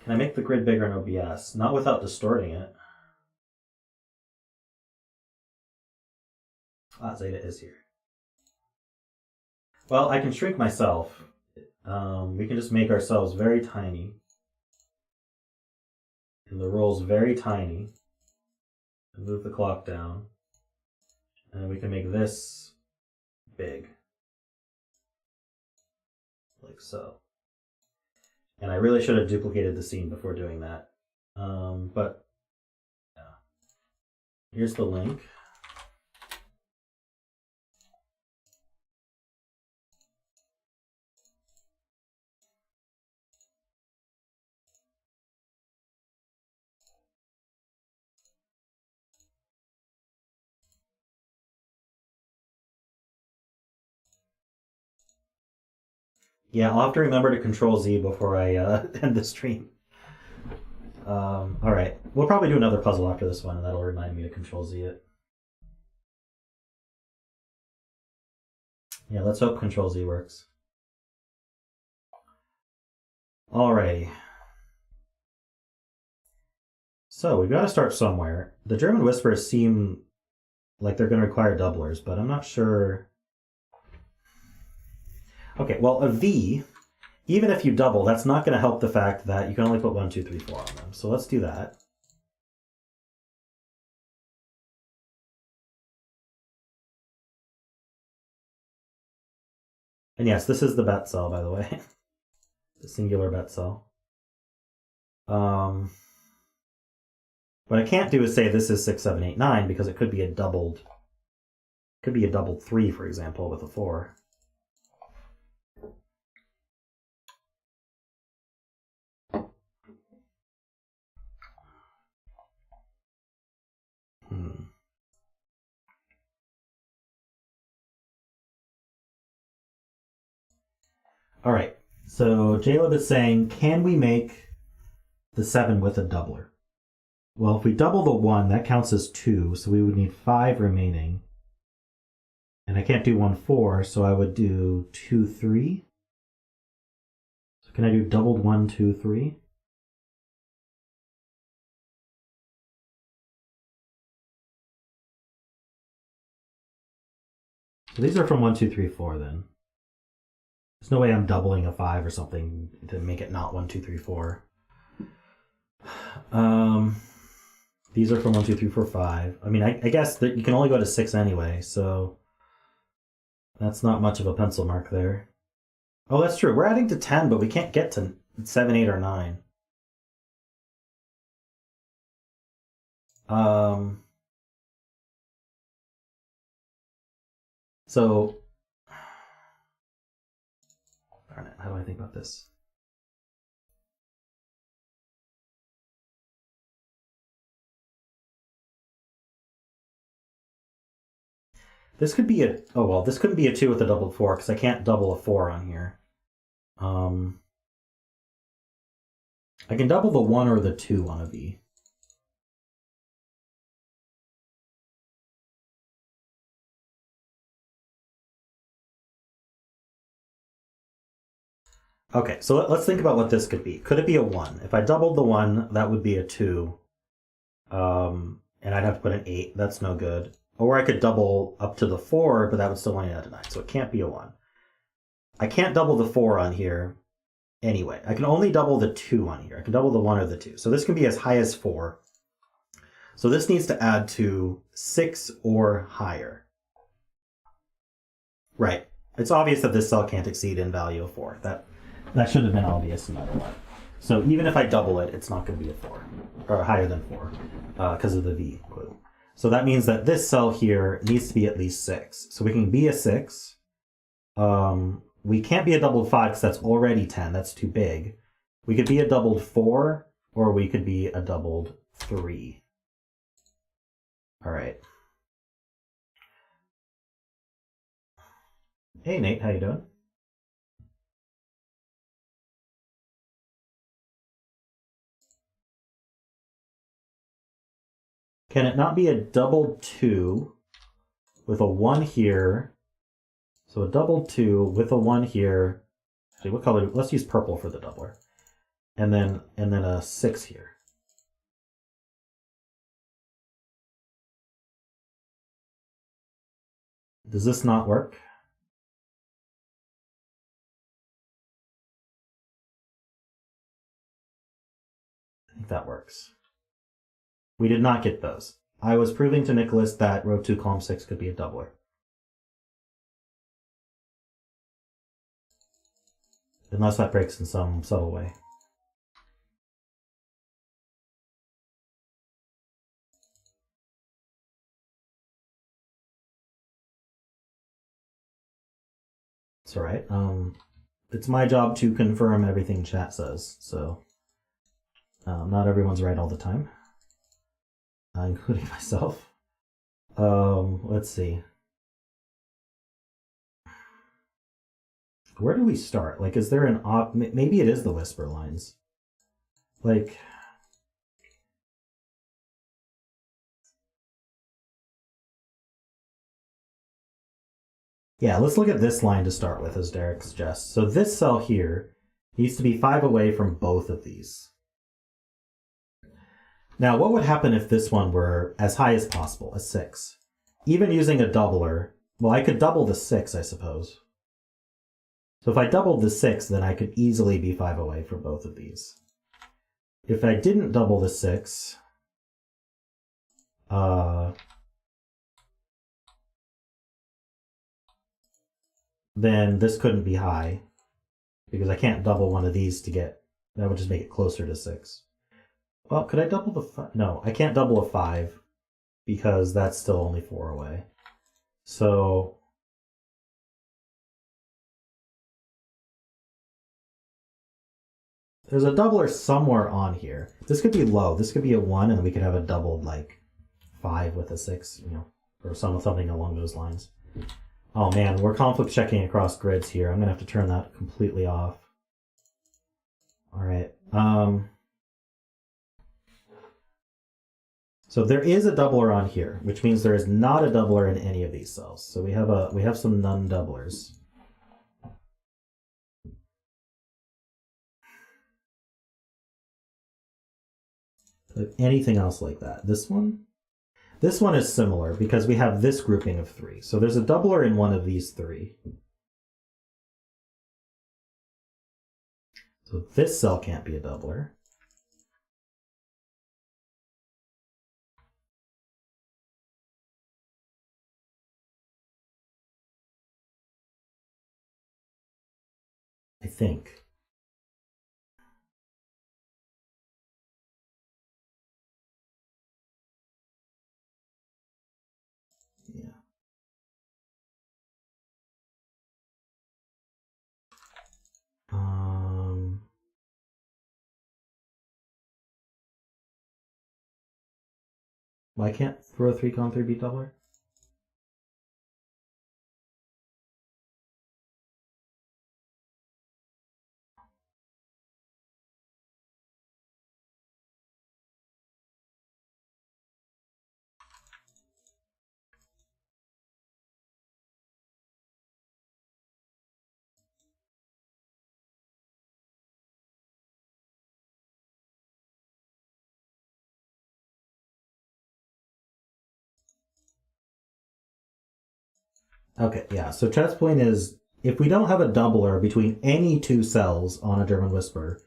Can I make the grid bigger in OBS? Not without distorting it. Ah, Zeta is here. Well, I can shrink myself. We can just make ourselves very tiny. And the roll's very tiny. And move the clock down. And we can make this big. Like so. And I really should have duplicated the scene before doing that. But yeah. Here's the link. Yeah, I'll have to remember to Control Z before I end the stream. All right, we'll probably do another puzzle after this one, and that'll remind me to Control Z it. Yeah, let's hope Control Z works. Alrighty. So we've got to start somewhere. The German whispers seem like they're going to require doublers, but I'm not sure. Okay, well, a V, even if you double, that's not going to help the fact that you can only put 1, 2, 3, 4 on them. So let's do that. And yes, this is the bet cell, by the way. The singular bet cell. What I can't do is say this is 6, 7, 8, 9 because it could be a doubled Could be a doubled 3, for example, with a 4. All right, so Jaleb is saying, can we make the 7 with a doubler? Well, if we double the 1, that counts as 2, so we would need 5 remaining. And I can't do 1, 4, so I would do 2, 3. So can I do doubled 1, 2, 3? So these are from 1, 2, 3, 4 then. There's no way I'm doubling a 5 or something to make it not 1, 2, 3, 4. These are from 1, 2, 3, 4, 5. I mean, I guess that you can only go to 6 anyway, so that's not much of a pencil mark there. Oh, that's true. We're adding to 10, but we can't get to 7, 8, or 9. So, darn it, how do I think about this? This could be a, oh well, this couldn't be a 2 with a doubled 4 because I can't double a 4 on here. I can double the 1 or the 2 on a V. Okay, so let's think about what this could be. Could it be a 1? If I doubled the 1, that would be a 2. And I'd have to put an 8. That's no good. Or I could double up to the 4, but that would still only add a 9. So it can't be a 1. I can't double the 4 on here anyway. I can only double the 2 on here. I can double the 1 or the 2. So this can be as high as 4. So this needs to add to 6 or higher. Right. It's obvious that this cell can't exceed in value of 4. That should have been obvious no matter what. So even if I double it, it's not going to be a 4, or higher than 4, because of the V clue. So that means that this cell here needs to be at least 6. So we can be a 6. We can't be a doubled 5 because that's already 10. That's too big. We could be a doubled 4, or we could be a doubled 3. All right. Hey, Nate, how you doing? Can it not be a doubled 2 with a 1 here? So a doubled 2 with a 1 here. Actually, what color? Let's use purple for the doubler. And then a 6 here. Does this not work? I think that works. We did not get those. I was proving to Nicholas that row 2, column 6 could be a doubler. Unless that breaks in some subtle way. It's all right. It's my job to confirm everything chat says, so not everyone's right all the time, including myself. Let's see. Where do we start? Like, is there an maybe it is the whisper lines. Like, yeah, let's look at this line to start with, as Derek suggests. So this cell here needs to be 5 away from both of these. Now, what would happen if this one were as high as possible, a 6? Even using a doubler, well, I could double the 6, I suppose. So if I doubled the 6, then I could easily be 5 away from both of these. If I didn't double the 6, then this couldn't be high, because I can't double one of these to get, that would just make it closer to 6. Well, could I double the 5? No, I can't double a 5, because that's still only 4 away. So there's a doubler somewhere on here. This could be low. This could be a 1, and we could have a doubled like 5 with a 6, you know, or something along those lines. Oh man, we're conflict checking across grids here. I'm gonna have to turn that completely off. All right. So there is a doubler on here, which means there is not a doubler in any of these cells. So we have some non-doublers. Anything else like that? This one? This one is similar because we have this grouping of 3. So there's a doubler in one of these 3. So this cell can't be a doubler. I think. Yeah. Why can't throw a 3-3 be doubler? Okay, yeah. So Chet's point is, if we don't have a doubler between any 2 cells on a German Whisper,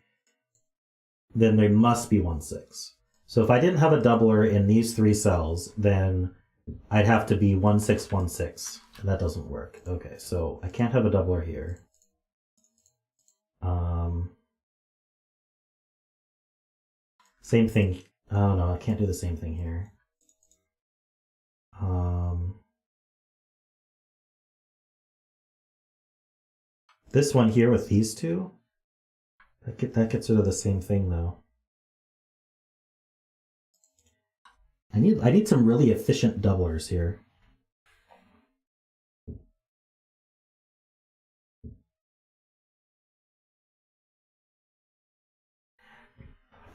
then there must be 1-6. So if I didn't have a doubler in these 3 cells, then I'd have to be 1-6-1-6. And that doesn't work. Okay, so I can't have a doubler here. Same thing. Oh no, I can't do the same thing here. This one here with these 2, that gets rid of the same thing though. I need some really efficient doublers here.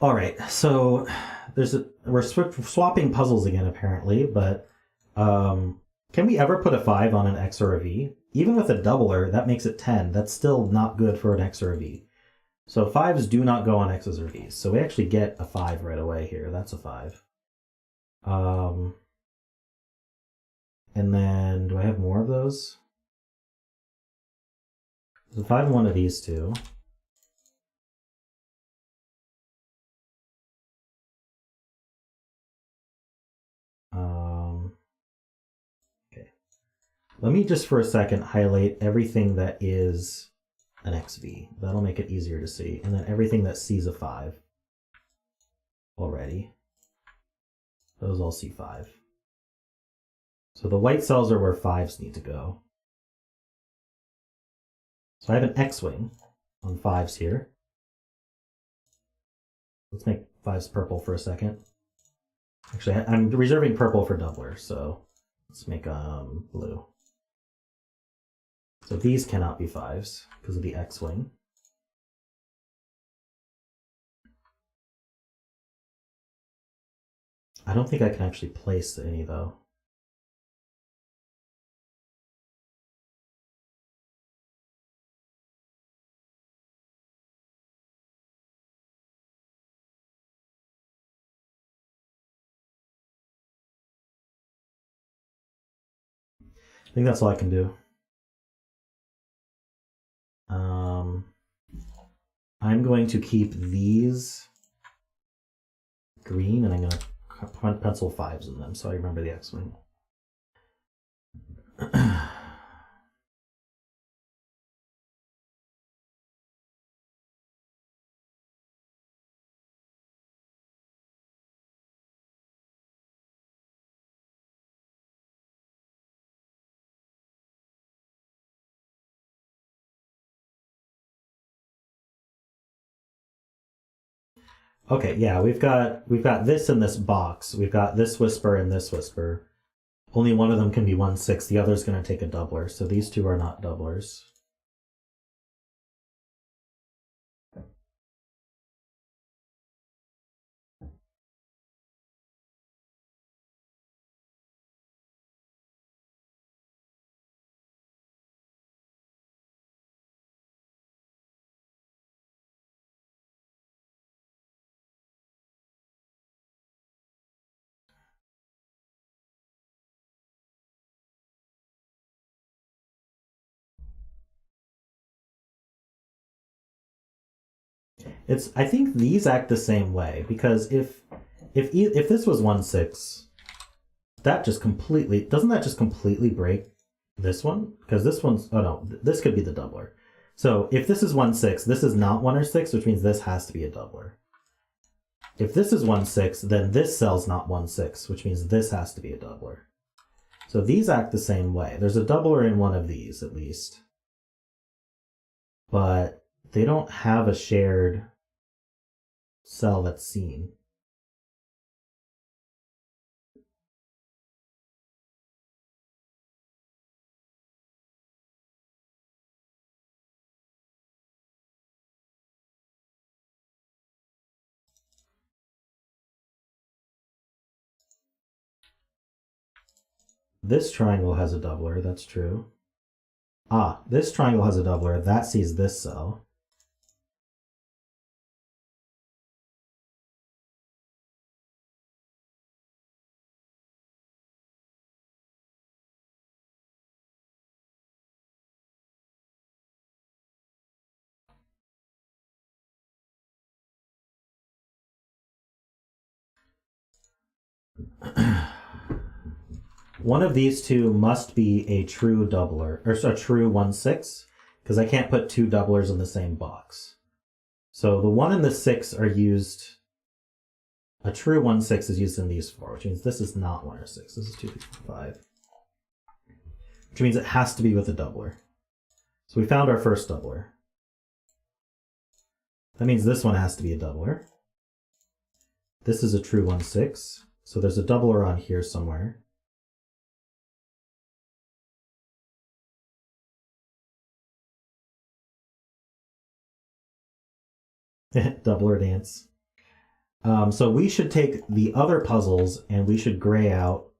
All right, so we're swapping puzzles again apparently, but can we ever put a 5 on an X or a V? Even with a doubler, that makes it 10. That's still not good for an X or a V. So 5s do not go on X's or V's. So we actually get a 5 right away here. That's a 5. And then, do I have more of those? There's a 5 in one of these 2. Okay. Let me just for a second highlight everything that is an XV. That'll make it easier to see. And then everything that sees a 5 already. Those all see 5. So the white cells are where 5s need to go. So I have an X-wing on 5s here. Let's make 5s purple for a second. Actually, I'm reserving purple for doubler, so let's make blue. So these cannot be 5s because of the X-wing. I don't think I can actually place any though. I think that's all I can do. I'm going to keep these green, and I'm going to pencil 5s in them so I remember the X-wing. Okay, yeah, we've got this in this box. We've got this whisper and this whisper. Only one of them can be 1/6. The other's going to take a doubler. So these two are not doublers. I think these act the same way, because if this was 1/6, that just completely doesn't that just completely break this one? Because this one's, oh no, this could be the doubler. So if this is 1/6, this is not 1 or 6, which means this has to be a doubler. If this is 1/6, then this cell's not 1/6, which means this has to be a doubler. So these act the same way. There's a doubler in one of these at least, but they don't have a shared cell that's seen. This triangle has a doubler, that's true. Ah, this triangle has a doubler, that sees this cell. One of these two must be a true doubler, or a true 1/6, because I can't put two doublers in the same box. So the 1 and the 6 are used, a true 1/6 is used in these four, which means this is not 1 or 6. This is 2, 3, 4, 5. Which means it has to be with a doubler. So we found our first doubler. That means this one has to be a doubler. This is a true 1/6, so there's a doubler on here somewhere. Doubler dance. So we should take the other puzzles and we should gray out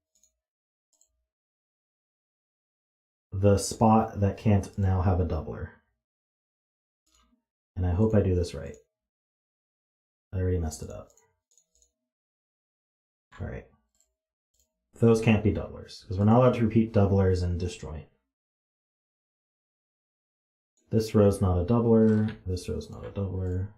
the spot that can't now have a doubler. And I hope I do this right. I already messed it up. All right. Those can't be doublers, because we're not allowed to repeat doublers in disjoint. This row's not a doubler. This row's not a doubler.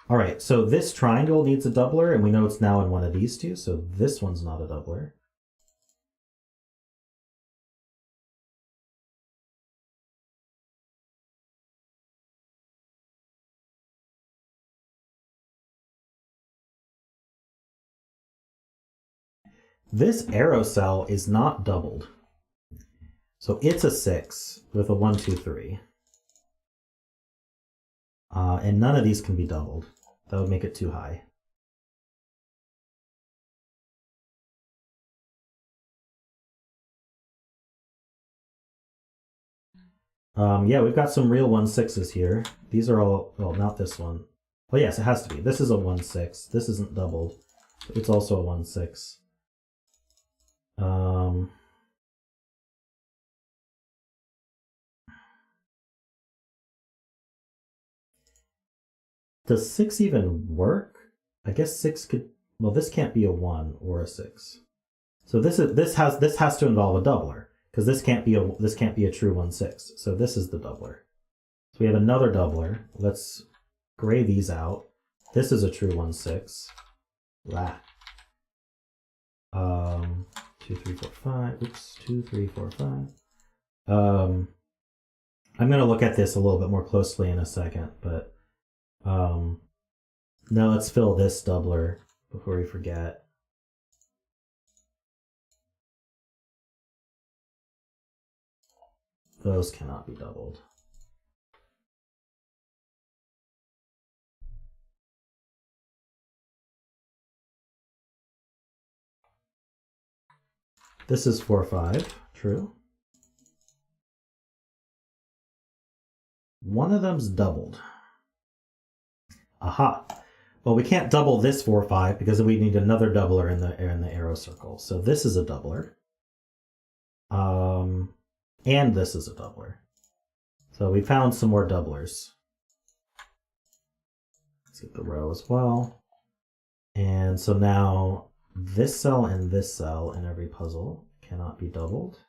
All right, so this triangle needs a doubler, and we know it's now in one of these two, so this one's not a doubler. This arrow cell is not doubled. So it's a 6 with a 1, 2, 3. And none of these can be doubled. That would make it too high. Yeah, we've got some real 1/6s here. These are all, well, not this one. Well, yes, it has to be. This is a 1/6. This isn't doubled. It's also a 1/6. Does 6 even work? I guess 6 could, well, this can't be a 1 or a 6. So this has to involve a doubler, because this can't be a true 1/6. So this is the doubler. So we have another doubler. Let's gray these out. This is a true 1/6. Blah. 2, 3, 4, 5. Oops, 2, 3, 4, 5. I'm gonna look at this a little bit more closely in a second, but now let's fill this doubler before we forget. Those cannot be doubled. This is 4, 5. True. One of them's doubled. Aha. Well, we can't double this 4, 5 because we need another doubler in the arrow circle. So this is a doubler. And this is a doubler. So we found some more doublers. Let's get the row as well. And so now this cell and this cell in every puzzle cannot be doubled.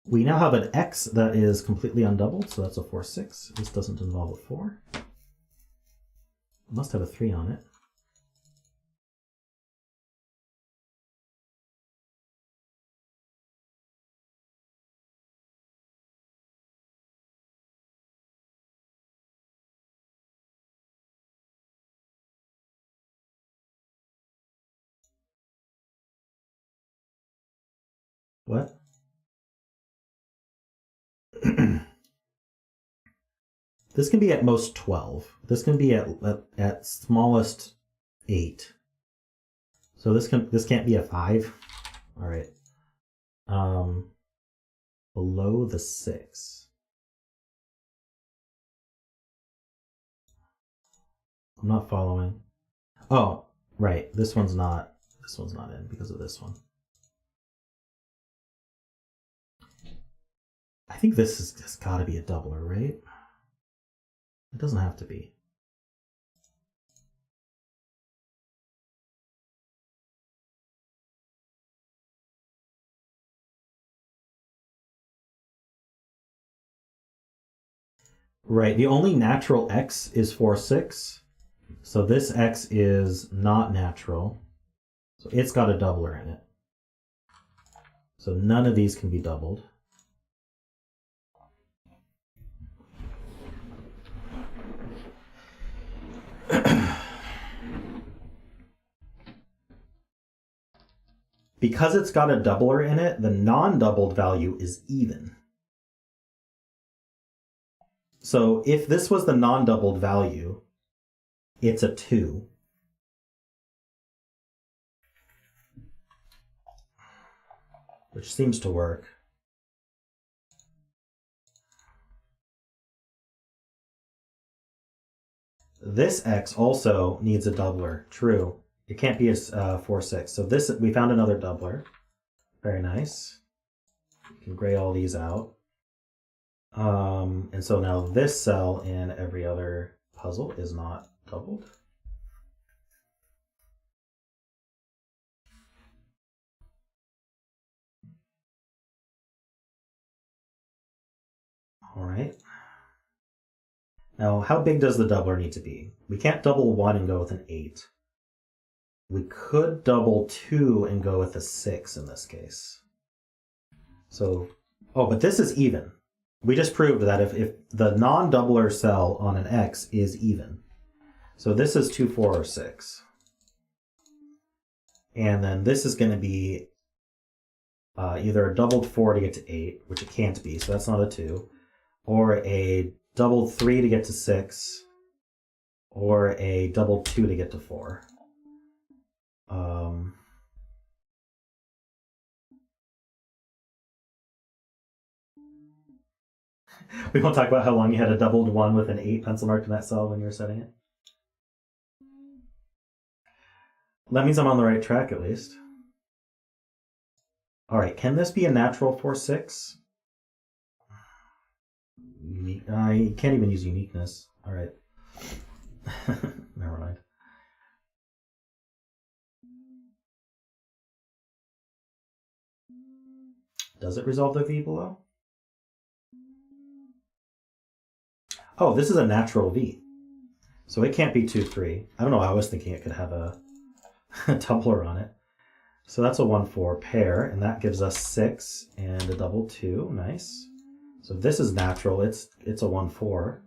We now have an X that is completely undoubled, so that's a 4, 6. This doesn't involve a 4. It must have a 3 on it. What? This can be at most 12. This can be at smallest 8. So this can't be a 5. All right. Below the 6. I'm not following. Oh, right. This one's not in because of this one. I think this has just got to be a doubler, right? It doesn't have to be. Right, the only natural X is 4, 6. So this X is not natural. So it's got a doubler in it. So none of these can be doubled. Because it's got a doubler in it, the non-doubled value is even. So if this was the non-doubled value, it's a 2. Which seems to work. This X also needs a doubler. True. It can't be a 4, 6. So this, we found another doubler. Very nice. You can gray all these out. And so now this cell in every other puzzle is not doubled. All right. Now, how big does the doubler need to be? We can't double 1 and go with an 8. We could double 2 and go with a 6 in this case. So, oh, but this is even. We just proved that if the non-doubler cell on an X is even. So this is 2, 4, or 6. And then this is going to be either a doubled 4 to get to 8, which it can't be, so that's not a 2, or a doubled 3 to get to 6, or a doubled 2 to get to 4. We won't talk about how long you had a doubled 1 with an 8 pencil marked in that cell when you were setting it. That means I'm on the right track at least. All right, can this be a natural 4, 6? I can't even use uniqueness. All right. Never mind. Does it resolve the V below? Oh, this is a natural V. So it can't be 2, 3. I don't know, I was thinking it could have a doubler on it. So that's a 1, 4 pair, and that gives us 6 and a double 2. Nice. So this is natural. It's a 1, 4.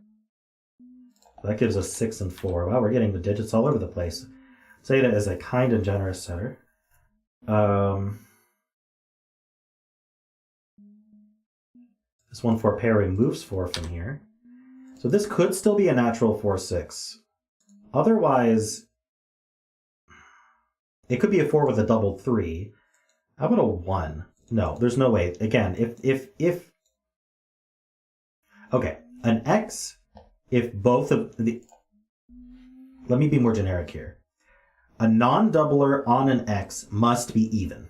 That gives us 6 and 4. Wow, we're getting the digits all over the place. Zeta is a kind and generous setter. This 1, 4 pair removes 4 from here. So this could still be a natural 4, 6. Otherwise, It could be a 4 with a doubled 3. How about a 1? No, there's no way. Again, if okay, an x, if both of the... Let me be more generic here. A non-doubler on an x must be even.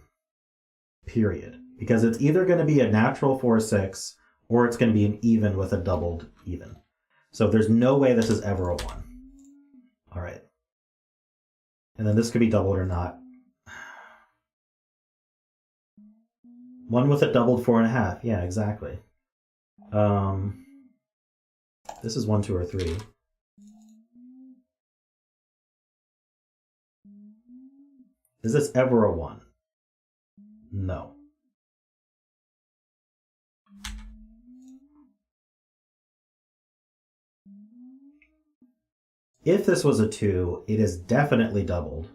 Period. Because it's either going to be a natural 4-6 or it's going to be an even with a doubled even. So there's no way this is ever a 1. All right. And then this could be doubled or not. 1 with a doubled 4.5. Yeah, exactly. This is 1, 2, or 3. Is this ever a 1? No. If this was a 2, it is definitely doubled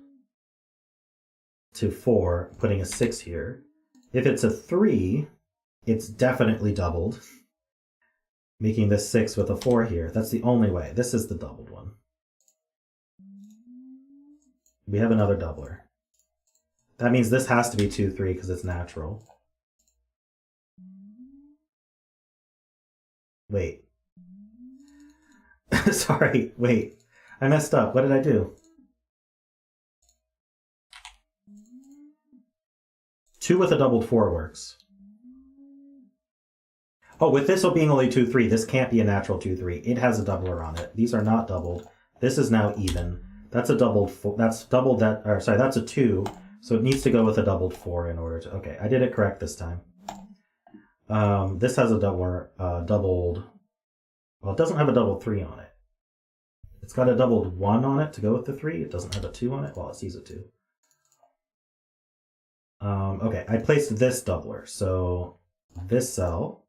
to 4, putting a 6 here. If it's a 3, it's definitely doubled, making this 6 with a 4 here. That's the only way. This is the doubled one. We have another doubler. That means this has to be 2, 3 because it's natural. Wait. Sorry, wait. I messed up. What did I do? 2 with a doubled 4 works. Oh, with this being only 2, 3, this can't be a natural 2, 3. It has a doubler on it. These are not doubled. This is now even. That's a doubled 4. That's doubled that. Or sorry, that's a 2. So it needs to go with a doubled 4 in order to. Okay, I did it correct this time. This has a doubler, doubled. Well, it doesn't have a doubled 3 on it. It's got a doubled 1 on it to go with the 3. It doesn't have a 2 on it. Well, it sees a 2. Okay, I placed this doubler. So this cell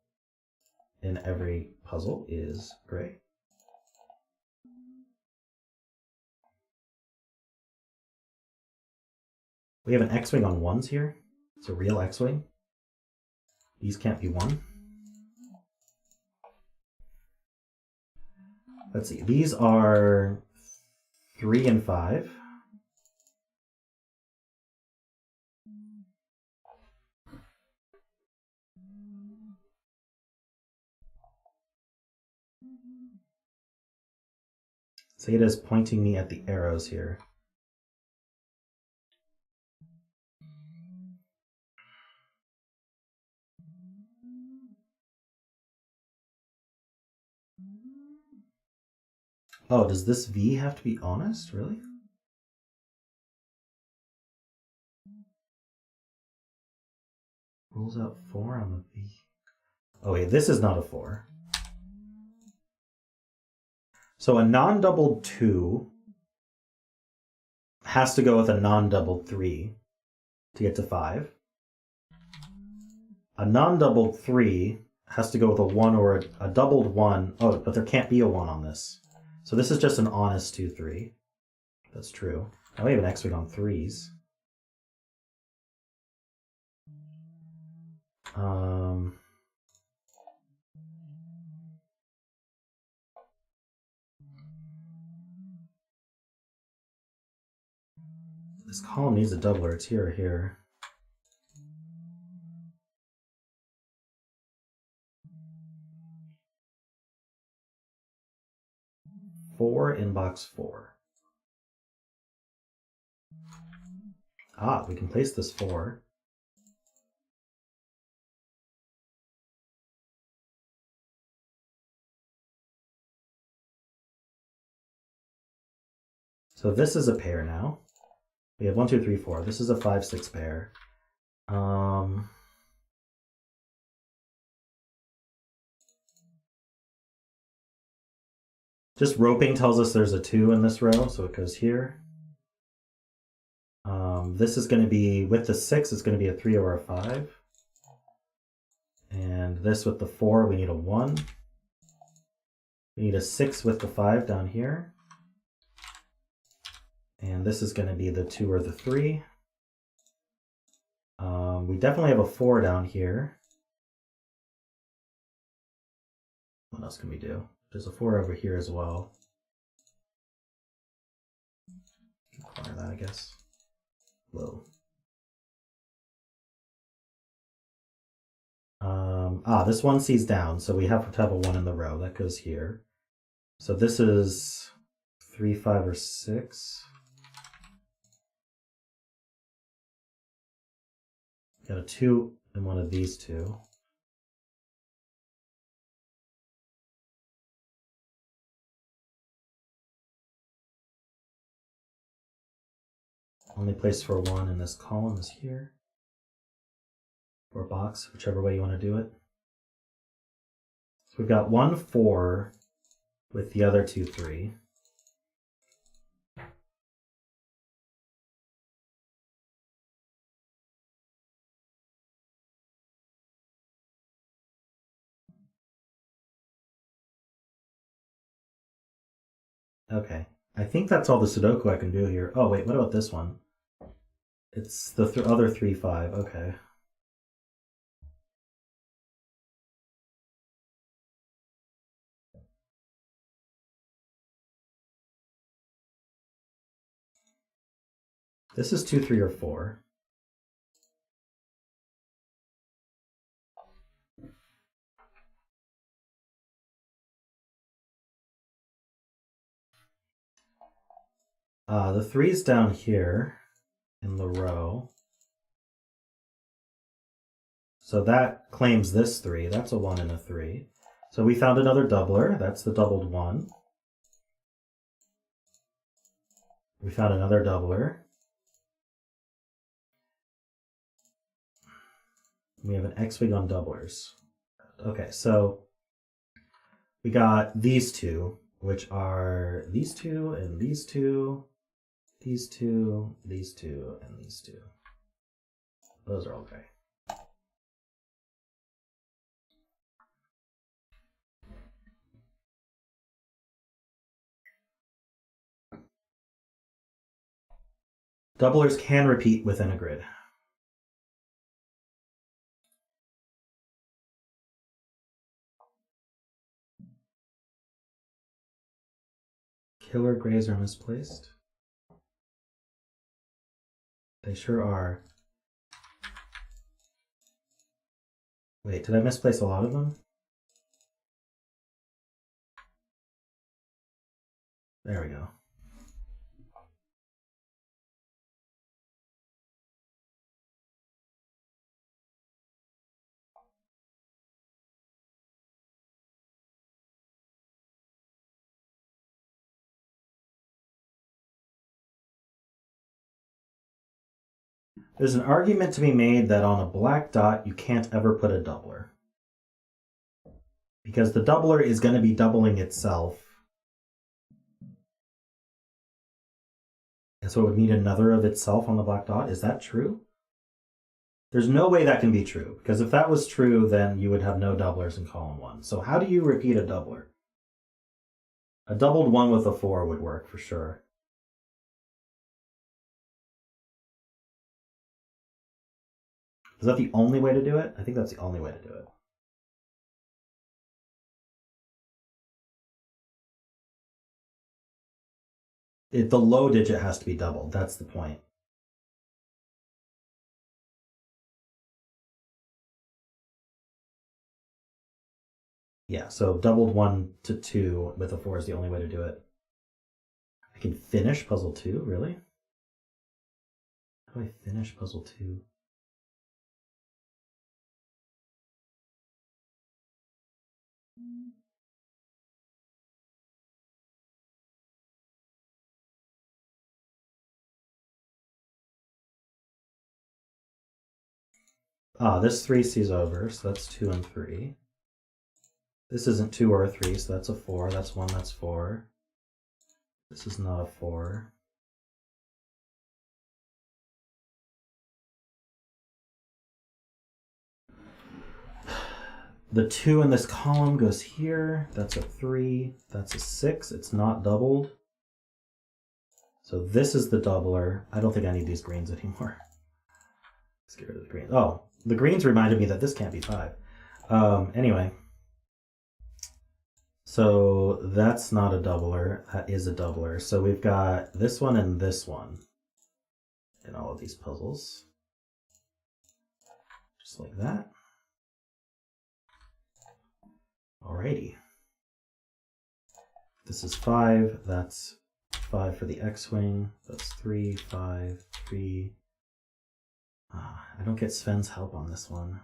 in every puzzle is gray. We have an X-wing on 1s here. It's a real X-wing. These can't be 1. Let's see. These are 3 and 5. Zeta is pointing me at the arrows here. Oh, does this V have to be honest? Really? Rolls out 4 on the V. Oh wait, this is not a 4. So a non-doubled 2 has to go with a non-doubled 3 to get to 5. A non-doubled 3 has to go with a 1 or a doubled 1. Oh, but there can't be a 1 on this. So this is just an honest 2, 3. That's true. Now we have an X-wing on 3s. This column needs a doubler. It's here or here. Four in box 4. Ah, we can place this 4. So this is a pair now. We have 1, 2, 3, 4. This is a 5, 6 pair. Just roping tells us there's a 2 in this row, so it goes here. This is going to be, with the 6, it's going to be a 3 or a 5. And this with the 4, we need a 1. We need a 6 with the 5 down here. And this is going to be the 2 or the 3. We definitely have a 4 down here. What else can we do? There's a 4 over here as well. Corner that, I guess. Whoa. This one sees down, so we have to have a 1 in the row. That goes here. So this is 3, 5, or 6. Got a 2 in one of these two. Only place for 1 in this column is here. Or box, whichever way you want to do it. So we've got 1, 4 with the other 2, 3. Okay, I think that's all the Sudoku I can do here. Oh wait, what about this one? It's the other 3, 5, okay. This is 2, 3, or 4. The 3's down here in the row. So that claims this 3. That's a 1 and a 3. So we found another doubler. That's the doubled 1. We found another doubler. We have an X-wing on doublers. Okay, so we got these two, which are these two and these two, these two, these two, and these two. Those are okay. Doublers can repeat within a grid. Killer grays are misplaced. They sure are. Wait, did I misplace a lot of them? There we go. There's an argument to be made that on a black dot, you can't ever put a doubler. Because the doubler is going to be doubling itself. And so it would need another of itself on the black dot. Is that true? There's no way that can be true. Because if that was true, then you would have no doublers in column 1. So how do you repeat a doubler? A doubled 1 with a 4 would work for sure. Is that the only way to do it? I think that's the only way to do it. The low digit has to be doubled. That's the point. Yeah, so doubled 1 to 2 with a 4 is the only way to do it. I can finish puzzle 2, really? How do I finish puzzle 2? This 3 sees over, so that's 2 and 3. This isn't 2 or a 3, so that's a 4. That's 1, that's 4. This is not a 4. The 2 in this column goes here. That's a 3. That's a 6. It's not doubled. So this is the doubler. I don't think I need these greens anymore. Let's get rid of the greens. Oh, the greens reminded me that this can't be 5. Anyway. So that's not a doubler. That is a doubler. So we've got this one and this one. in all of these puzzles. Just like that. Alrighty. This is 5, that's 5 for the X-Wing, that's 3, 5, 3. I don't get Sven's help on this one.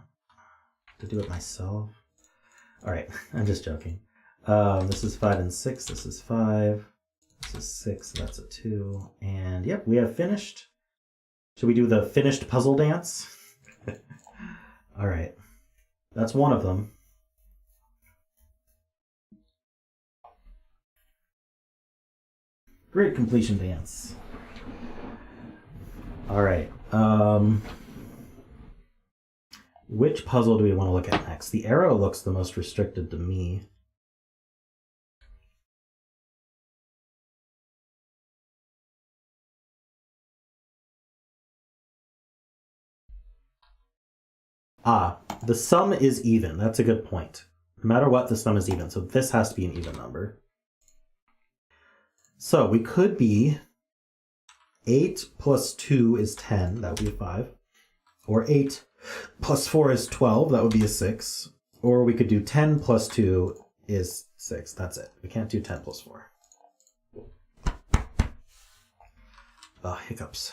To do it myself. Alright, I'm just joking. This is 5 and 6, this is 5, this is 6, so that's a 2. And yep, we have finished. Should we do the finished puzzle dance? Alright, that's one of them. Great completion dance. Alright, which puzzle do we want to look at next? The arrow looks the most restricted to me. The sum is even. That's a good point. No matter what, the sum is even. So this has to be an even number. So we could be 8 plus 2 is 10. That would be a 5. Or 8 plus 4 is 12. That would be a 6. Or we could do 10 plus 2 is 6. That's it. We can't do 10 plus 4. Hiccups.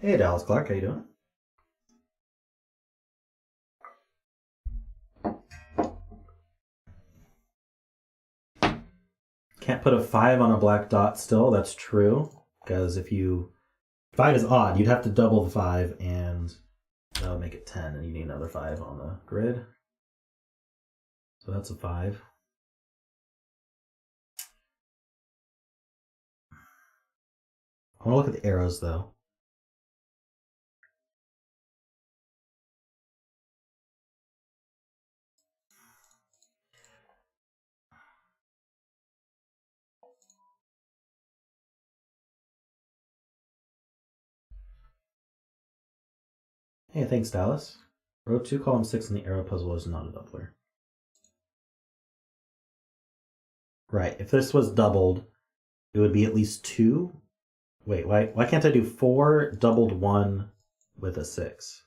Hey, Dallas Clark. How you doing? Can't put a 5 on a black dot still, that's true. Because if 5 is odd, you'd have to double the 5 and that would make it 10, and you need another 5 on the grid. So that's a 5. I want to look at the arrows though. Hey, thanks, Dallas. Row 2, column 6 in the arrow puzzle is not a doubler. Right, if this was doubled, it would be at least 2. Wait, why can't I do 4 doubled 1 with a 6?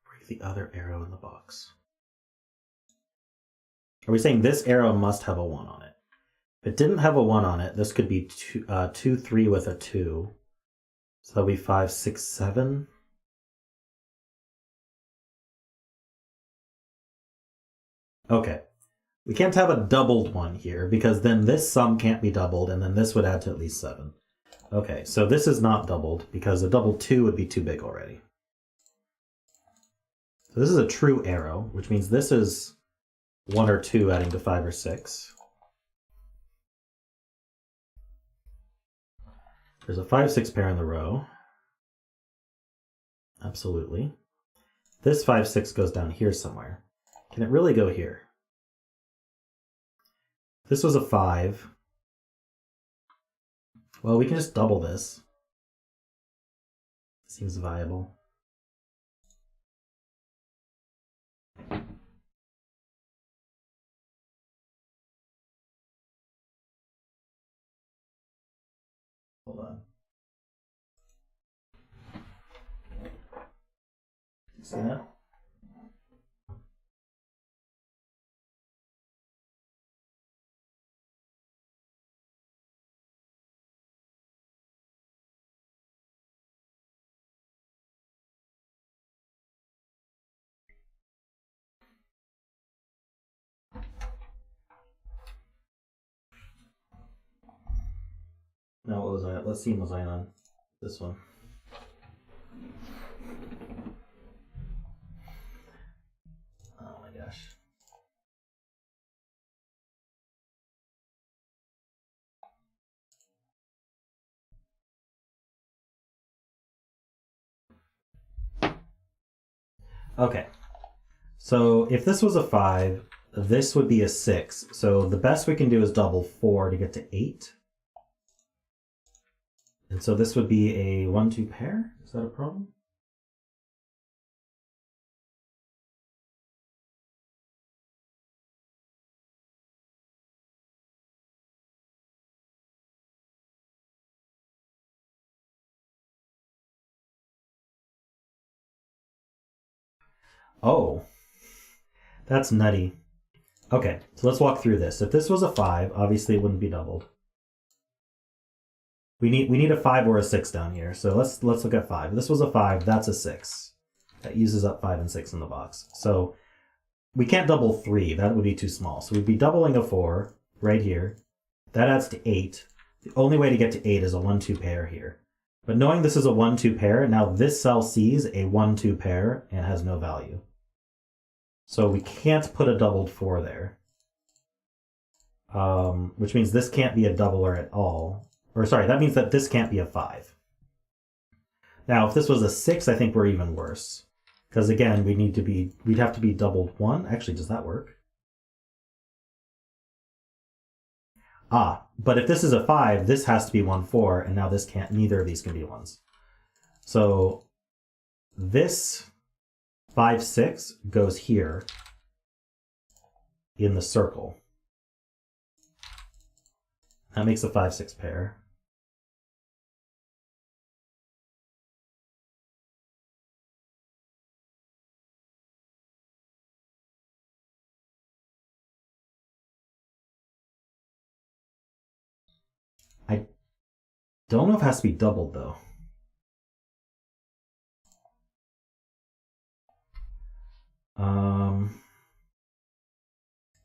Break the other arrow in the box. Are we saying this arrow must have a 1 on it? If it didn't have a 1 on it, this could be 2, 3 with a 2. So that'll be 5, 6, 7. Okay. We can't have a doubled one here because then this sum can't be doubled and then this would add to at least 7. Okay, so this is not doubled because a doubled 2 would be too big already. So this is a true arrow, which means this is 1 or 2 adding to 5 or 6. There's a 5, 6 pair in the row. Absolutely. This 5, 6 goes down here somewhere. Can it really go here? If this was a 5. Well, we can just double this. Seems viable. Hold on. See that? Now what was I? What scene was I on? This one. Oh my gosh. Okay. So if this was a 5, this would be a 6. So the best we can do is double 4 to get to 8. And so this would be a 1, 2 pair? Is that a problem? Oh, that's nutty. Okay, so let's walk through this. If this was a 5, obviously it wouldn't be doubled. We need a 5 or a 6 down here. So let's look at 5. If this was a 5, that's a 6. That uses up 5 and 6 in the box. So we can't double 3. That would be too small. So we'd be doubling a 4 right here. That adds to 8. The only way to get to 8 is a 1-2 pair here. But knowing this is a 1-2 pair, now this cell sees a 1-2 pair and has no value. So we can't put a doubled 4 there. Which means this can't be a doubler at all. Or sorry, that means that this can't be a 5. Now, if this was a 6, I think we're even worse. Because again, we'd have to be doubled 1. Actually, does that work? But if this is a 5, this has to be 1-4, and now this can't, neither of these can be 1s. So this 5-6 goes here in the circle. That makes a 5-6 pair. I don't know if it has to be doubled, though.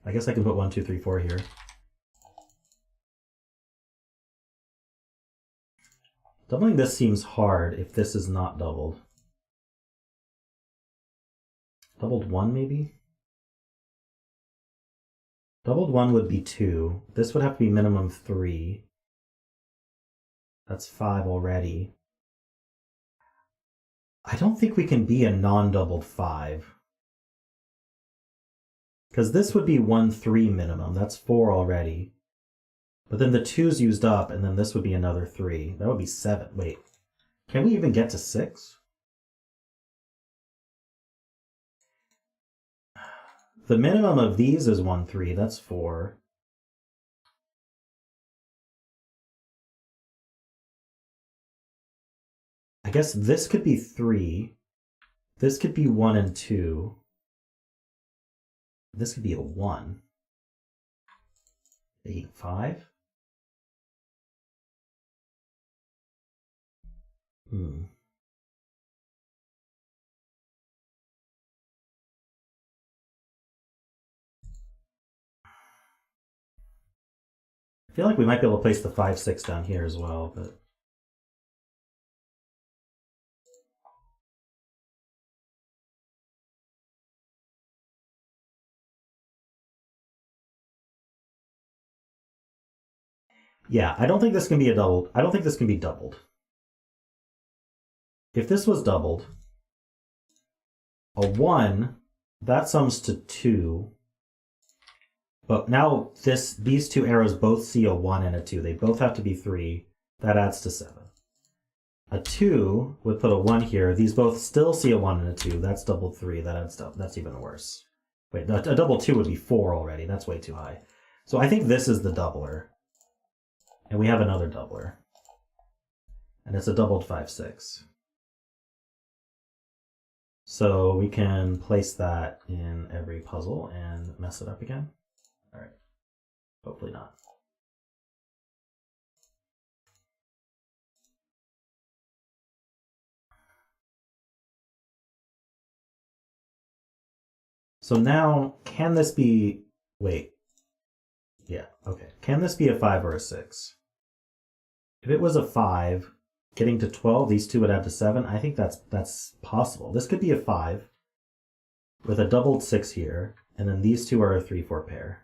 I guess I can put 1, 2, 3, 4 here. Doubling this seems hard if this is not doubled. Doubled 1, maybe? Doubled 1 would be 2. This would have to be minimum 3. That's 5 already. I don't think we can be a non-doubled 5. Because this would be 1, 3 minimum. That's 4 already. But then the 2's used up, and then this would be another 3. That would be 7. Wait. Can we even get to 6? The minimum of these is 1, 3. That's 4. I guess this could be 3. This could be 1 and 2. This could be a 1. 8, 5. I feel like we might be able to place the 5, 6 down here as well, but... Yeah, I don't think this can be a doubled. I don't think this can be doubled. If this was doubled, a 1, that sums to 2. But now these two arrows both see a 1 and a 2. They both have to be 3. That adds to 7. A 2 would put a 1 here. These both still see a 1 and a 2. That's doubled 3. That adds up. That's even worse. Wait, a double 2 would be 4 already. That's way too high. So I think this is the doubler. And we have another doubler. And it's a doubled 5, 6. So we can place that in every puzzle and mess it up again. All right. Hopefully not. So now, can this be... Wait. Yeah, okay. Can this be a 5 or a 6? If it was a 5, getting to 12, these two would add to 7. I think that's possible. This could be a 5 with a doubled 6 here, and then these two are a 3, 4 pair.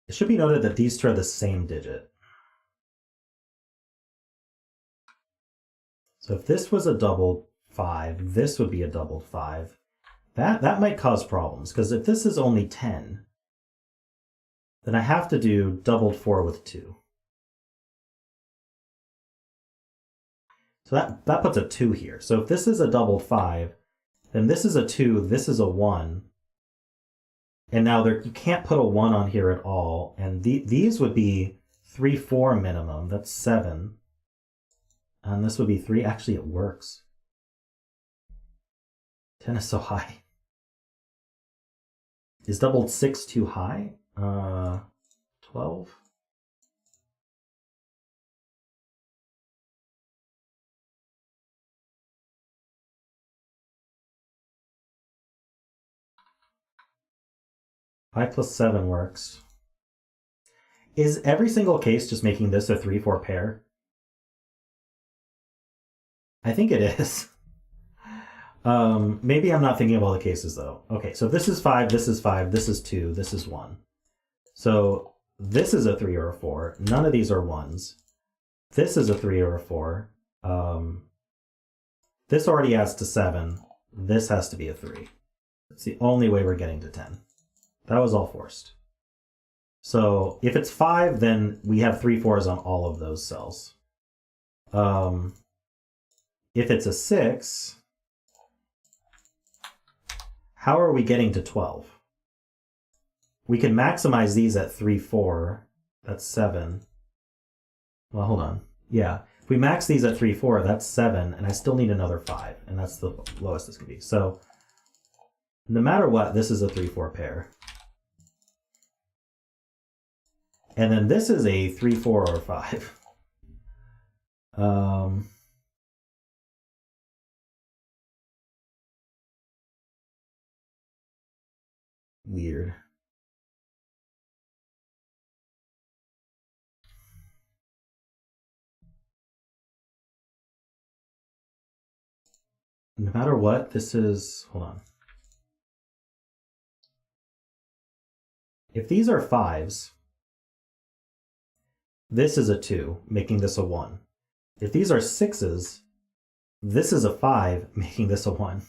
It should be noted that these two are the same digit. So if this was a doubled 5, this would be a doubled 5. That might cause problems, because if this is only 10, then I have to do doubled 4 with 2. So that puts a 2 here. So if this is a doubled 5, then this is a 2, this is a 1. And now you can't put a 1 on here at all. And these would be 3, 4 minimum. That's 7. And this would be 3. Actually, it works. 10 is so high. Is doubled 6 too high? 12? Five plus 7 works. Is every single case just making this a 3-4 pair? I think it is. Maybe I'm not thinking of all the cases though. Okay, so this is 5, this is 5, this is 2, this is 1. So this is a 3 or a 4. None of these are 1s. This is a 3 or a 4. This already adds to 7. This has to be a 3. It's the only way we're getting to 10. That was all forced. So if it's 5, then we have 3 4s on all of those cells. If it's a 6, how are we getting to 12? We can maximize these at 3 4. That's 7. Well, hold on. Yeah. If we max these at 3 4, that's 7, and I still need another 5, and that's the lowest this could be. So no matter what, this is a 3 4 pair. And then this is a 3 4 or 5. Weird. No matter what, this is, hold on. If these are 5s, this is a 2, making this a 1. If these are 6s, this is a 5, making this a 1.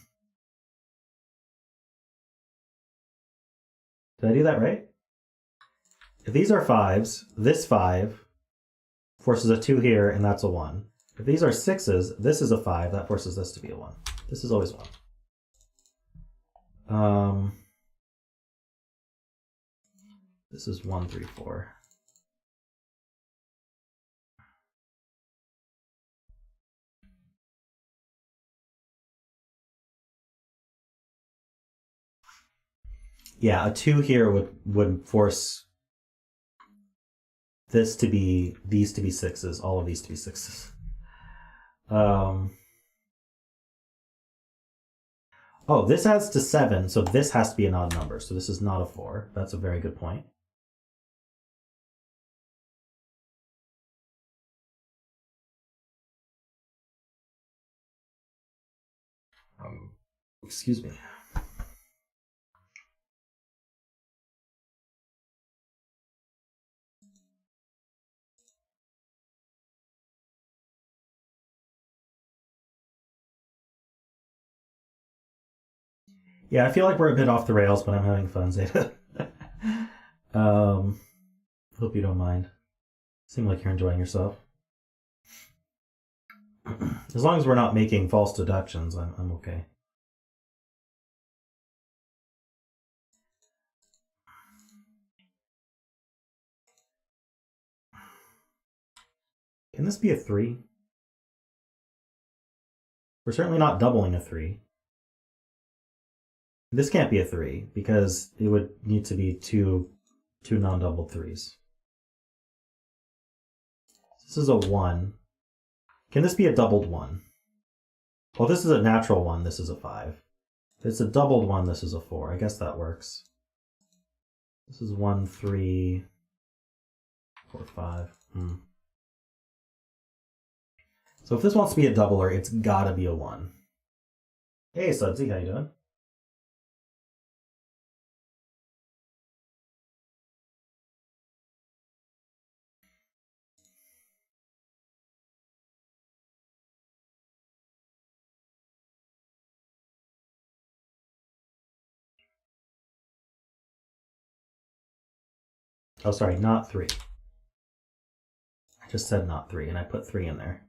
Did I do that right? If these are 5s, this 5 forces a 2 here, and that's a 1. If these are 6s, this is a 5, that forces this to be a 1. This is always 1. This is 1 3 4. Yeah, a 2 here would force this to be, these to be 6s, all of these to be 6s. Oh, this adds to 7, so this has to be an odd number. So this is not a 4. That's a very good point. Excuse me. Yeah, I feel like we're a bit off the rails, but I'm having fun, Zeta. Hope you don't mind. Seem like you're enjoying yourself. As long as we're not making false deductions, I'm okay. Can this be a 3? We're certainly not doubling a 3. This can't be a 3, because it would need to be two non-doubled 3s. This is a 1. Can this be a doubled 1? Well, this is a natural 1, this is a 5. If it's a doubled 1, this is a 4. I guess that works. This is 1 3 4 5. So if this wants to be a doubler, it's gotta be a 1. Hey, Sudsy, how you doing? Oh, sorry, not 3. I just said not 3, and I put 3 in there.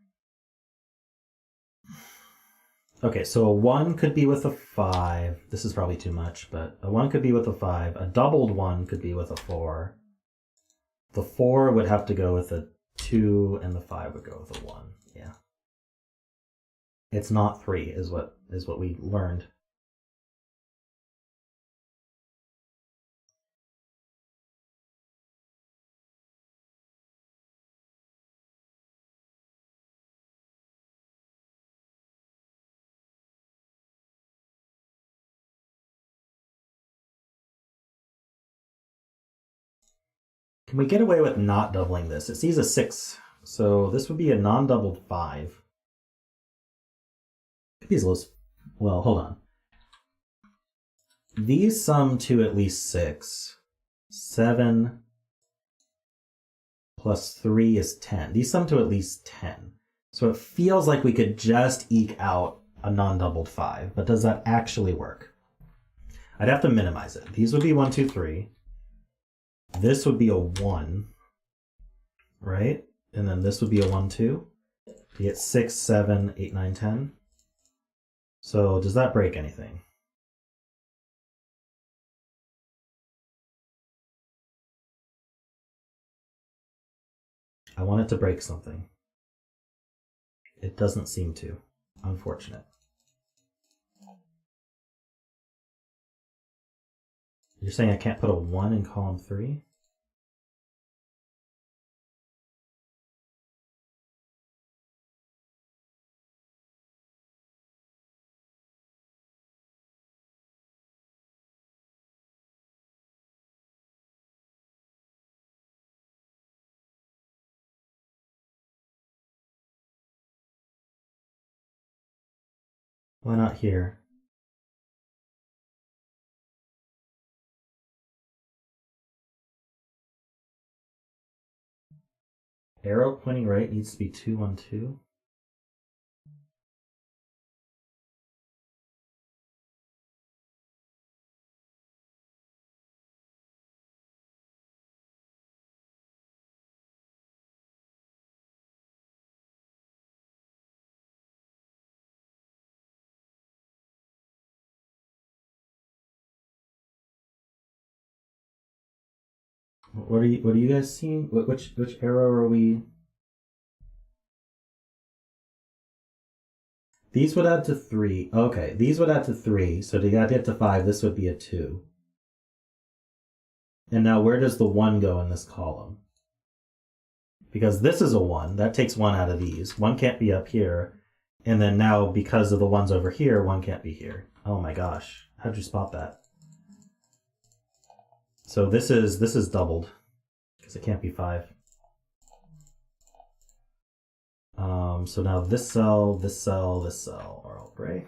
Okay, so a 1 could be with a 5. This is probably too much, but a 1 could be with a 5. A doubled 1 could be with a 4. The 4 would have to go with a 2, and the 5 would go with a 1. Yeah. It's not 3, is what we learned. Can we get away with not doubling this? It sees a 6, so this would be a non-doubled 5. Could be as low as... Well, hold on. These sum to at least 6. 7 plus 3 is 10. These sum to at least 10. So it feels like we could just eke out a non-doubled 5, but does that actually work? I'd have to minimize it. These would be 1, 2, 3. This would be a 1, right? And then this would be a 1, 2. You get 6, 7, 8, 9, 10. So does that break anything? I want it to break something. It doesn't seem to. Unfortunate. You're saying I can't put a 1 in column 3? Why not here? Arrow pointing right needs to be 2, 1, 2. What are you guys seeing? Which arrow are we? These would add to 3. Okay, these would add to 3. So to get to 5, this would be a 2. And now where does the 1 go in this column? Because this is a 1. That takes 1 out of these. 1 can't be up here. And then now, because of the 1s over here, 1 can't be here. Oh my gosh. How'd you spot that? So this is doubled. Because it can't be 5. So now this cell, this cell, this cell are all gray.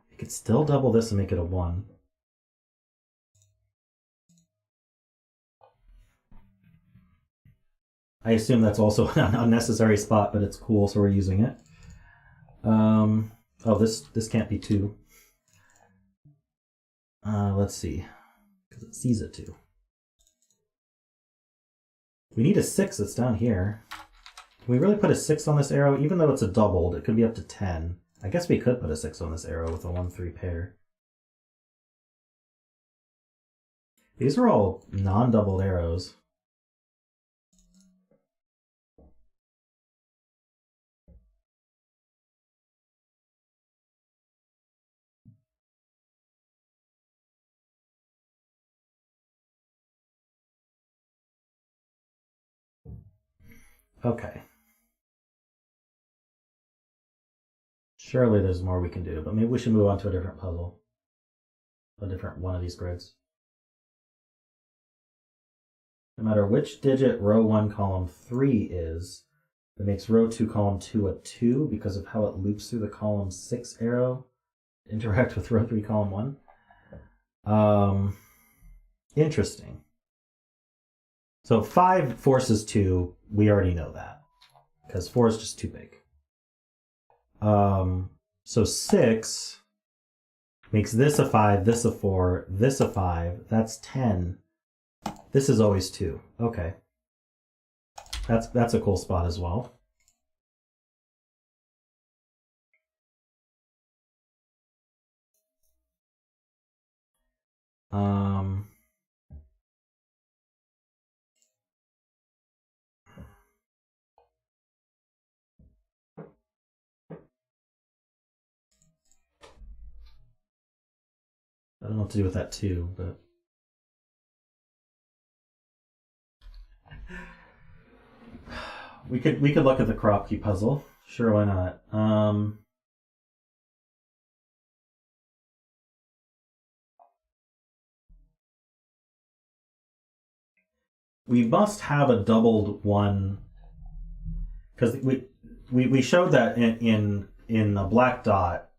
You could still double this and make it a 1. I assume that's also an unnecessary spot, but it's cool, so we're using it. Oh, this can't be 2. Let's see, because it sees it 2. We need a 6 that's down here. Can we really put a 6 on this arrow? Even though it's a doubled, it could be up to 10. I guess we could put a 6 on this arrow with a 1-3 pair. These are all non-doubled arrows. Okay. Surely there's more we can do, but maybe we should move on to a different puzzle. A different one of these grids. No matter which digit row 1 column 3 is, it makes row 2 column 2 a 2 because of how it loops through the column 6 arrow to interact with row 3 column 1. Interesting. So 5 forces 2, we already know that, because 4 is just too big. So 6 makes this a 5, this a 4, this a 5. That's 10. This is always 2. Okay. That's a cool spot as well. I don't know what to do with that too, but we could look at the crop key puzzle. Sure, why not? We must have a doubled one because we showed that in a black dot.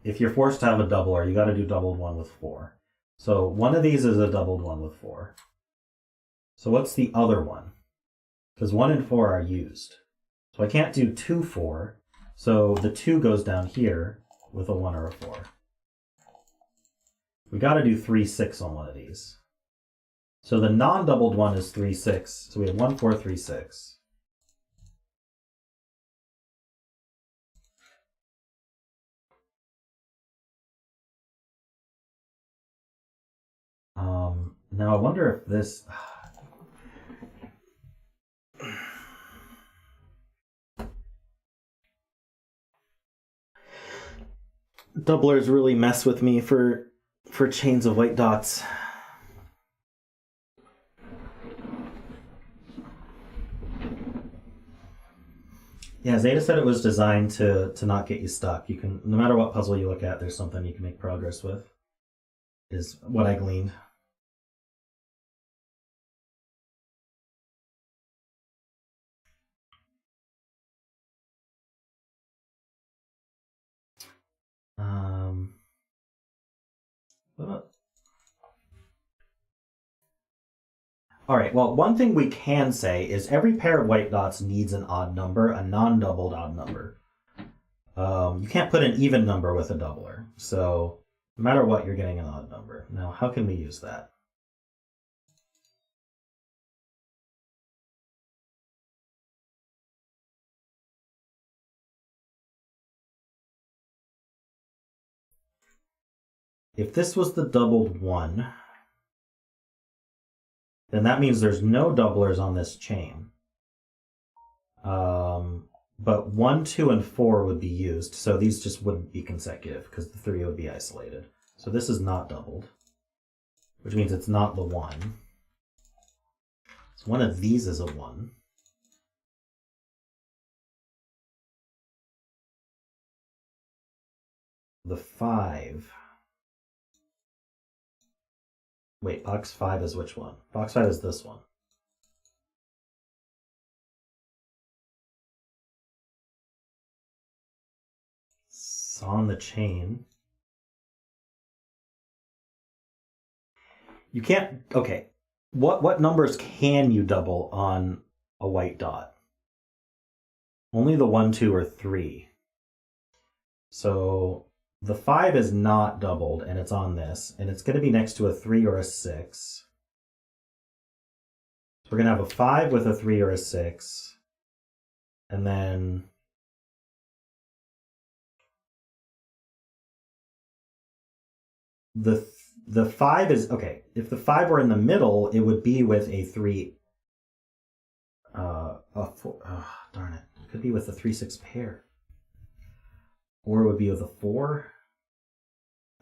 If you're forced to have a doubler, you got to do doubled 1 with 4. So one of these is a doubled 1 with 4. So what's the other one? Because 1 and 4 are used. So I can't do 2, 4. So the 2 goes down here with a 1 or a 4. We got to do 3, 6 on one of these. So the non-doubled one is 3, 6. So we have 1, 4, 3, 6. Now I wonder if this... Doublers really mess with me for chains of white dots. Yeah, Zeta said it was designed to not get you stuck. You can, no matter what puzzle you look at, there's something you can make progress with, is what I gleaned. All right, well, one thing we can say is every pair of white dots needs an odd number, a non-doubled odd number. You can't put an even number with a doubler, so no matter what, you're getting an odd number. Now, how can we use that? If this was the doubled 1, then that means there's no doublers on this chain. But 1, 2, and 4 would be used, so these just wouldn't be consecutive because the 3 would be isolated. So this is not doubled, which means it's not the 1. So one of these is a 1. The 5. Wait, box 5 is which one? Box 5 is this one. It's on the chain. You can't, okay. What numbers can you double on a white dot? Only the 1, 2, or 3. So the 5 is not doubled, and it's on this, and it's going to be next to a 3 or a 6. So we're going to have a 5 with a 3 or a 6, and then the 5 is, okay, if the 5 were in the middle, it would be with a 3, a 4, oh, darn it. It could be with a 3, 6 pair. Or it would be with a 4.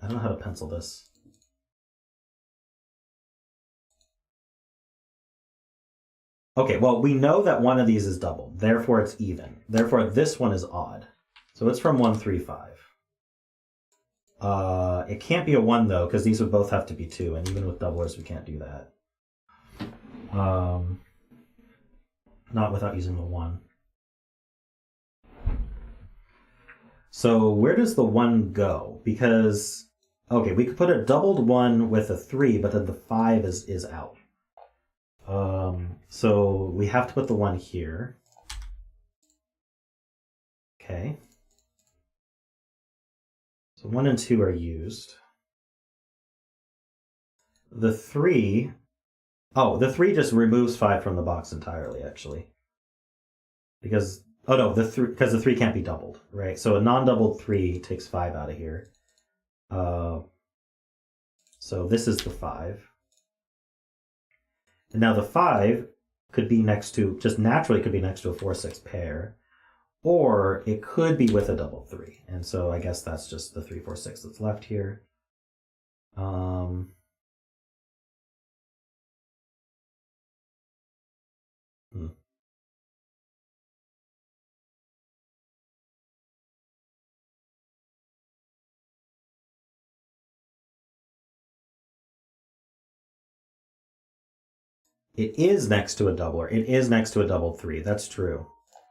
I don't know how to pencil this. Okay, well, we know that one of these is doubled. Therefore, it's even. Therefore, this one is odd. So it's from 1, 3, 5. It can't be a 1, though, because these would both have to be 2. And even with doublers, we can't do that. Not without using the 1. So where does the 1 go? Because, okay, we could put a doubled 1 with a 3, but then the 5 is out. So we have to put the 1 here. Okay. So 1 and 2 are used. The 3... Oh, the 3 just removes 5 from the box entirely, actually. Because... Oh no, because the 3 can't be doubled, right? So a non-doubled 3 takes 5 out of here. So this is the 5. And now the 5 could be next to, just naturally could be next to a 4-6 pair. Or it could be with a double 3. And so I guess that's just the 3-4-6 that's left here. It is next to a doubler. It is next to a double 3. That's true.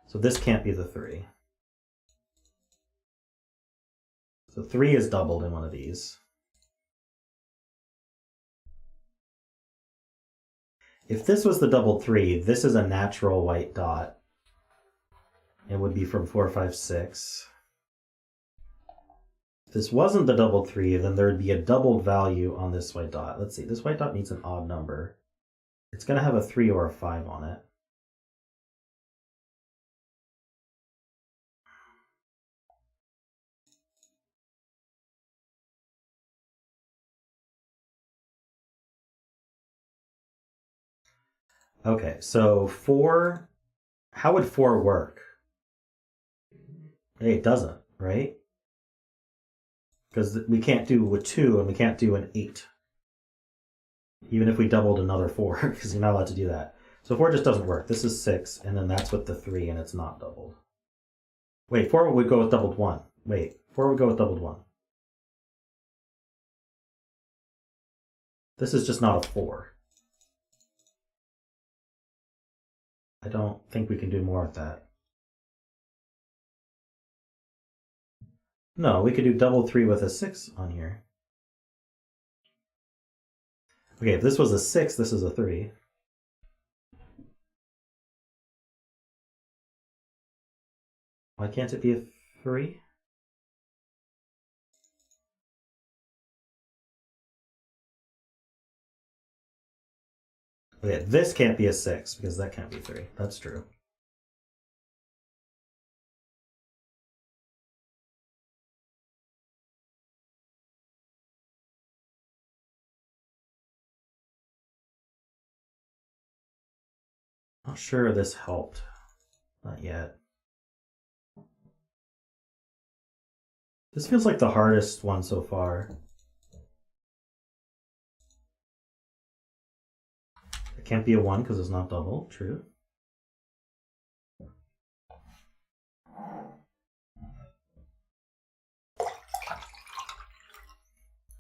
So this can't be the 3. So 3 is doubled in one of these. If this was the double 3, this is a natural white dot. It would be from 4, 5, 6. If this wasn't the double 3, then there would be a doubled value on this white dot. Let's see, this white dot needs an odd number. It's going to have a 3 or a 5 on it. Okay, so 4, how would 4 work? Hey, it doesn't, right? Because we can't do a 2 and we can't do an 8. Even if we doubled another 4, because you're not allowed to do that. So 4 just doesn't work. This is 6, and then that's with the 3, and it's not doubled. Wait, 4 would go with doubled 1. Wait, 4 would go with doubled 1. This is just not a 4. I don't think we can do more with that. No, we could do double 3 with a 6 on here. Okay, if this was a 6, this is a 3. Why can't it be a 3? Okay, this can't be a 6 because that can't be 3. That's true. Not sure this helped. Not yet. This feels like the hardest one so far. It can't be a 1 because it's not double. True.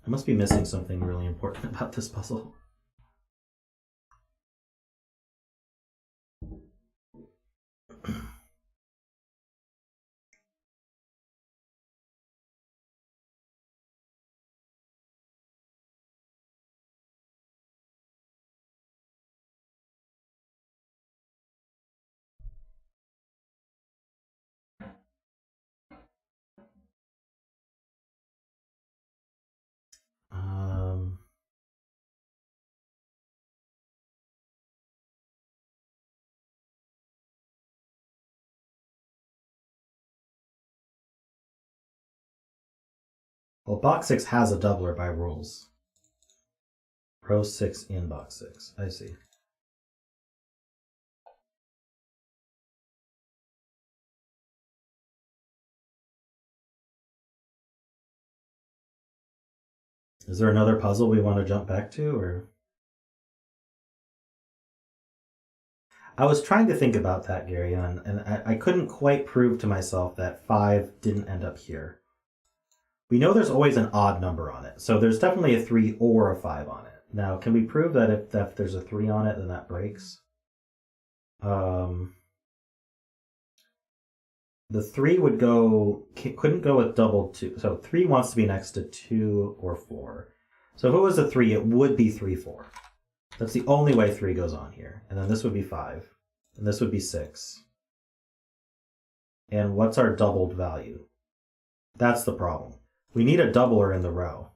I must be missing something really important about this puzzle. Well, box 6 has a doubler by rules. Row 6 in box 6. I see. Is there another puzzle we want to jump back to, or? I was trying to think about that, Gary, and I couldn't quite prove to myself that 5 didn't end up here. We know there's always an odd number on it, so there's definitely a 3 or a 5 on it. Now, can we prove that if there's a 3 on it, then that breaks? The 3 couldn't go with double 2. So 3 wants to be next to 2 or 4. So if it was a 3, it would be 3, 4. That's the only way 3 goes on here. And then this would be 5. And this would be 6. And what's our doubled value? That's the problem. We need a doubler in the row.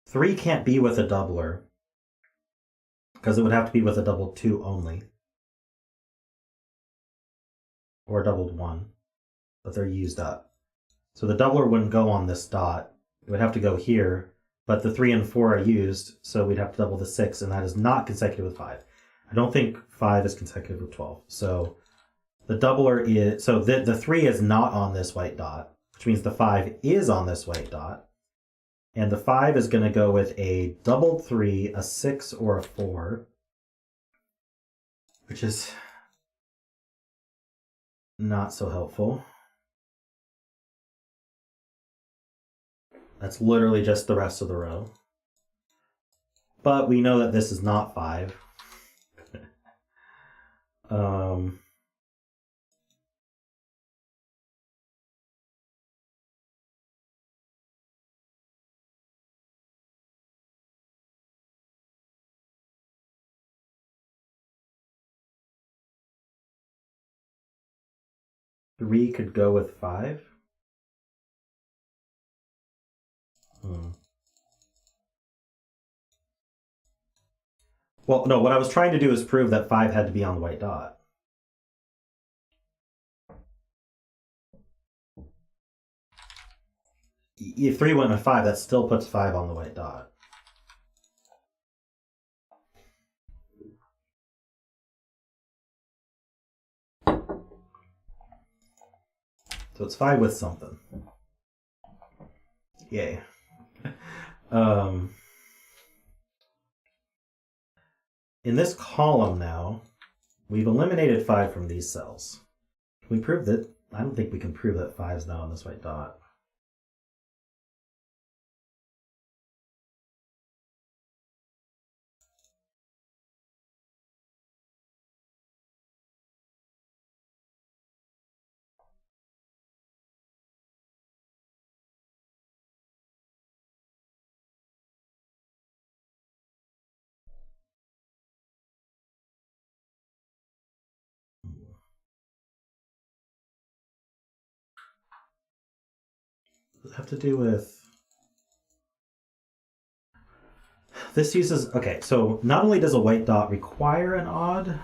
Three can't be with a doubler because it would have to be with a doubled 2 only. Or a doubled 1. But they're used up. So the doubler wouldn't go on this dot. It would have to go here, but the 3 and 4 are used, so we'd have to double the 6, and that is not consecutive with 5. I don't think 5 is consecutive with 12. So the doubler is... So the 3 is not on this white dot, which means the 5 is on this white dot. And the 5 is going to go with a doubled 3, a 6, or a 4, which is not so helpful. That's literally just the rest of the row. But we know that this is not 5. 3 could go with 5. Well, no, what I was trying to do is prove that 5 had to be on the white dot. If 3 went with 5, that still puts 5 on the white dot. So it's 5 with something. Yay. In this column now, we've eliminated 5 from these cells. Can we prove that? I don't think we can prove that 5 is not on this white dot. Does it have to do with... This uses... Okay, so not only does a white dot require an odd,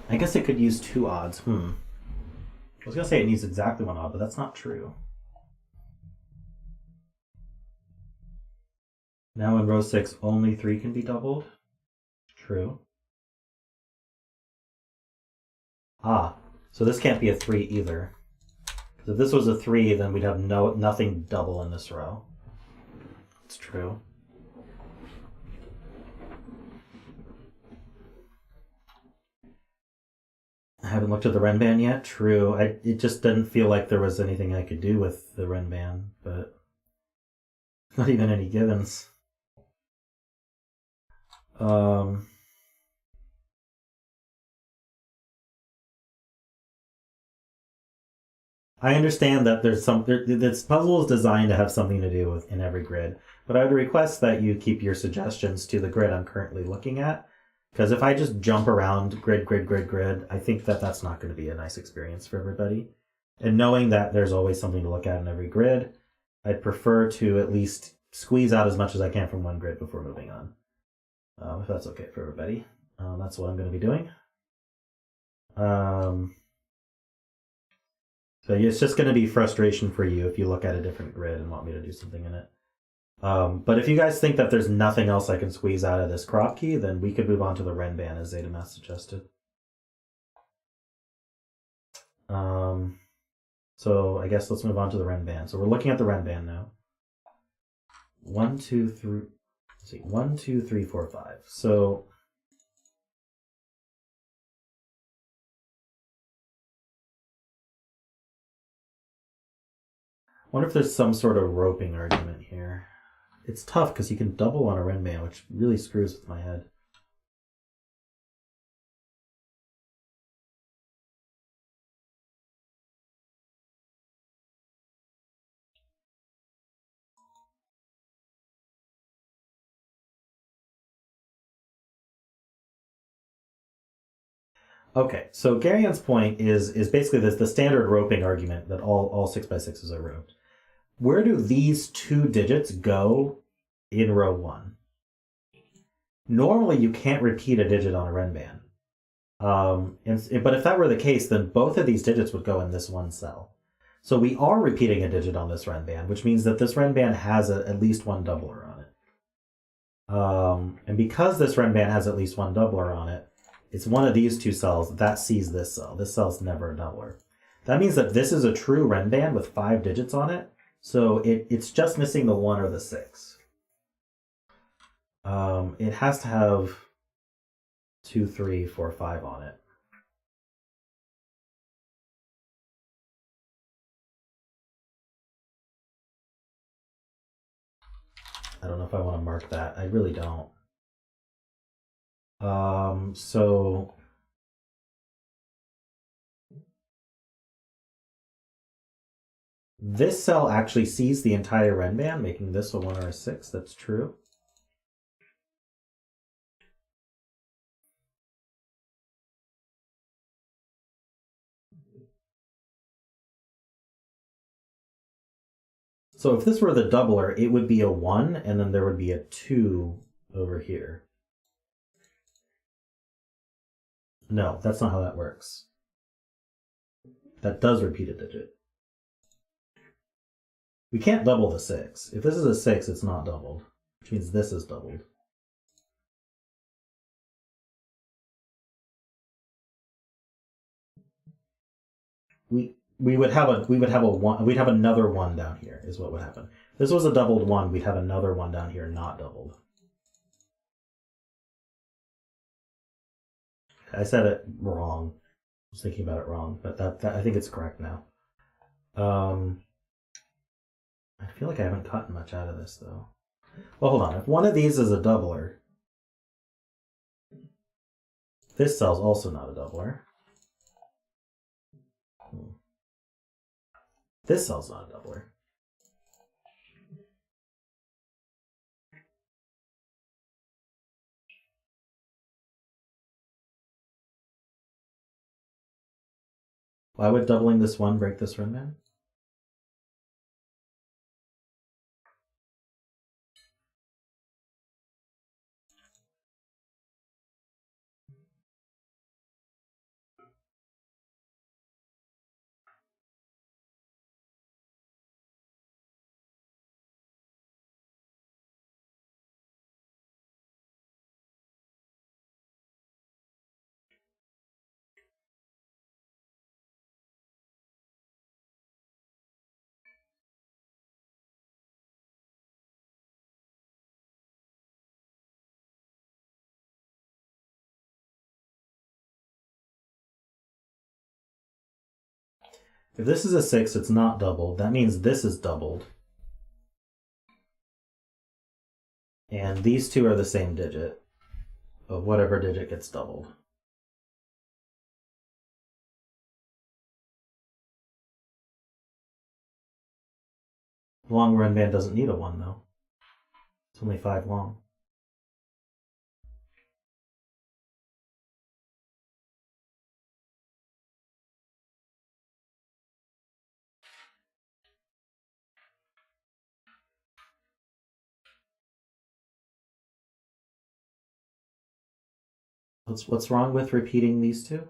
I guess it could use 2 odds. I was going to say it needs exactly 1 odd, but that's not true. Now in row 6, only 3 can be doubled. True. So this can't be a 3 either. Because if this was a 3, then we'd have nothing double in this row. It's true. I haven't looked at the Renban yet. True. It just didn't feel like there was anything I could do with the Renban, but not even any givens. I understand that there's this puzzle is designed to have something to do with in every grid, but I would request that you keep your suggestions to the grid I'm currently looking at, because if I just jump around grid, I think that that's not going to be a nice experience for everybody. And knowing that there's always something to look at in every grid, I'd prefer to at least squeeze out as much as I can from one grid before moving on. If that's okay for everybody. That's what I'm going to be doing. So it's just going to be frustration for you if you look at a different grid and want me to do something in it. But if you guys think that there's nothing else I can squeeze out of this crop key, then we could move on to the Renban as zetamath suggested. So I guess let's move on to the Renban. So we're looking at the Renban now. 1, 2, 3. Let's see. 1, 2, 3, 4, 5. So I wonder if there's some sort of roping argument here. It's tough because you can double on a Renban, which really screws with my head. Okay, so Garion's point is basically this, the standard roping argument that all 6x6s are roped. Where do these two digits go in row 1? Normally, you can't repeat a digit on a Renban. But if that were the case, then both of these digits would go in this one cell. So we are repeating a digit on this Renban, which means that this Renban has at least one doubler on it. And because this Renban has at least one doubler on it, it's one of these two cells that sees this cell. This cell's never a doubler. That means that this is a true Renban with 5 digits on it. So it's just missing the 1 or the 6. It has to have 2, 3, 4, 5 on it. I don't know if I want to mark that. I really don't. So this cell actually sees the entire Renban, making this a 1 or a 6. That's true. So if this were the doubler, it would be a 1, and then there would be a 2 over here. No, that's not how that works. That does repeat a digit. We can't double the 6. If this is a 6, it's not doubled, which means this is doubled. We'd have another 1 down here is what would happen. If this was a doubled 1, we'd have another 1 down here not doubled. I said it wrong. I was thinking about it wrong, but that I think it's correct now. I feel like I haven't gotten much out of this though. Well, hold on. If one of these is a doubler, this cell's also not a doubler. This cell's not a doubler. Why would doubling this 1 break this Renban? If this is a 6, it's not doubled. That means this is doubled. And these two are the same digit of whatever digit gets doubled. Long Renban doesn't need a 1 though. It's only 5 long. What's wrong with repeating these two?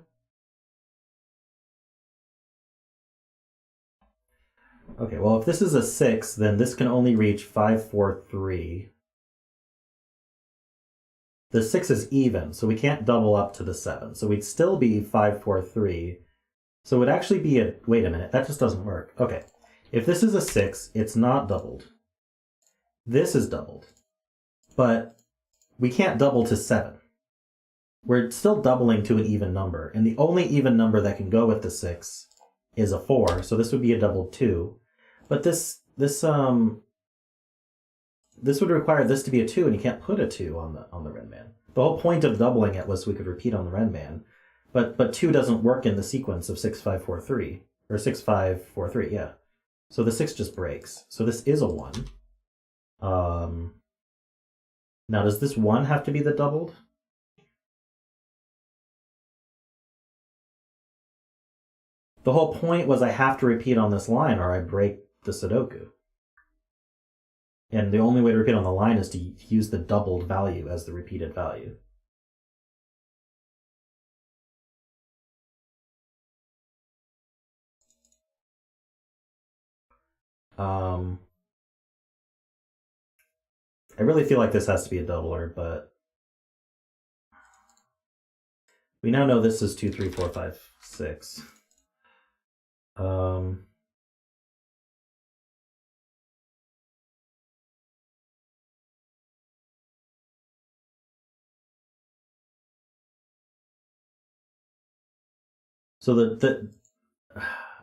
Okay, well, if this is a 6, then this can only reach 5, 4, 3. The 6 is even, so we can't double up to the 7. So we'd still be 5, 4, 3. So it would actually be a... Wait a minute, that just doesn't work. Okay, if this is a 6, it's not doubled. This is doubled. But we can't double to 7. We're still doubling to an even number, and the only even number that can go with the 6 is a 4, so this would be a doubled 2. But this would require this to be a 2, and you can't put a 2 on the Renban. The whole point of doubling it was we could repeat on the Renban, but 2 doesn't work in the sequence of 6, 5, 4, 3, or 6, 5, 4, 3, yeah. So the 6 just breaks. So this is a 1. Now, does this 1 have to be the doubled? The whole point was I have to repeat on this line or I break the Sudoku. And the only way to repeat on the line is to use the doubled value as the repeated value. I really feel like this has to be a doubler, but we now know this is 2, 3, 4, 5, 6. So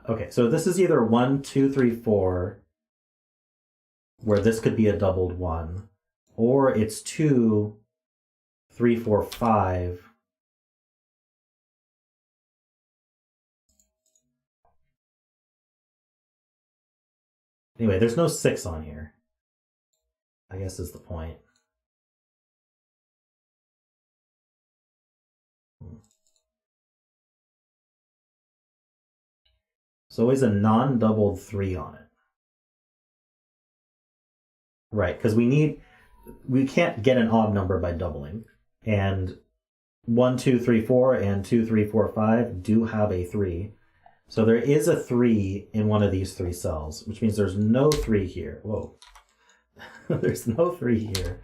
okay, so this is either 1, 2, 3, 4, where this could be a doubled 1, or it's 2, 3, 4, 5. Anyway, there's no 6 on here, I guess is the point. So always a non-doubled 3 on it. Right, because we can't get an odd number by doubling. And 1, 2, 3, 4 and 2, 3, 4, 5 do have a 3. So there is a 3 in one of these 3 cells, which means there's no 3 here. Whoa. There's no 3 here.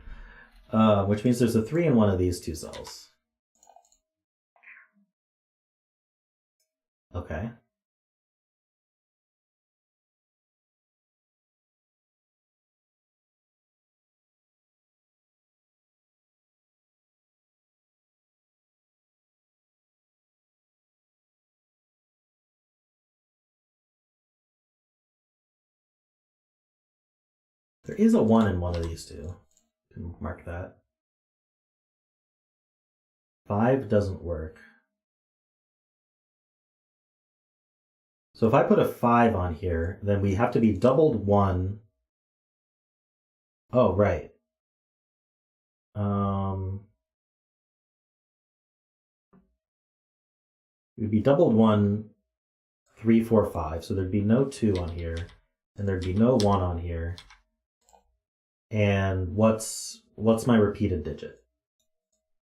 Which means there's a 3 in one of these 2 cells. Okay. There is a 1 in one of these 2. You can mark that. 5 doesn't work. So if I put a 5 on here, then we have to be doubled 1. Oh, right. It would be doubled 1, 3, 4, 5. So there'd be no 2 on here, and there'd be no 1 on here. And what's my repeated digit?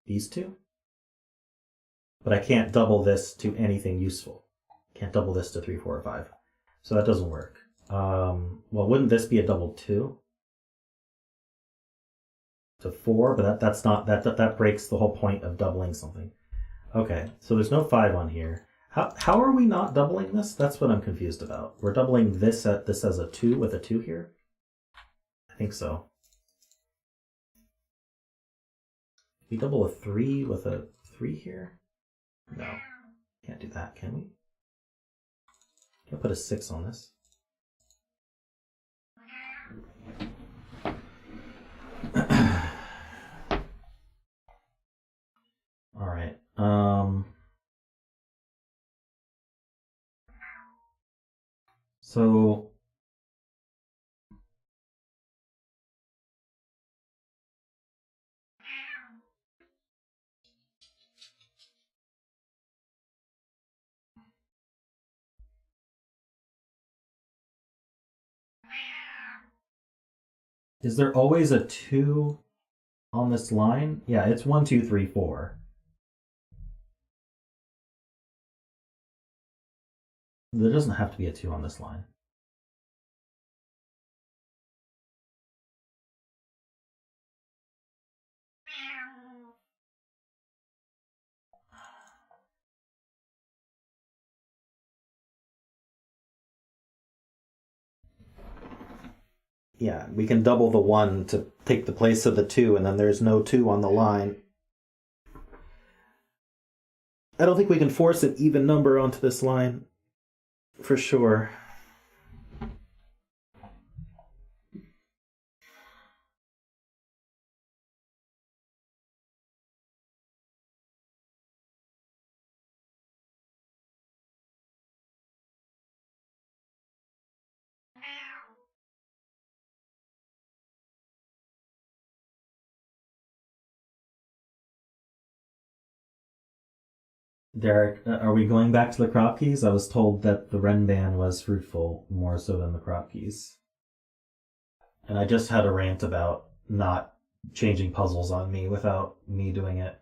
These 2? But I can't double this to anything useful. Can't double this to 3, 4, or 5. So that doesn't work. Well, wouldn't this be a double 2? To 4, but that's not that breaks the whole point of doubling something. Okay, so there's no 5 on here. How are we not doubling this? That's what I'm confused about. We're doubling this as a 2 with a 2 here? I think so. We double a 3 with a 3 here? No. Can't do that, can we? Can't put a 6 on this. All right. So is there always a 2 on this line? Yeah, it's 1, 2, 3, 4. There doesn't have to be a 2 on this line. Yeah, we can double the 1 to take the place of the 2, and then there's no 2 on the line. I don't think we can force an even number onto this line, for sure. Derek, are we going back to the crop keys? I was told that the Renban was fruitful more so than the crop keys. And I just had a rant about not changing puzzles on me without me doing it.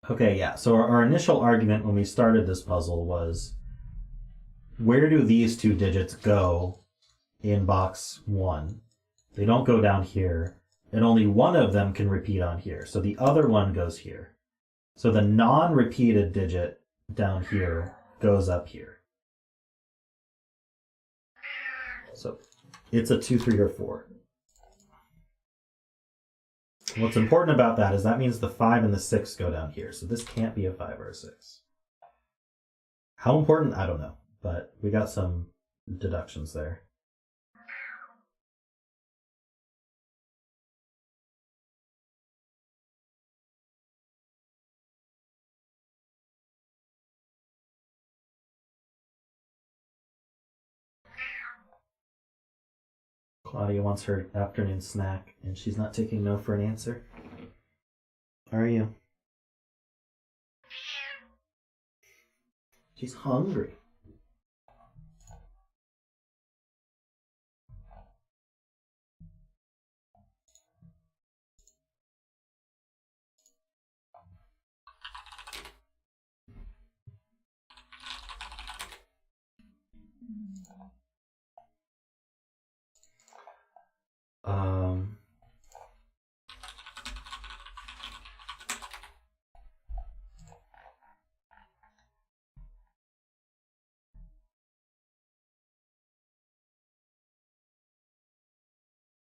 Okay, yeah. So our initial argument when we started this puzzle was, where do these two digits go in box 1? They don't go down here, and only one of them can repeat on here. So the other one goes here. So the non-repeated digit down here goes up here. So it's a 2, 3, or 4. What's important about that is that means the 5 and the 6 go down here. So this can't be a 5 or a 6. How important? I don't know. But we got some deductions there. Claudia wants her afternoon snack, and she's not taking no for an answer. Are you? She's hungry.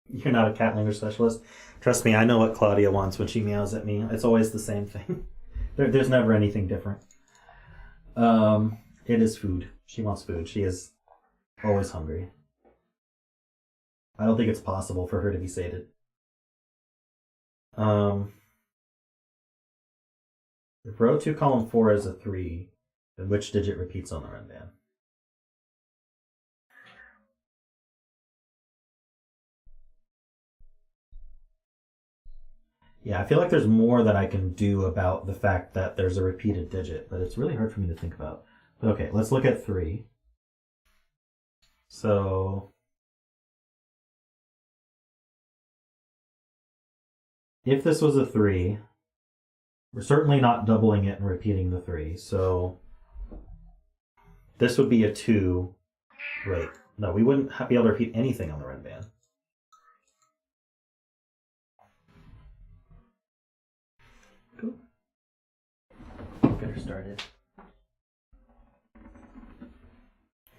You're not a cat language specialist. Trust me, I know what Claudia wants when she meows at me. It's always the same thing. There's never anything different. It is food. She wants food. She is always hungry. I don't think it's possible for her to be sated. If row 2, column 4 is a 3, then which digit repeats on the Renban? Yeah, I feel like there's more that I can do about the fact that there's a repeated digit, but it's really hard for me to think about. But okay, let's look at 3. So if this was a 3, we're certainly not doubling it and repeating the 3. So this would be a 2. Wait, no, we wouldn't be able to repeat anything on the Renban. Cool. Get her started.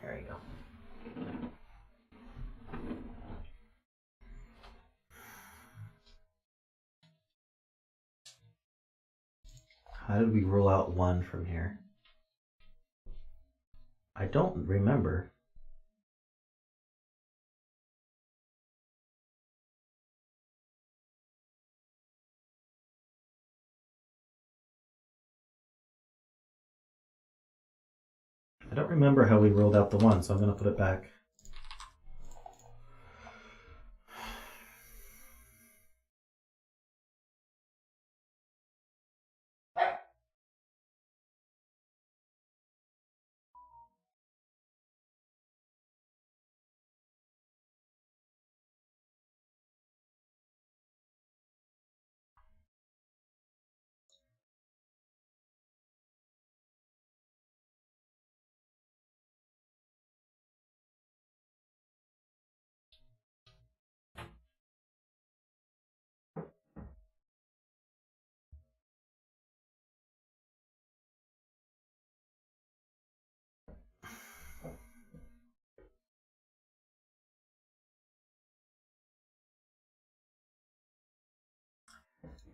There you go. How did we rule out 1 from here? I don't remember. I don't remember how we ruled out the 1, so I'm going to put it back.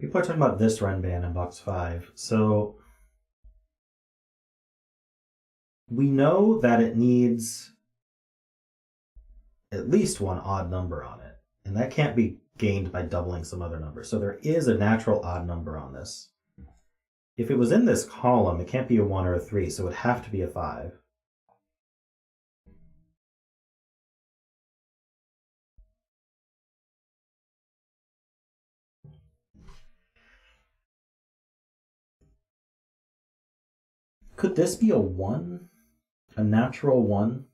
People are talking about this run band in box 5. So we know that it needs at least one odd number on it, and that can't be gained by doubling some other number. So there is a natural odd number on this. If it was in this column, it can't be a 1 or a 3, so it would have to be a 5. Could this be a 1? A natural 1?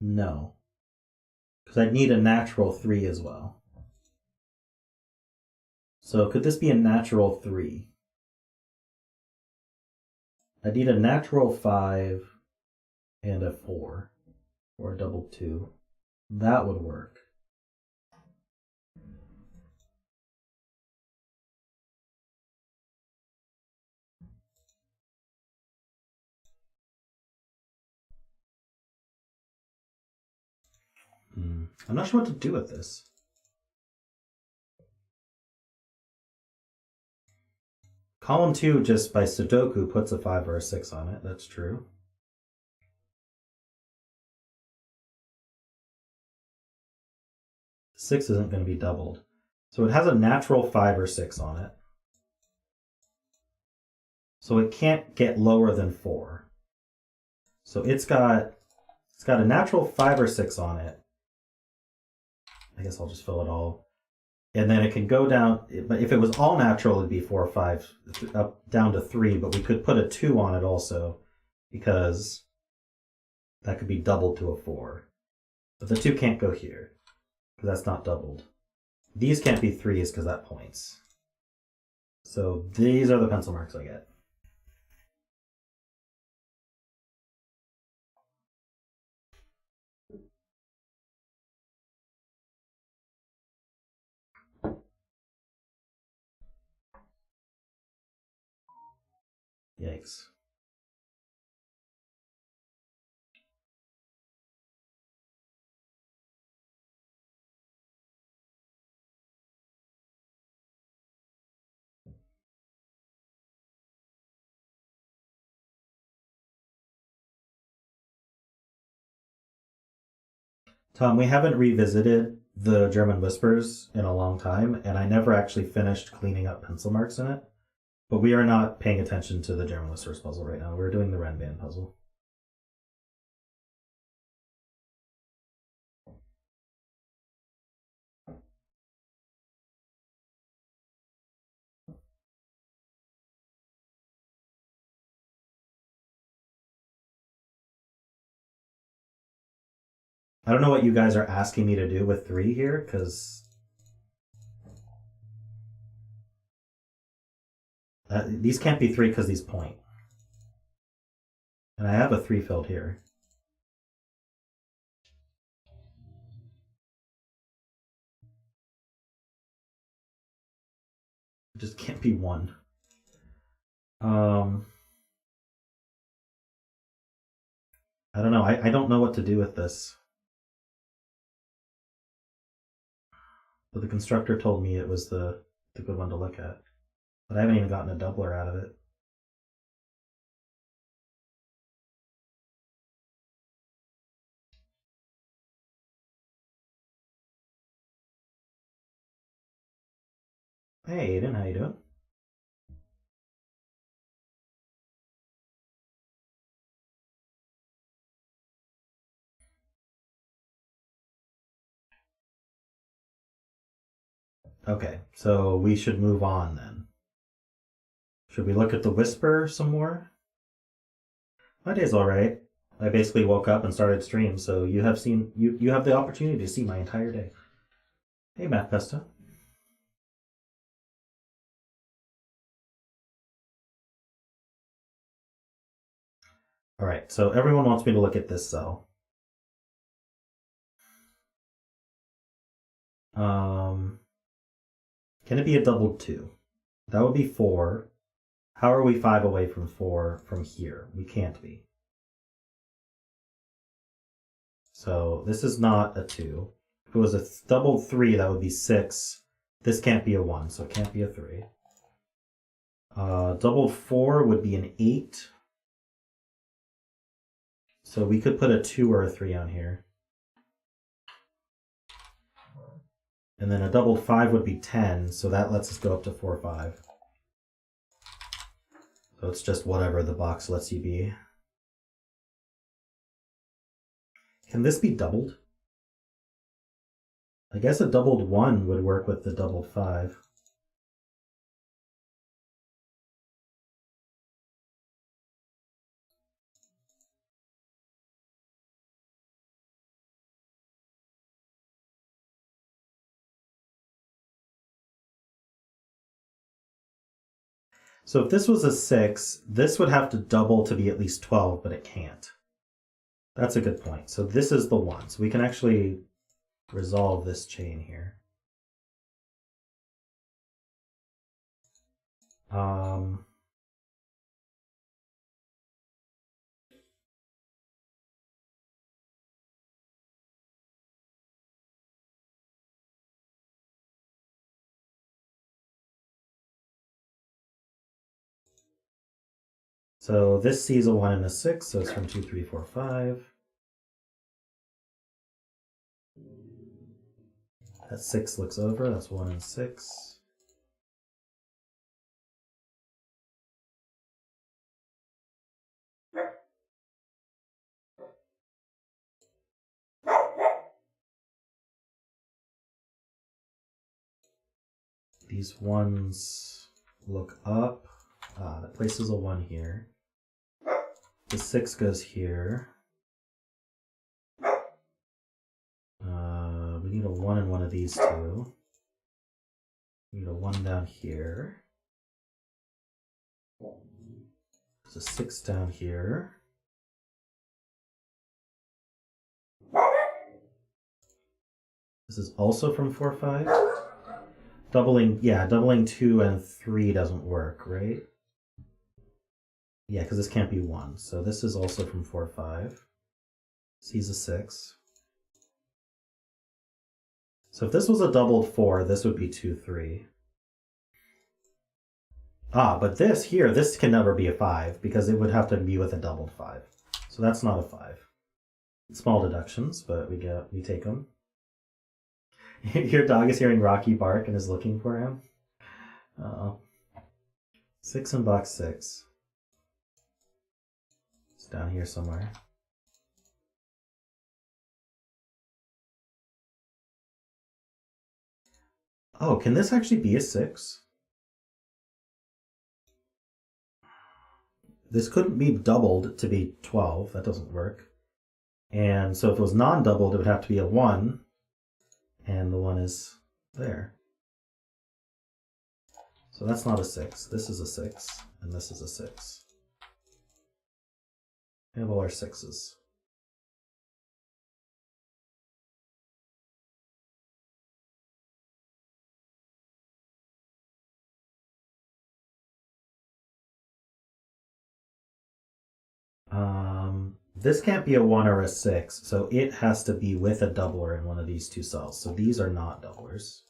No. Because I'd need a natural 3 as well. So could this be a natural 3? I'd need a natural 5 and a 4. Or a double 2. That would work. I'm not sure what to do with this. Column 2 just by Sudoku puts a 5 or a 6 on it. That's true. Six isn't going to be doubled. So it has a natural 5 or 6 on it. So it can't get lower than 4. So it's got a natural 5 or 6 on it. I guess I'll just fill it all. And then it can go down, but if it was all natural, it'd be 4 or 5, up down to 3, but we could put a 2 on it also, because that could be doubled to a 4. But the 2 can't go here, because that's not doubled. These can't be 3s, because that points. So these are the pencil marks I get. Yikes. Tom, we haven't revisited the German Whispers in a long time, and I never actually finished cleaning up pencil marks in it. But we are not paying attention to the German Whispers puzzle right now. We're doing the Renband puzzle. I don't know what you guys are asking me to do with 3 here, because these can't be 3 because these point. And I have a 3 filled here. It just can't be 1. I don't know. I don't know what to do with this. But the constructor told me it was the good one to look at. But I haven't even gotten a doubler out of it. Hey Aiden, how you doing? Okay, so we should move on then. Should we look at the Whisper some more? My day's alright. I basically woke up and started stream, so you have the opportunity to see my entire day. Hey Math Pesta. Alright, so everyone wants me to look at this cell. Can it be a doubled 2? That would be 4. How are we 5 away from 4 from here? We can't be. So this is not a 2. If it was a doubled 3, that would be 6. This can't be a 1, so it can't be a 3. Doubled 4 would be an 8. So we could put a 2 or a 3 on here. And then a doubled 5 would be 10, so that lets us go up to 4, 5. So it's just whatever the box lets you be. Can this be doubled? I guess a doubled 1 would work with the doubled 5. So if this was a 6, this would have to double to be at least 12, but it can't. That's a good point. So this is the 1. So we can actually resolve this chain here. So this sees a 1 and a 6, so it's from 2, 3, 4, 5. That 6 looks over, that's 1 and 6. These 1s look up. That places a 1 here. The 6 goes here. We need a 1 in one of these two. We need a 1 down here. There's a 6 down here. This is also from 4, 5. Doubling 2 and 3 doesn't work, right? Yeah, because this can't be 1. So this is also from 4, 5. C's a 6. So if this was a doubled 4, this would be 2, 3. But this here, this can never be a 5 because it would have to be with a doubled 5. So that's not a 5. Small deductions, but we take them. Your dog is hearing Rocky bark and is looking for him. 6 in box 6. It's down here somewhere. Oh, can this actually be a 6? This couldn't be doubled to be 12. That doesn't work. And so if it was non-doubled, it would have to be a 1. And the 1 is there. So that's not a 6. This is a 6, and this is a 6. We have all our 6s. This can't be a 1 or a 6, so it has to be with a doubler in one of these two cells. So these are not doublers.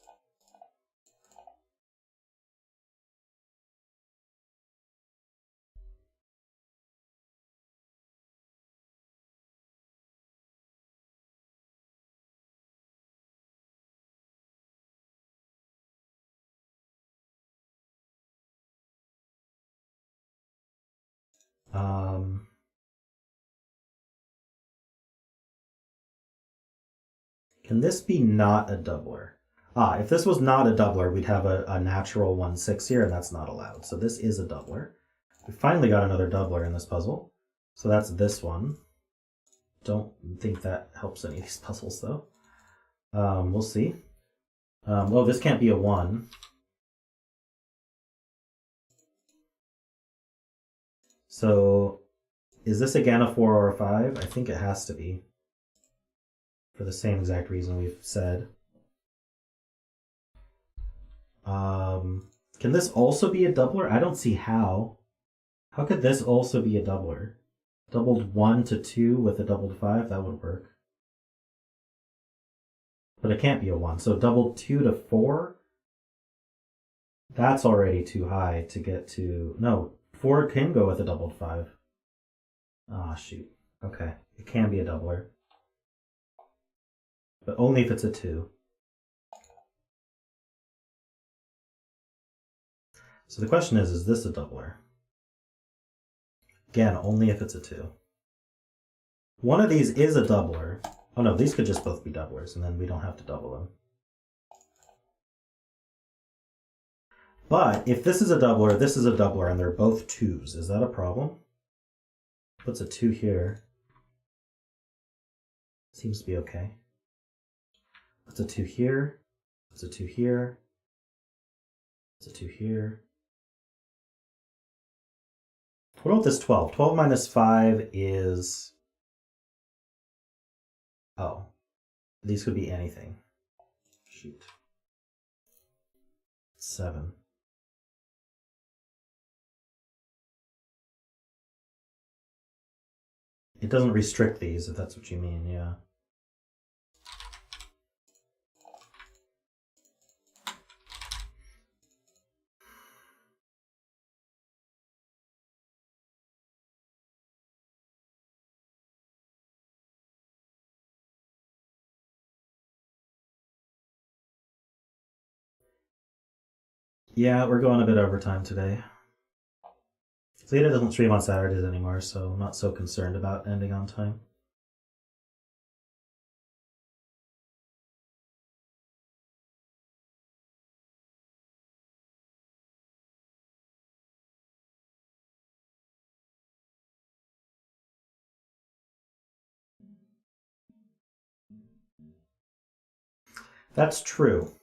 Can this be not a doubler? If this was not a doubler, we'd have a natural 1, 6 here, and that's not allowed. So this is a doubler. We finally got another doubler in this puzzle. So that's this one. Don't think that helps any of these puzzles, though. We'll see. Well, this can't be a 1. So is this again a 4 or a 5? I think it has to be, for the same exact reason we've said. Can this also be a doubler? I don't see how. How could this also be a doubler? Doubled 1 to 2 with a doubled 5? That would work. But it can't be a 1. So double 2 to 4? That's already too high to get to... No, 4 can go with a doubled 5. Ah, shoot. Okay, it can be a doubler. But only if it's a 2. So the question is this a doubler? Again, only if it's a 2. One of these is a doubler. Oh no, these could just both be doublers, and then we don't have to double them. But if this is a doubler, and they're both 2s, is that a problem? What's a 2 here? Seems to be okay. What's a 2 here? What's a 2 here? What's a 2 here? What about this 12? 12 minus 5 is... Oh. These could be anything. Shoot. 7. It doesn't restrict these, if that's what you mean, yeah. Yeah, we're going a bit overtime today. Zeta doesn't stream on Saturdays anymore, so I'm not so concerned about ending on time. That's true.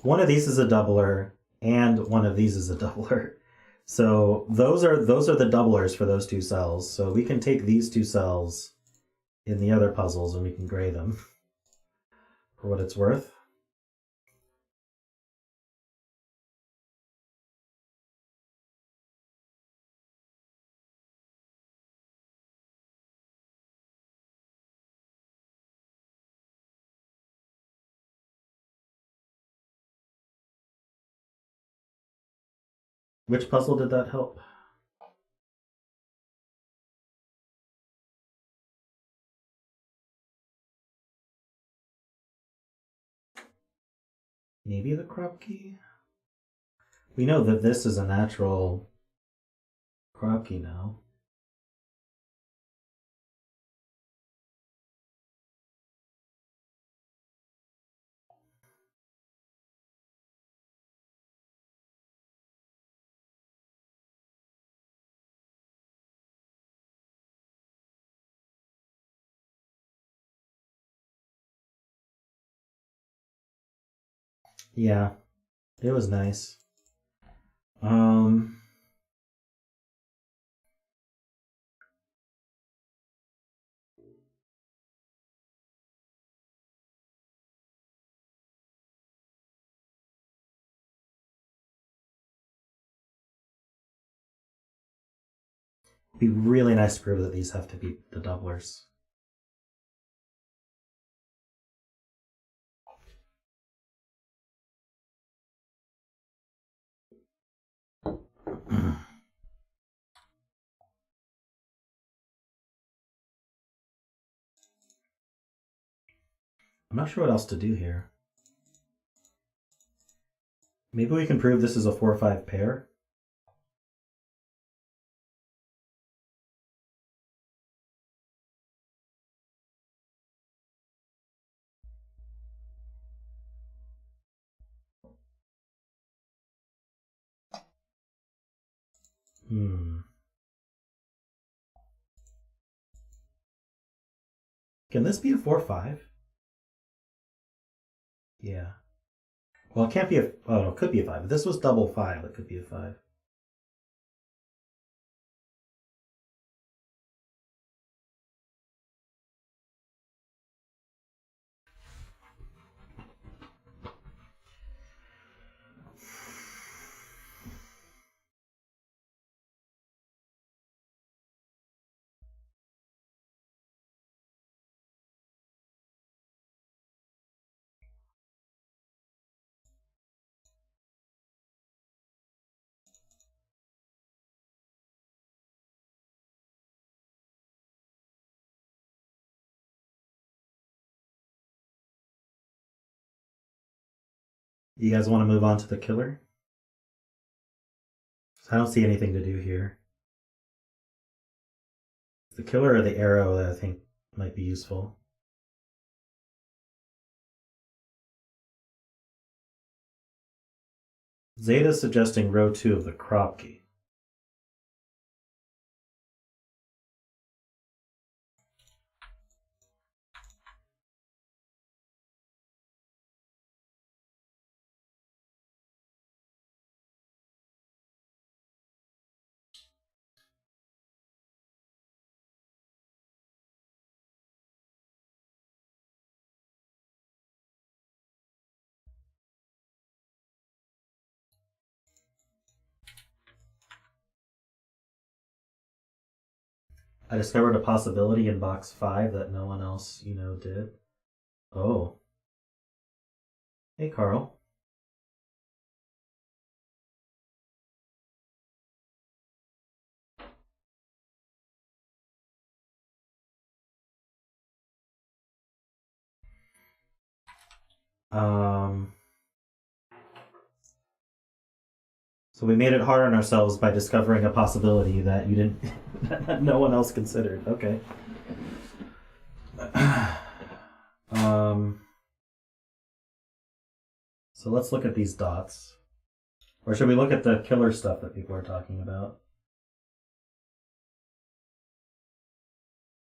One of these is a doubler, and one of these is a doubler. So those are the doublers for those 2 cells. So we can take these 2 cells in the other puzzles and we can gray them for what it's worth. Which puzzle did that help? Maybe the crop key? We know that this is a natural crop key now. Yeah, it was nice. It'd be really nice to prove that these have to be the doublers. I'm not sure what else to do here. Maybe we can prove this is a 4-5 pair. Can this be a 4-5? Yeah. Well, it can't be a... Oh, no, it could be a 5. If this was double 5, it could be a 5. You guys want to move on to the killer? I don't see anything to do here. The killer or the arrow that I think might be useful. Zeta is suggesting row 2 of the crop key. I discovered a possibility in box 5 that no one else, did. Oh. Hey, Carl. So we made it hard on ourselves by discovering a possibility that you didn't, that no one else considered. Okay. So let's look at these dots. Or should we look at the killer stuff that people are talking about?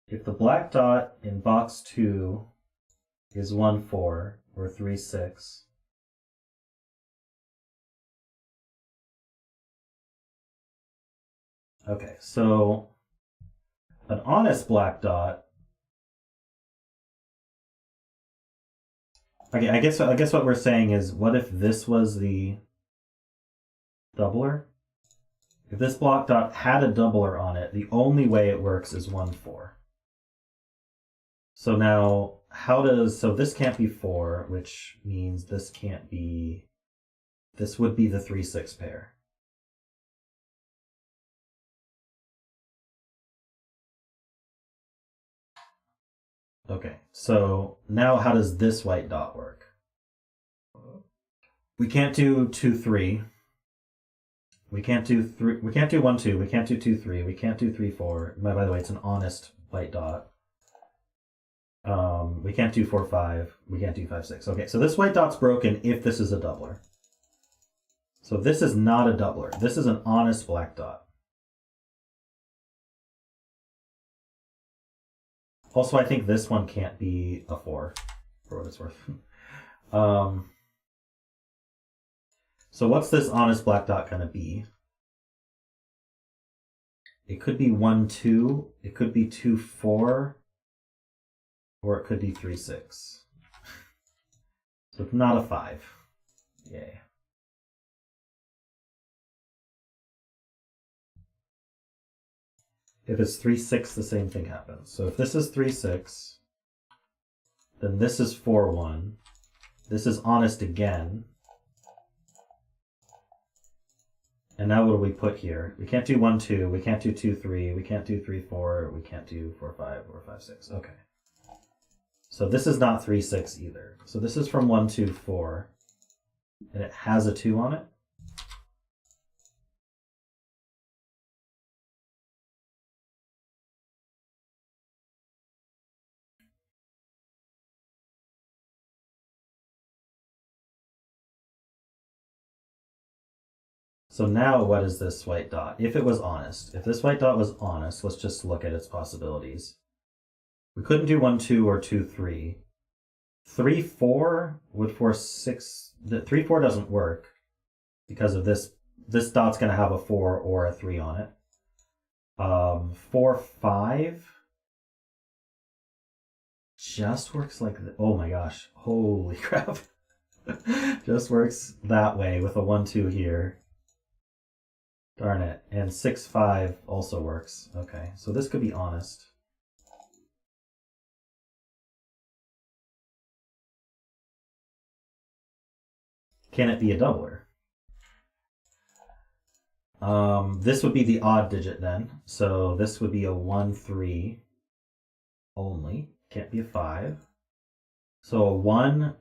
If the black dot in box 2 is 1, 4 or 3, 6, okay, so an honest black dot. Okay, I guess what we're saying is, what if this was the doubler? If this block dot had a doubler on it, the only way it works is 1, 4. So now, so this can't be 4, which means this can't be, this would be the 3, 6 pair. Okay, so now how does this white dot work? We can't do 2, 3. We can't do 3. We can't do 1, 2. We can't do 2, 3. We can't do 3, 4. By the way, it's an honest white dot. We can't do 4, 5. We can't do 5, 6. Okay, so this white dot's broken if this is a doubler. So this is not a doubler. This is an honest black dot. Also, I think this one can't be a 4, for what it's worth. So what's this honest black dot going to be? It could be 1, 2. It could be 2, 4. Or it could be 3, 6. So it's not a 5. Yay. If it's 3, 6, the same thing happens. So if this is 3, 6, then this is 4, 1. This is honest again. And now what do we put here? We can't do 1, 2. We can't do 2, 3. We can't do 3, 4. We can't do 4, 5 or 5, 6. Okay. So this is not 3, 6 either. So this is from 1, 2, 4. And it has a 2 on it. So now what is this white dot? If it was honest, if this white dot was honest, let's just look at its possibilities. We couldn't do 1, 2 or 2, 3. 3, 4 would force 6. The 3, 4 doesn't work because of this. This dot's going to have a 4 or a 3 on it. 4, 5 just works like oh my gosh, holy crap. Just works that way with a 1, 2 here. Darn it. And 6, 5 also works. Okay, so this could be honest. Can it be a doubler? This would be the odd digit then. So this would be a 1, 3 only. Can't be a 5. So a 1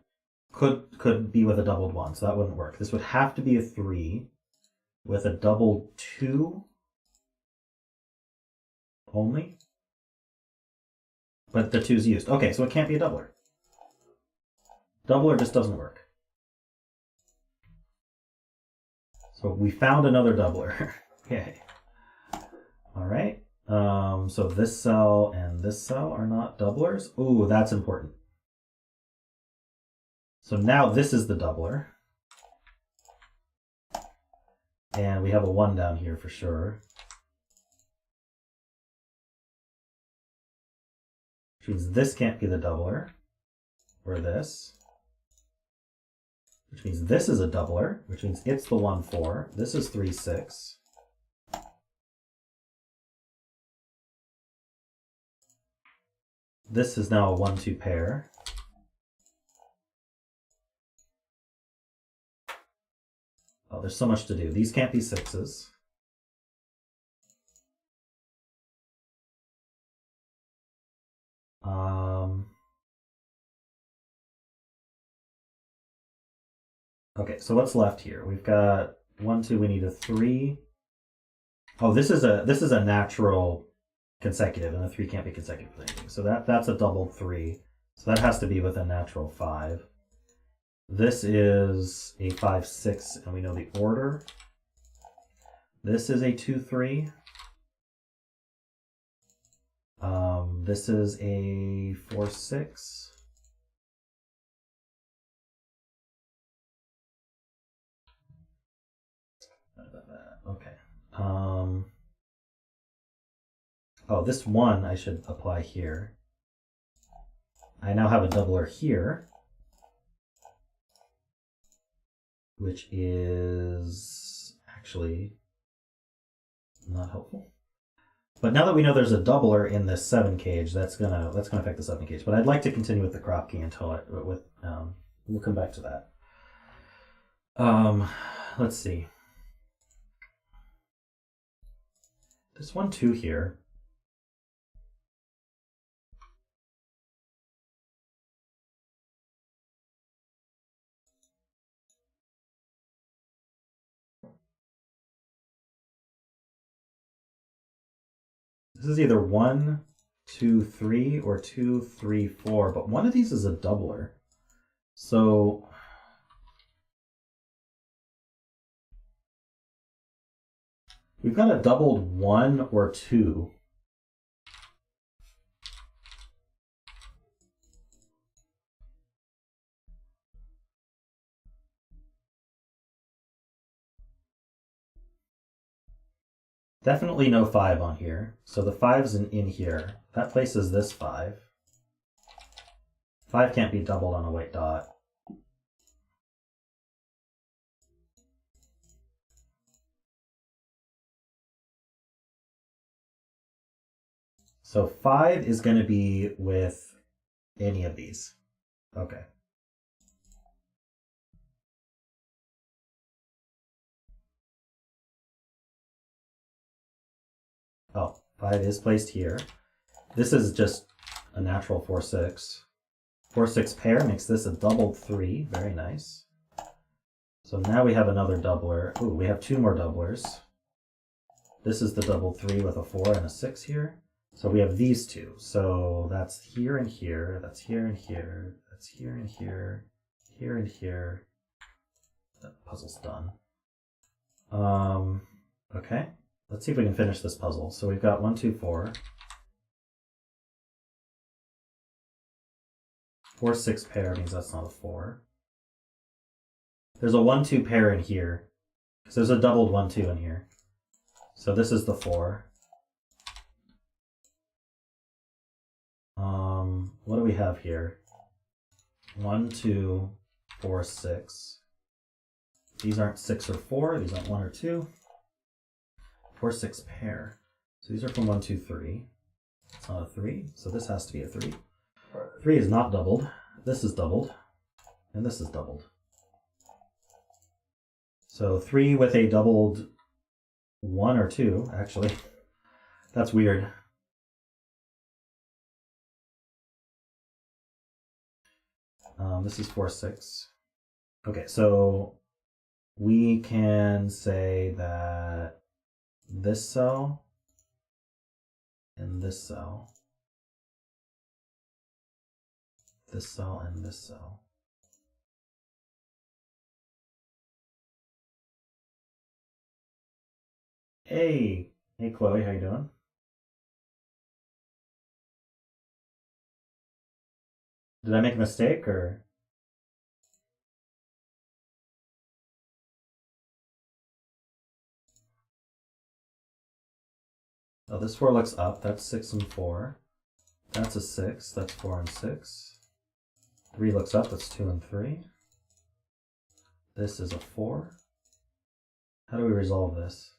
could be with a doubled 1, so that wouldn't work. This would have to be a 3 with a doubled 2 only. But the 2's used. Okay, so it can't be a doubler. Doubler just doesn't work. So we found another doubler. Yay. All right. So this cell and this cell are not doublers. Ooh, that's important. So now this is the doubler. And we have a 1 down here for sure. Which means this can't be the doubler. Or this. Which means this is a doubler, which means it's the 1, 4. This is 3, 6. This is now a 1, 2 pair. Oh, there's so much to do. These can't be 6s. Okay, so what's left here? We've got 1, 2, we need a 3. Oh, this is a natural consecutive, and the 3 can't be consecutive with anything. So that's a double 3. So that has to be with a natural 5. This is a 5, 6, and we know the order. This is a 2, 3. This is a 4, 6. Okay. Oh, this 1 I should apply here. I now have a doubler here, which is actually not helpful. But now that we know there's a doubler in this 7 cage, that's gonna affect the 7 cage. But I'd like to continue with the crop key until we'll come back to that. Let's see. This 1, 2 here. This is either 1, 2, 3 or 2, 3, 4, but one of these is a doubler. So we've got a doubled 1 or 2. Definitely no 5 on here. So the 5's in here. That places this 5. 5 can't be doubled on a white dot. So 5 is going to be with any of these. Okay. Oh, 5 is placed here. This is just a natural 4, 6. 4, 6 pair makes this a doubled 3. Very nice. So now we have another doubler. Ooh, we have 2 more doublers. This is the doubled 3 with a 4 and a 6 here. So we have these 2. So that's here and here. That's here and here. That's here and here. Here and here. That puzzle's done. Okay. Let's see if we can finish this puzzle. So we've got 1, 2, 4. 4, 6 pair means that's not a 4. There's a 1, 2 pair in here. Because there's a doubled 1, 2 in here. So this is the 4. What do we have here? 1, 2, 4, 6. These aren't 6 or 4. These aren't 1 or 2. 4, 6 pair. So these are from 1, 2, 3. It's not a 3, so this has to be a 3. 3 is not doubled. This is doubled. And this is doubled. So 3 with a doubled 1 or 2, actually. That's weird. This is 4, 6. Okay, so we can say that this cell and this cell, this cell and this cell. Hey, Chloe, how you doing? Did I make a mistake or? Oh, this 4 looks up. That's 6 and 4. That's a 6. That's 4 and 6. 3 looks up. That's 2 and 3. This is a 4. How do we resolve this?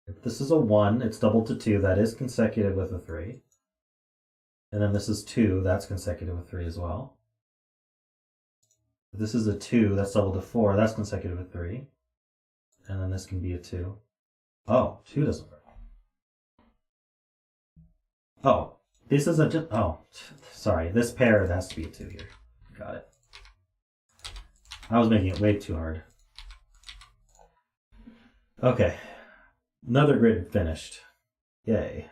If this is a 1, it's doubled to 2. That is consecutive with a 3. And then this is 2. That's consecutive with 3 as well. If this is a 2, that's doubled to 4. That's consecutive with 3. And then this can be a 2. Oh, 2 doesn't work. Oh, this isn't just... Oh, sorry. This pair has to be a 2 here. Got it. I was making it way too hard. Okay. Another grid finished. Yay.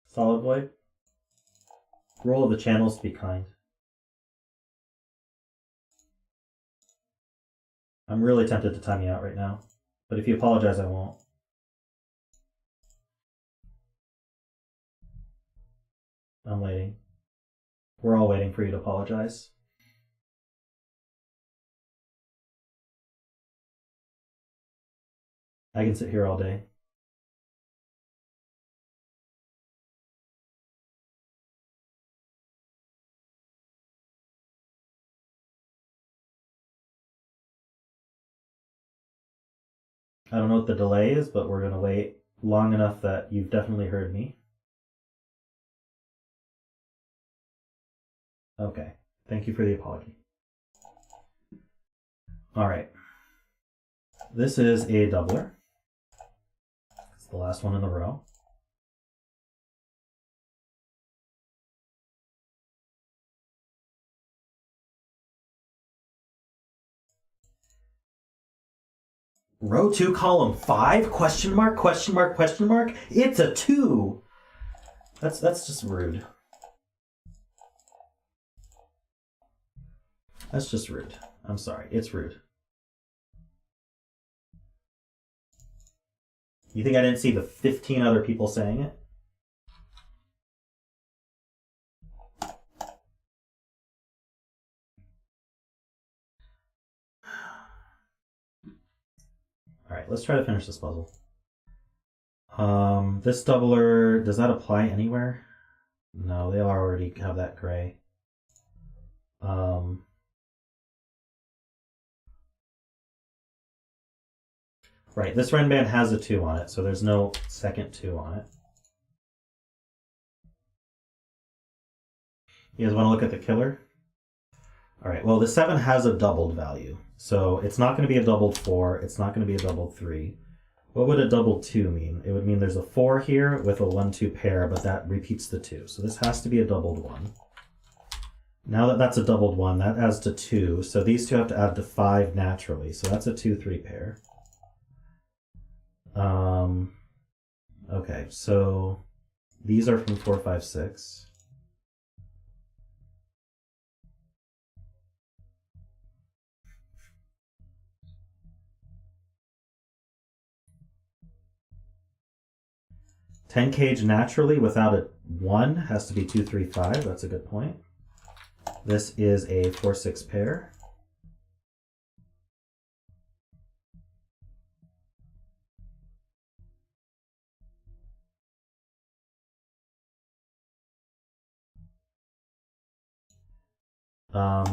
Solid void. Role of the channels to be kind. I'm really tempted to time you out right now, but if you apologize, I won't. I'm waiting. We're all waiting for you to apologize. I can sit here all day. I don't know what the delay is, but we're going to wait long enough that you've definitely heard me. Okay. Thank you for the apology. All right. This is a doubler. It's the last one in the row. Row 2, column 5, question mark, question mark, question mark. It's a 2. That's just rude. That's just rude. I'm sorry. It's rude. You think I didn't see the 15 other people saying it? All right, let's try to finish this puzzle. This doubler, does that apply anywhere? No, they already have that gray. Right, this Ren band has a 2 on it, so there's no second 2 on it. You guys want to look at the killer? All right, well, the 7 has a doubled value, so it's not going to be a doubled 4, it's not going to be a doubled 3. What would a doubled 2 mean? It would mean there's a 4 here with a 1-2 pair, but that repeats the 2. So this has to be a doubled 1. Now that that's a doubled 1, that adds to 2, so these two have to add to 5 naturally, so that's a 2-3 pair. Okay, so these are from 4, 5, 6. Ten cage naturally without a 1 has to be 2, 3, 5. That's a good point. This is a 4, 6 pair.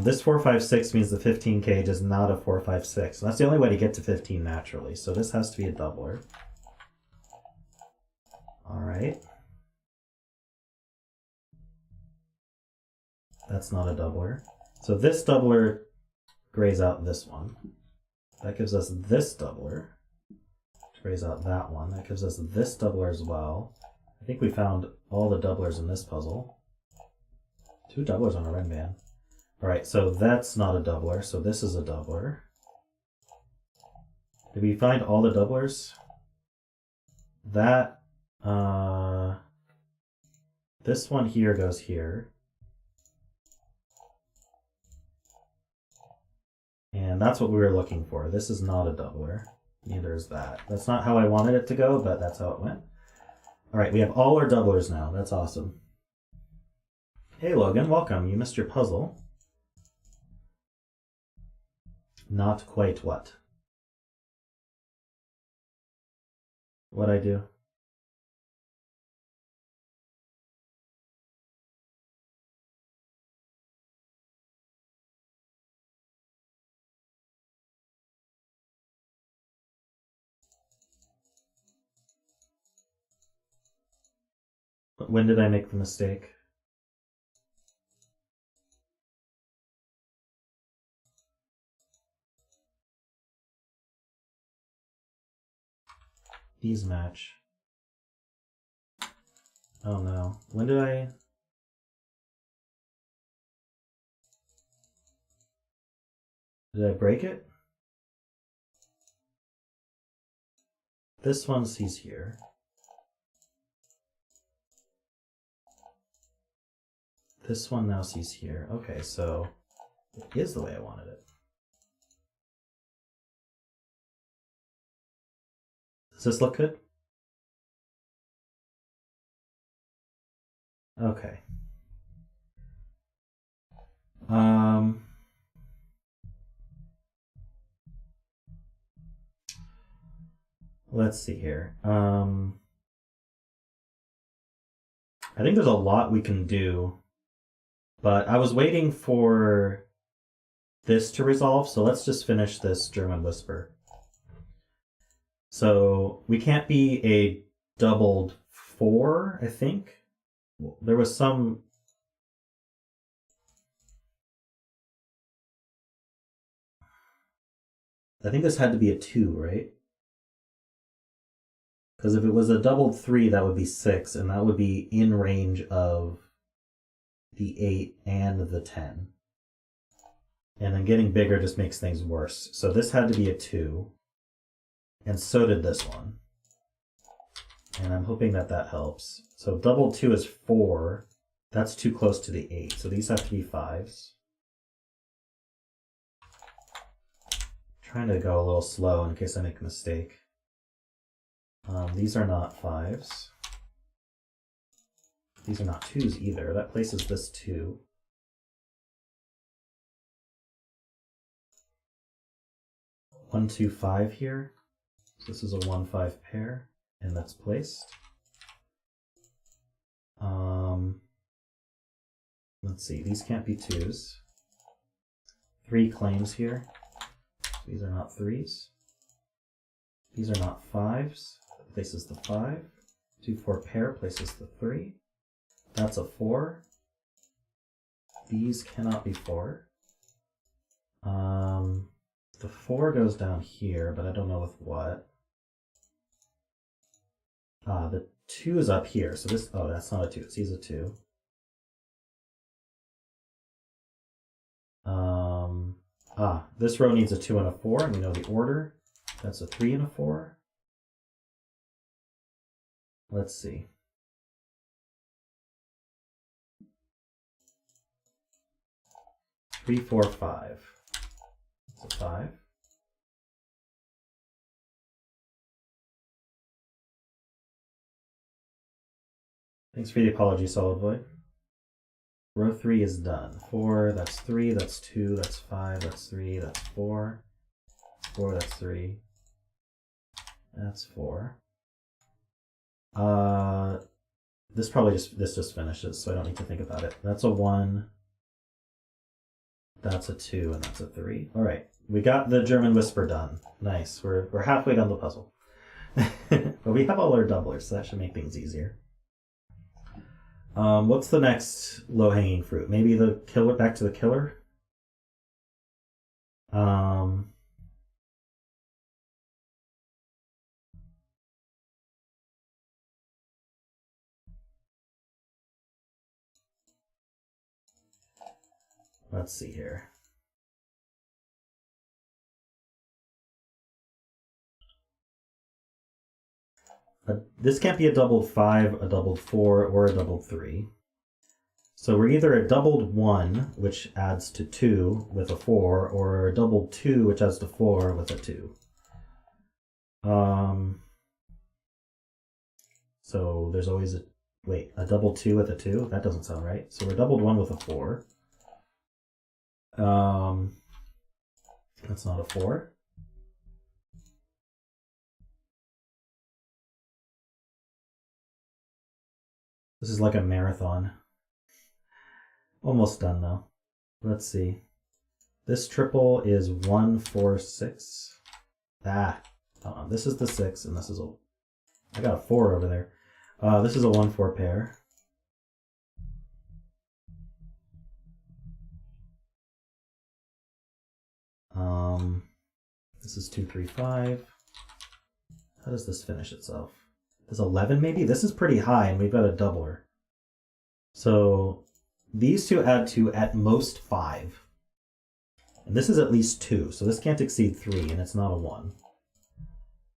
This 4, 5, 6 means the 15 cage is not a 4, 5, 6. And that's the only way to get to 15 naturally. So this has to be a doubler. All right. That's not a doubler. So this doubler grays out this one. That gives us this doubler. Grays out that one. That gives us this doubler as well. I think we found all the doublers in this puzzle. 2 doublers on a red band. Alright, so that's not a doubler, so this is a doubler. Did we find all the doublers? That, this one here goes here. And that's what we were looking for. This is not a doubler. Neither is that. That's not how I wanted it to go, but that's how it went. Alright, we have all our doublers now. That's awesome. Hey Logan, welcome. You missed your puzzle. Not quite what? What'd I do? When did I make the mistake? These match. Oh no. When did I... Did I break it? This one sees here. This one now sees here. Okay, so it is the way I wanted it. Does this look good? Okay. Let's see here. I think there's a lot we can do, but I was waiting for this to resolve, so let's just finish this German Whisper. So we can't be a doubled 4, I think. There was some... I think this had to be a 2, right? Because if it was a doubled 3, that would be 6, and that would be in range of the 8 and the 10. And then getting bigger just makes things worse. So this had to be a 2. And so did this one. And I'm hoping that that helps. So double 2 is 4. That's too close to the 8. So these have to be 5s. Trying to go a little slow in case I make a mistake. These are not 5s. These are not 2s either. That places this 2. One, 2, 5 here. So this is a 1-5 pair, and that's placed. Let's see, these can't be 2s. 3 claims here. These are not 3s. These are not 5s. Places the 5. 2, 4 pair places the 3. That's a 4. These cannot be 4. The 4 goes down here, but I don't know with what. The 2 is up here, so this... Oh, that's not a 2. It's a 2. This row needs a 2 and a 4, and we know the order. That's a 3 and a 4. Let's see. Three, 4, 5. It's a 5. Thanks for the apology, Solid Void. Row 3 is done. 4, that's 3, that's 2, that's 5, that's 3, that's 4. 4, that's 3. That's 4. This just finishes, so I don't need to think about it. That's a 1. That's a 2, and that's a 3. All right, we got the German Whisper done. Nice. We're halfway done the puzzle. But we have all our doublers, so that should make things easier. What's the next low-hanging fruit? Maybe the killer. Back to the killer. Um, let's see here. This can't be a doubled 5, a doubled 4, or a doubled 3. So we're either a doubled 1, which adds to 2 with a 4, or a doubled 2, which adds to 4 with a 2. So there's always a... Wait, a doubled 2 with a 2? That doesn't sound right. So we're doubled 1 with a 4. That's not a 4. This is like a marathon. Almost done though. Let's see. This triple is 1, 4, 6. This is the 6, and this is a... I got a 4 over there. This is a 1, 4 pair. This is 2, 3, 5. How does this finish itself? Is 11 maybe? This is pretty high, and we've got a doubler. So these two add to at most 5. And this is at least 2, so this can't exceed 3, and it's not a 1.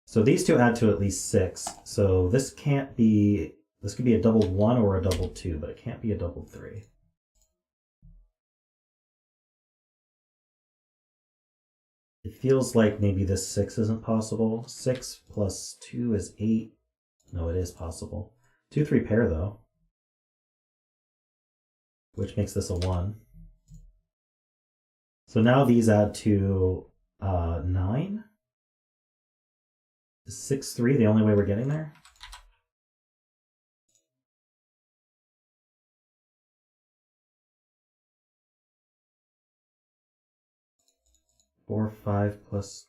So these two add to at least 6, so this can't be... This could be a double 1 or a double 2, but it can't be a double 3. It feels like maybe this 6 isn't possible. 6 plus 2 is 8. No, it is possible. 2, 3 pair, though. Which makes this a 1. So now these add to 9? Is 6, 3 the only way we're getting there? Four, 5 plus...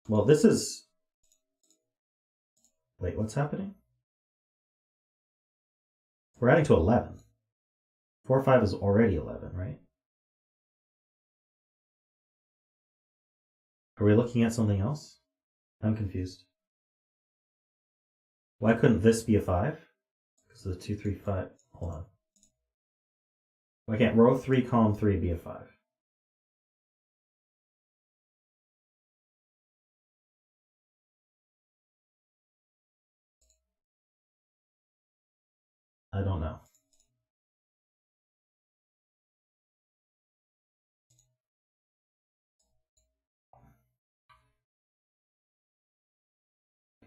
Well, this is... Wait, what's happening? We're adding to 11. 4, 5 is already 11, right? Are we looking at something else? I'm confused. Why couldn't this be a 5? Because of the 2, 3, 5... Hold on. Why can't row 3, column 3 be a 5? I don't know.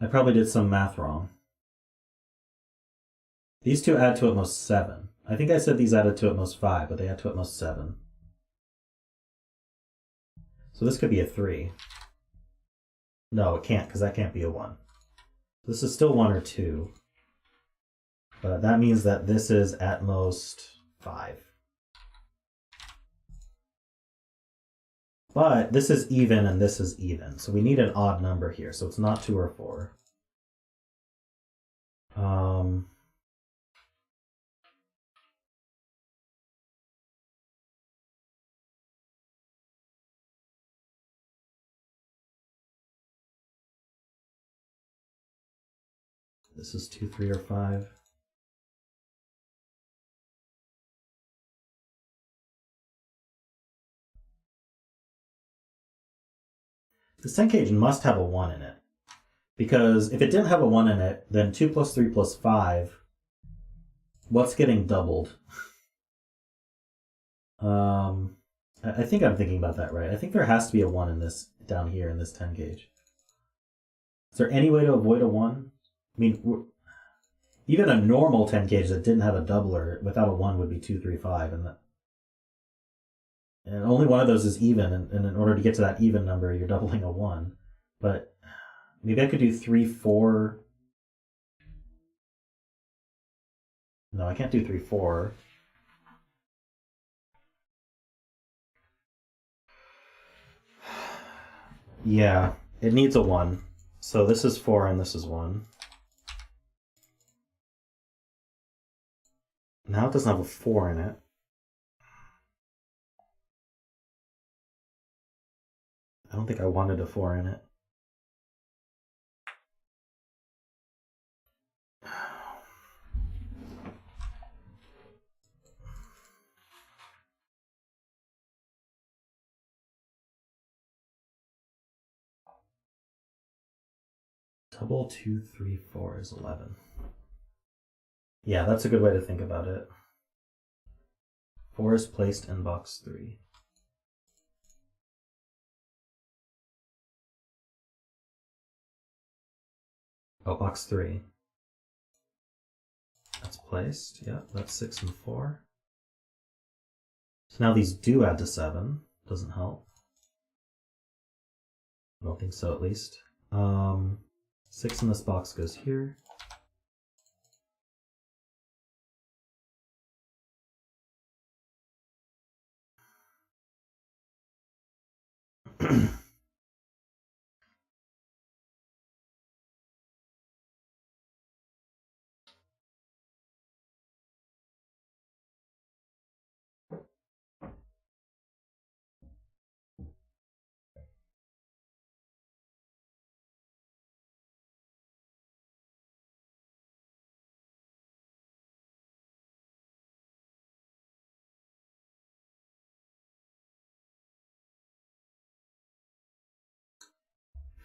I probably did some math wrong. These two add to at most 7. I think I said these added to at most 5, but they add to at most 7. So this could be a 3. No, it can't, because that can't be a 1. This is still 1 or 2. But that means that this is at most 5. But this is even and this is even. So we need an odd number here. So it's not 2 or 4. This is 2, 3, or 5. This 10 cage must have a 1 in it. Because if it didn't have a 1 in it, then 2 plus 3 plus 5, what's getting doubled? I think I'm thinking about that right. I think there has to be a 1 in this, down here in this 10 gauge. Is there any way to avoid a 1? I mean, even a normal 10 gauge that didn't have a doubler without a 1 would be 2, 3, 5. And only one of those is even, and in order to get to that even number, you're doubling a 1. But maybe I could do 3, 4. No, I can't do 3, 4. Yeah, it needs a 1. So this is 4 and this is 1. Now it doesn't have a 4 in it. I don't think I wanted a 4 in it. Double 2, 3, 4 is 11. Yeah, that's a good way to think about it. 4 is placed in box 3. Oh, box 3. That's placed. Yeah, that's 6 and 4. So now these do add to 7. Doesn't help. I don't think so, at least. 6 in this box goes here.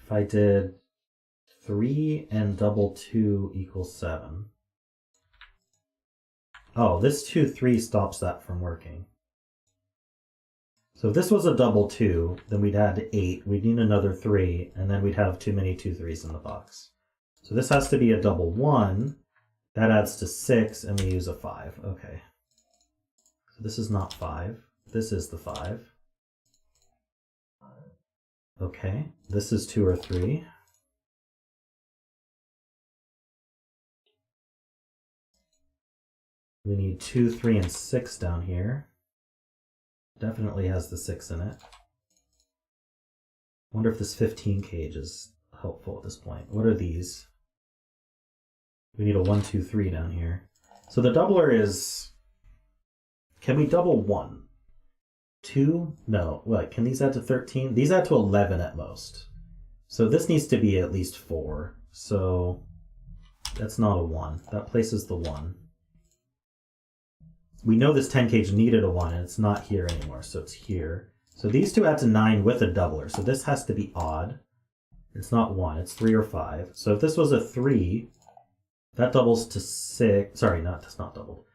If I did 3 and double 2 equals 7. Oh, this 2, 3 stops that from working. So if this was a double 2, then we'd add 8. We'd need another 3, and then we'd have too many 2 3s in the box. So this has to be a double 1. That adds to 6, and we use a 5. Okay. So this is not 5. This is the 5. Okay. This is 2 or 3. We need 2, 3, and 6 down here. Definitely has the 6 in it. Wonder if this 15 cage is helpful at this point. What are these? We need a 1, 2, 3 down here. So the doubler is... Can we double 1? 2? No. What? Can these add to 13? These add to 11 at most. So this needs to be at least 4. So that's not a 1. That places the 1. We know this 10 cage needed a 1, and it's not here anymore, so it's here. So these two add to 9 with a doubler, so this has to be odd. It's not 1, it's 3 or 5. So if this was a 3, that doubles to 6. Sorry, that's not doubled.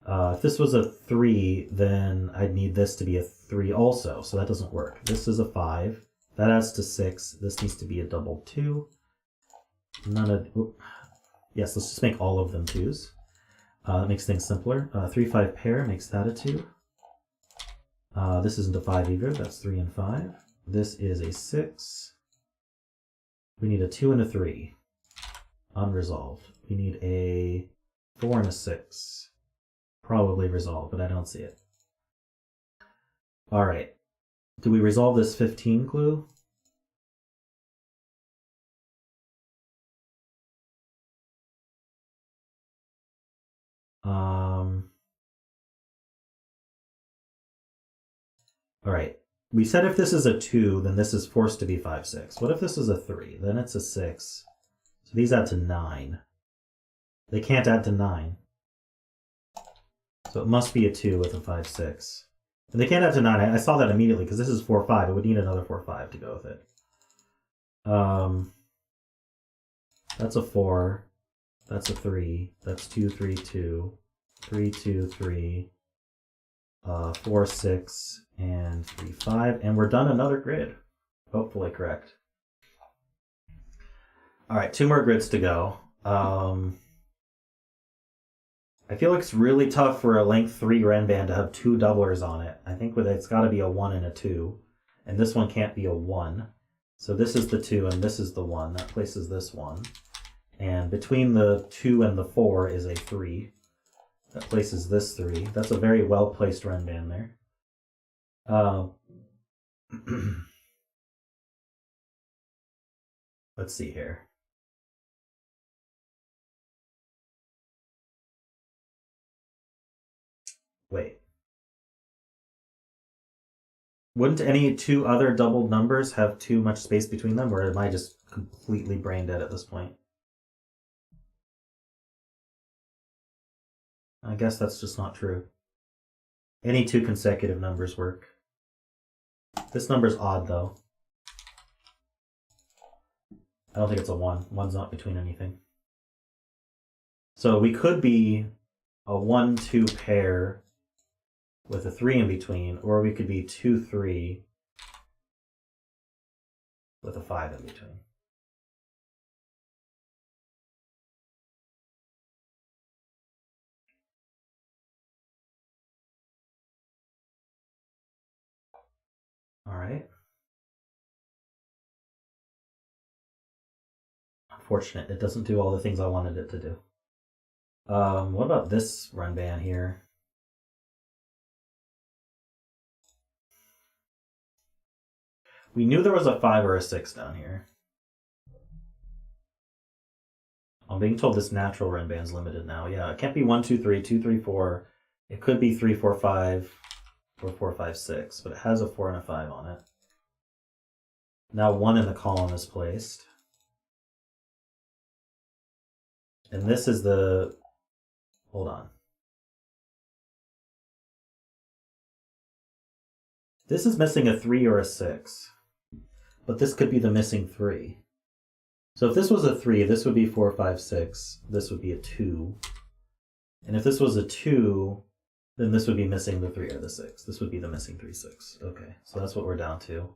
If this was a 3, then I'd need this to be a 3 also, so that doesn't work. This is a 5. That adds to 6. This needs to be a double 2. Yes, let's just make all of them 2s. That makes things simpler. 3, 5 pair makes that a 2. This isn't a 5 either. That's 3 and 5. This is a 6. We need a 2 and a 3. Unresolved. We need a 4 and a 6. Probably resolved, but I don't see it. All right. Do we resolve this 15 clue? All right. We said if this is a 2, then this is forced to be 5, 6. What if this is a 3? Then it's a 6. So these add to 9. They can't add to 9. So it must be a 2 with a 5, 6. And they can't add to 9. I saw that immediately because this is 4, 5. It would need another 4, 5 to go with it. That's a 4. That's a 3. That's 2, 3, 2. 3, 2, 3. 4, 6. And 3, 5. And we're done another grid. Hopefully correct. All right, 2 more grids to go. I feel like it's really tough for a length 3 Renband to have 2 doublers on it. I think it's got to be a 1 and a 2. And this one can't be a 1. So this is the 2 and this is the 1. That places this 1. And between the 2 and the 4 is a 3. That places this 3. That's a very well-placed Renband there. Let's see here. Wait. Wouldn't any two other doubled numbers have too much space between them, or am I just completely brain dead at this point? I guess that's just not true. Any two consecutive numbers work. This number's odd, though. I don't think it's a 1. 1's not between anything. So we could be a 1-2 pair with a 3 in between, or we could be 2-3 with a 5 in between. All right. Unfortunate, it doesn't do all the things I wanted it to do. What about this run band here? We knew there was a 5 or a 6 down here. I'm being told this natural run band's limited now. Yeah, it can't be 1, 2, 3, 2, 3, 4. It could be 3, 4, 5, or 4, 5, 6, but it has a 4 and a 5 on it. Now 1 in the column is placed. And this is the... Hold on. This is missing a 3 or a 6. But this could be the missing 3. So if this was a 3, this would be 4, 5, 6. This would be a 2. And if this was a 2, then this would be missing the 3 or the 6. This would be the missing 3, 6. Okay, so that's what we're down to.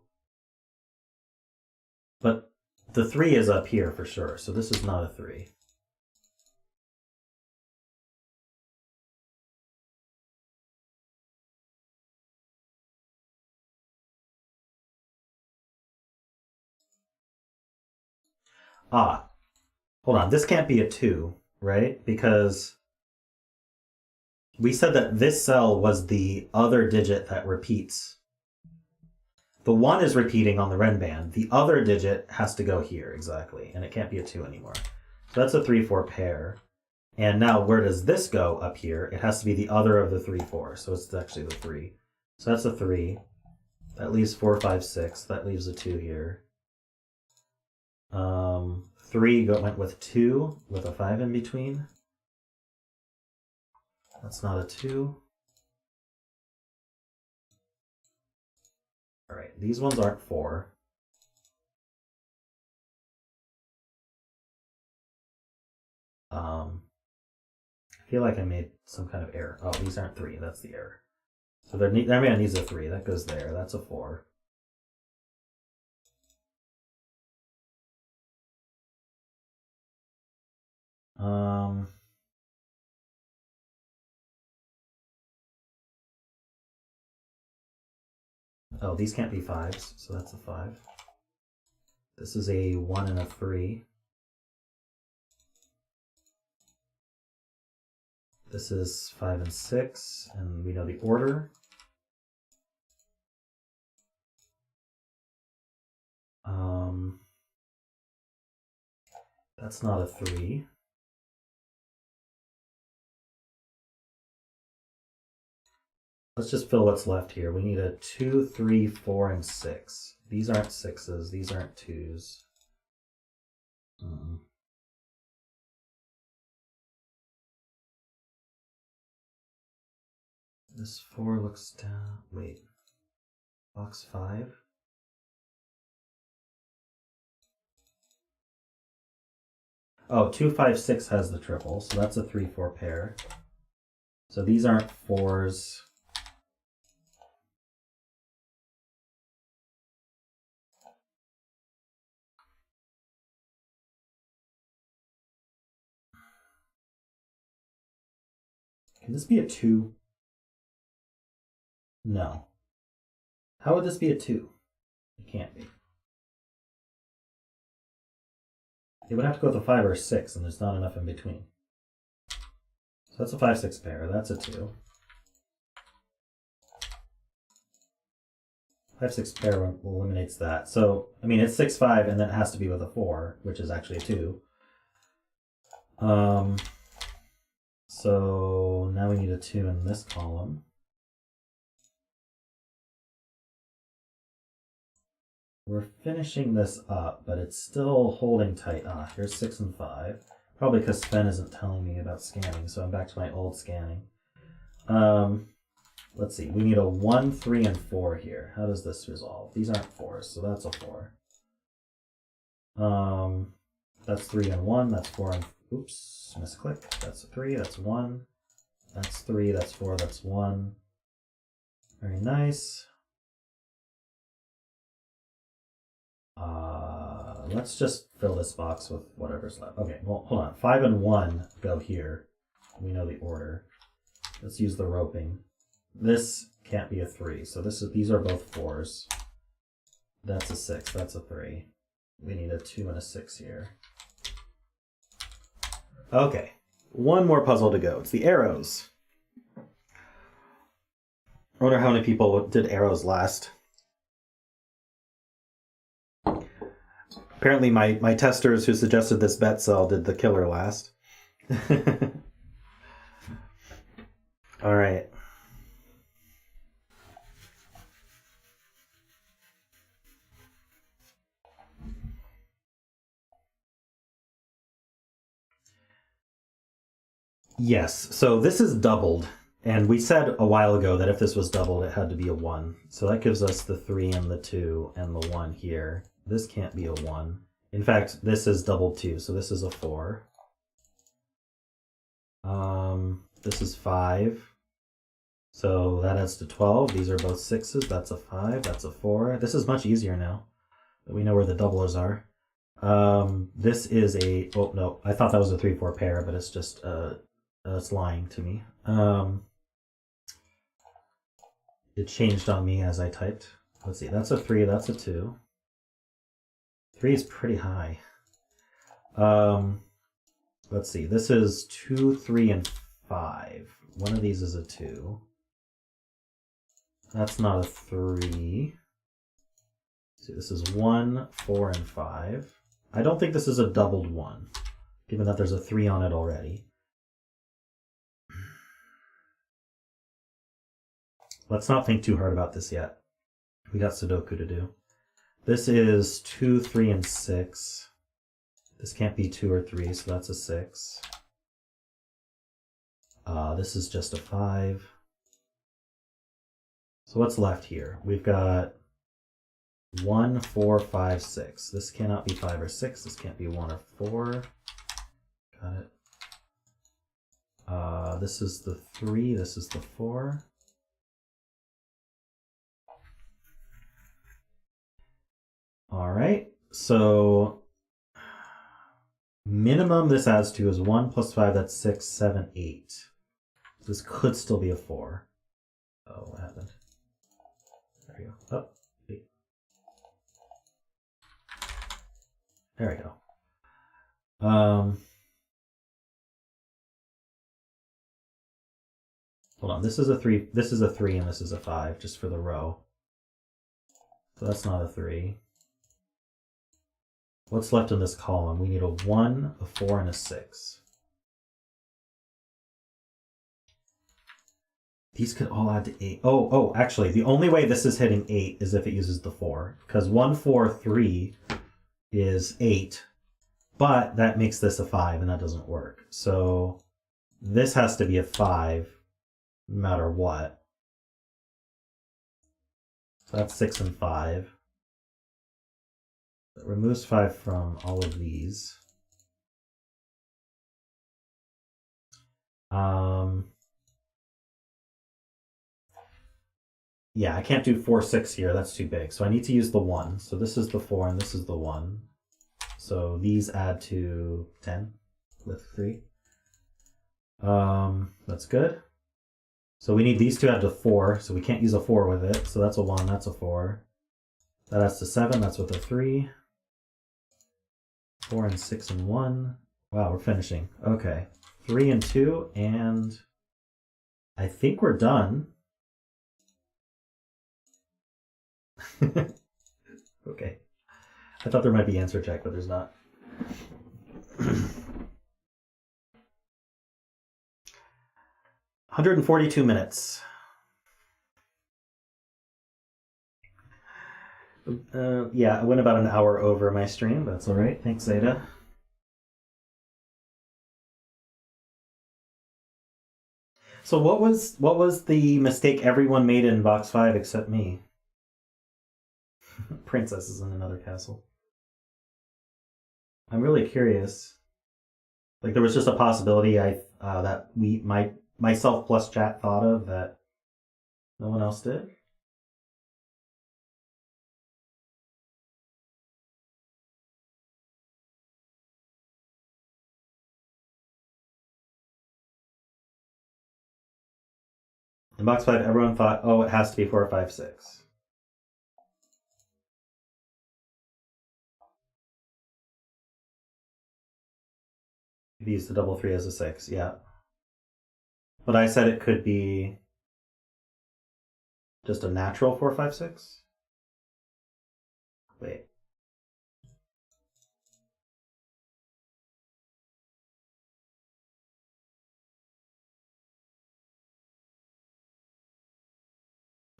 But the 3 is up here for sure, so this is not a 3. Ah, hold on. This can't be a 2, right? Because we said that this cell was the other digit that repeats. The 1 is repeating on the Ren band. The other digit has to go here, exactly. And it can't be a 2 anymore. So that's a 3, 4 pair. And now where does this go up here? It has to be the other of the 3, 4. So it's actually the 3. So that's a 3. That leaves 4, 5, 6. That leaves a 2 here. 3 went with 2 with a 5 in between. That's not a 2. All right, these ones aren't 4. I feel like I made some kind of error. Oh, these aren't 3. That's the error. So that man needs a 3. That goes there. That's a 4. Oh, these can't be 5s, so that's a 5. This is a 1 and a 3. This is 5 and 6, and we know the order. That's not a 3. Let's just fill what's left here. We need a 2, 3, 4, and 6. These aren't 6s. These aren't 2s. This 4 looks down. Wait. Box 5? Oh, 2, 5, 6 has the triple, so that's a 3, 4 pair. So these aren't 4s. Can this be a 2? No. How would this be a 2? It can't be. It would have to go with a 5 or a 6, and there's not enough in between. So that's a 5, 6 pair. That's a 2. 5, 6 pair eliminates that. So, I mean, it's 6, 5, and then it has to be with a 4, which is actually a 2. So now we need a 2 in this column. we're finishing this up, but it's still holding tight. Ah, here's 6 and 5. Probably because Sven isn't telling me about scanning, so I'm back to my old scanning. Let's see, we need a 1, 3, and 4 here. How does this resolve? These aren't 4s, so that's a 4. That's 3 and 1, that's 4 and... Oops, misclick. That's a 3, that's 1. That's 3, that's 4, that's 1. Very nice. Let's just fill this box with whatever's left. Okay, well, hold on. 5 and 1 go here. We know the order. Let's use the roping. This can't be a 3, so these are both 4s. That's a 6, that's a 3. We need a 2 and a 6 here. Okay, one more puzzle to go. It's the arrows. I wonder how many people did arrows last. Apparently my testers who suggested this bet cell did the killer last. All right. Yes, so this is doubled. And we said a while ago that if this was doubled, it had to be a 1. So that gives us the 3 and the 2 and the 1 here. This can't be a 1. In fact, this is doubled too, so this is a 4. This is 5. So that adds to 12. These are both 6s. That's a 5. That's a 4. This is much easier now that we know where the doublers are. This is a... Oh, no. I thought that was a 3-4 pair, but it's just... it's lying to me. It changed on me as I typed. Let's see. That's a 3. That's a 2. 3 is pretty high. Let's see. This is 2, 3, and 5. One of these is a 2. That's not a 3. See, this is 1, 4, and 5. I don't think this is a doubled 1, given that there's a 3 on it already. Let's not think too hard about this yet. We got Sudoku to do. This is 2, 3, and 6. This can't be 2 or 3, so that's a 6. This is just a 5. So what's left here? We've got 1, 4, 5, 6. This cannot be 5 or 6. This can't be 1 or 4. Got it. This is the 3. This is the 4. All right. So minimum this adds to is 1 plus 5. That's 6, 7, 8. So this could still be a 4. Oh, what happened? There we go. Oh, 8. There we go. Hold on. This is a 3. This is a 3, and this is a 5, just for the row. So that's not a 3. What's left in this column? We need a 1, a 4, and a 6. These could all add to 8. Oh, actually, the only way this is hitting 8 is if it uses the 4. Because 1, 4, 3 is 8, but that makes this a 5, and that doesn't work. So this has to be a 5, no matter what. So that's 6 and 5. It removes 5 from all of these. Yeah, I can't do 4, 6 here. That's too big. So I need to use the 1. So this is the 4 and this is the 1. So these add to 10 with 3. That's good. So we need these to add to 4. So we can't use a 4 with it. So that's a 1. That's a 4. That adds to 7. That's with a 3. 4 and 6 and 1. Wow, we're finishing. Okay. 3 and 2, and I think we're done. Okay. I thought there might be answer check, but there's not. 142 minutes. Yeah, I went about an hour over my stream. That's all right. Thanks, Zeta. So what was the mistake everyone made in box 5 except me? Princess is in another castle. I'm really curious. Like there was just a possibility that myself plus chat thought of that no one else did. In box 5, everyone thought, oh, it has to be 4, 5, 6. We use the double 3 as a 6, yeah. But I said it could be just a natural 4, 5, 6. Wait.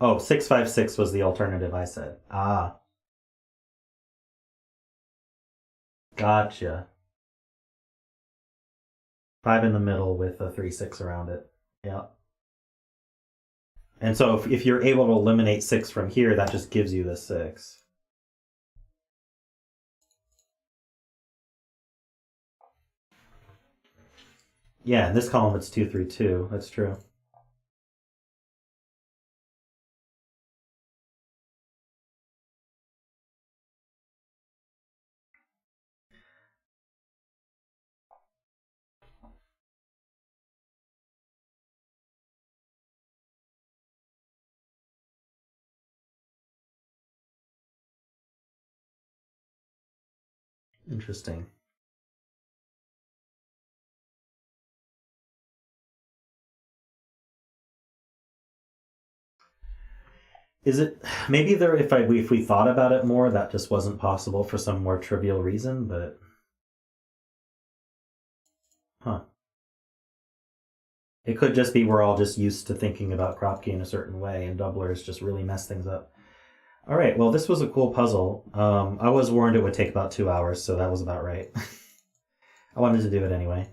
Oh, 6, 5, 6 was the alternative I said. Ah. Gotcha. 5 in the middle with a 3, 6 around it. Yeah. And so if you're able to eliminate 6 from here, that just gives you the 6. Yeah, in this column it's 2, 3, 2. That's true. Interesting. Is it maybe there? If we thought about it more, that just wasn't possible for some more trivial reason, but huh? It could just be we're all just used to thinking about Kropke in a certain way, and doublers just really mess things up. All right, well, this was a cool puzzle. I was warned it would take about 2 hours, so that was about right. I wanted to do it anyway.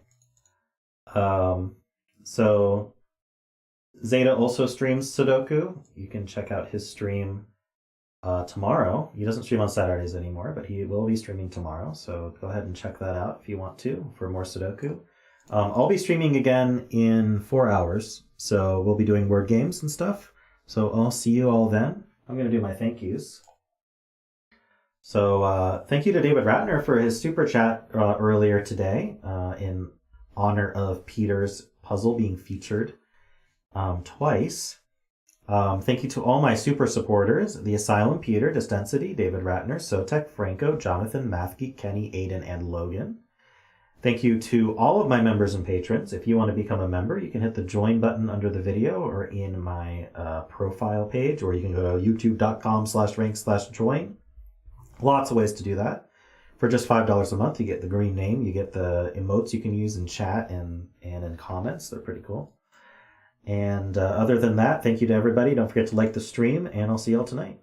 So Zeta also streams Sudoku. You can check out his stream tomorrow. He doesn't stream on Saturdays anymore, but he will be streaming tomorrow. So go ahead and check that out if you want to for more Sudoku. I'll be streaming again in 4 hours. So we'll be doing word games and stuff. So I'll see you all then. I'm going to do my thank yous. So thank you to David Ratner for his super chat earlier today in honor of Peter's puzzle being featured twice. Thank you to all my super supporters, The Asylum, Peter, Distensity, David Ratner, Sotek, Franco, Jonathan, Mathgeek, Kenny, Aiden, and Logan. Thank you to all of my members and patrons. If you want to become a member, you can hit the join button under the video or in my profile page, or you can go to youtube.com/rank/join. Lots of ways to do that. For just $5 a month, you get the green name, you get the emotes you can use in chat and in comments. They're pretty cool. And other than that, thank you to everybody. Don't forget to like the stream, and I'll see y'all tonight.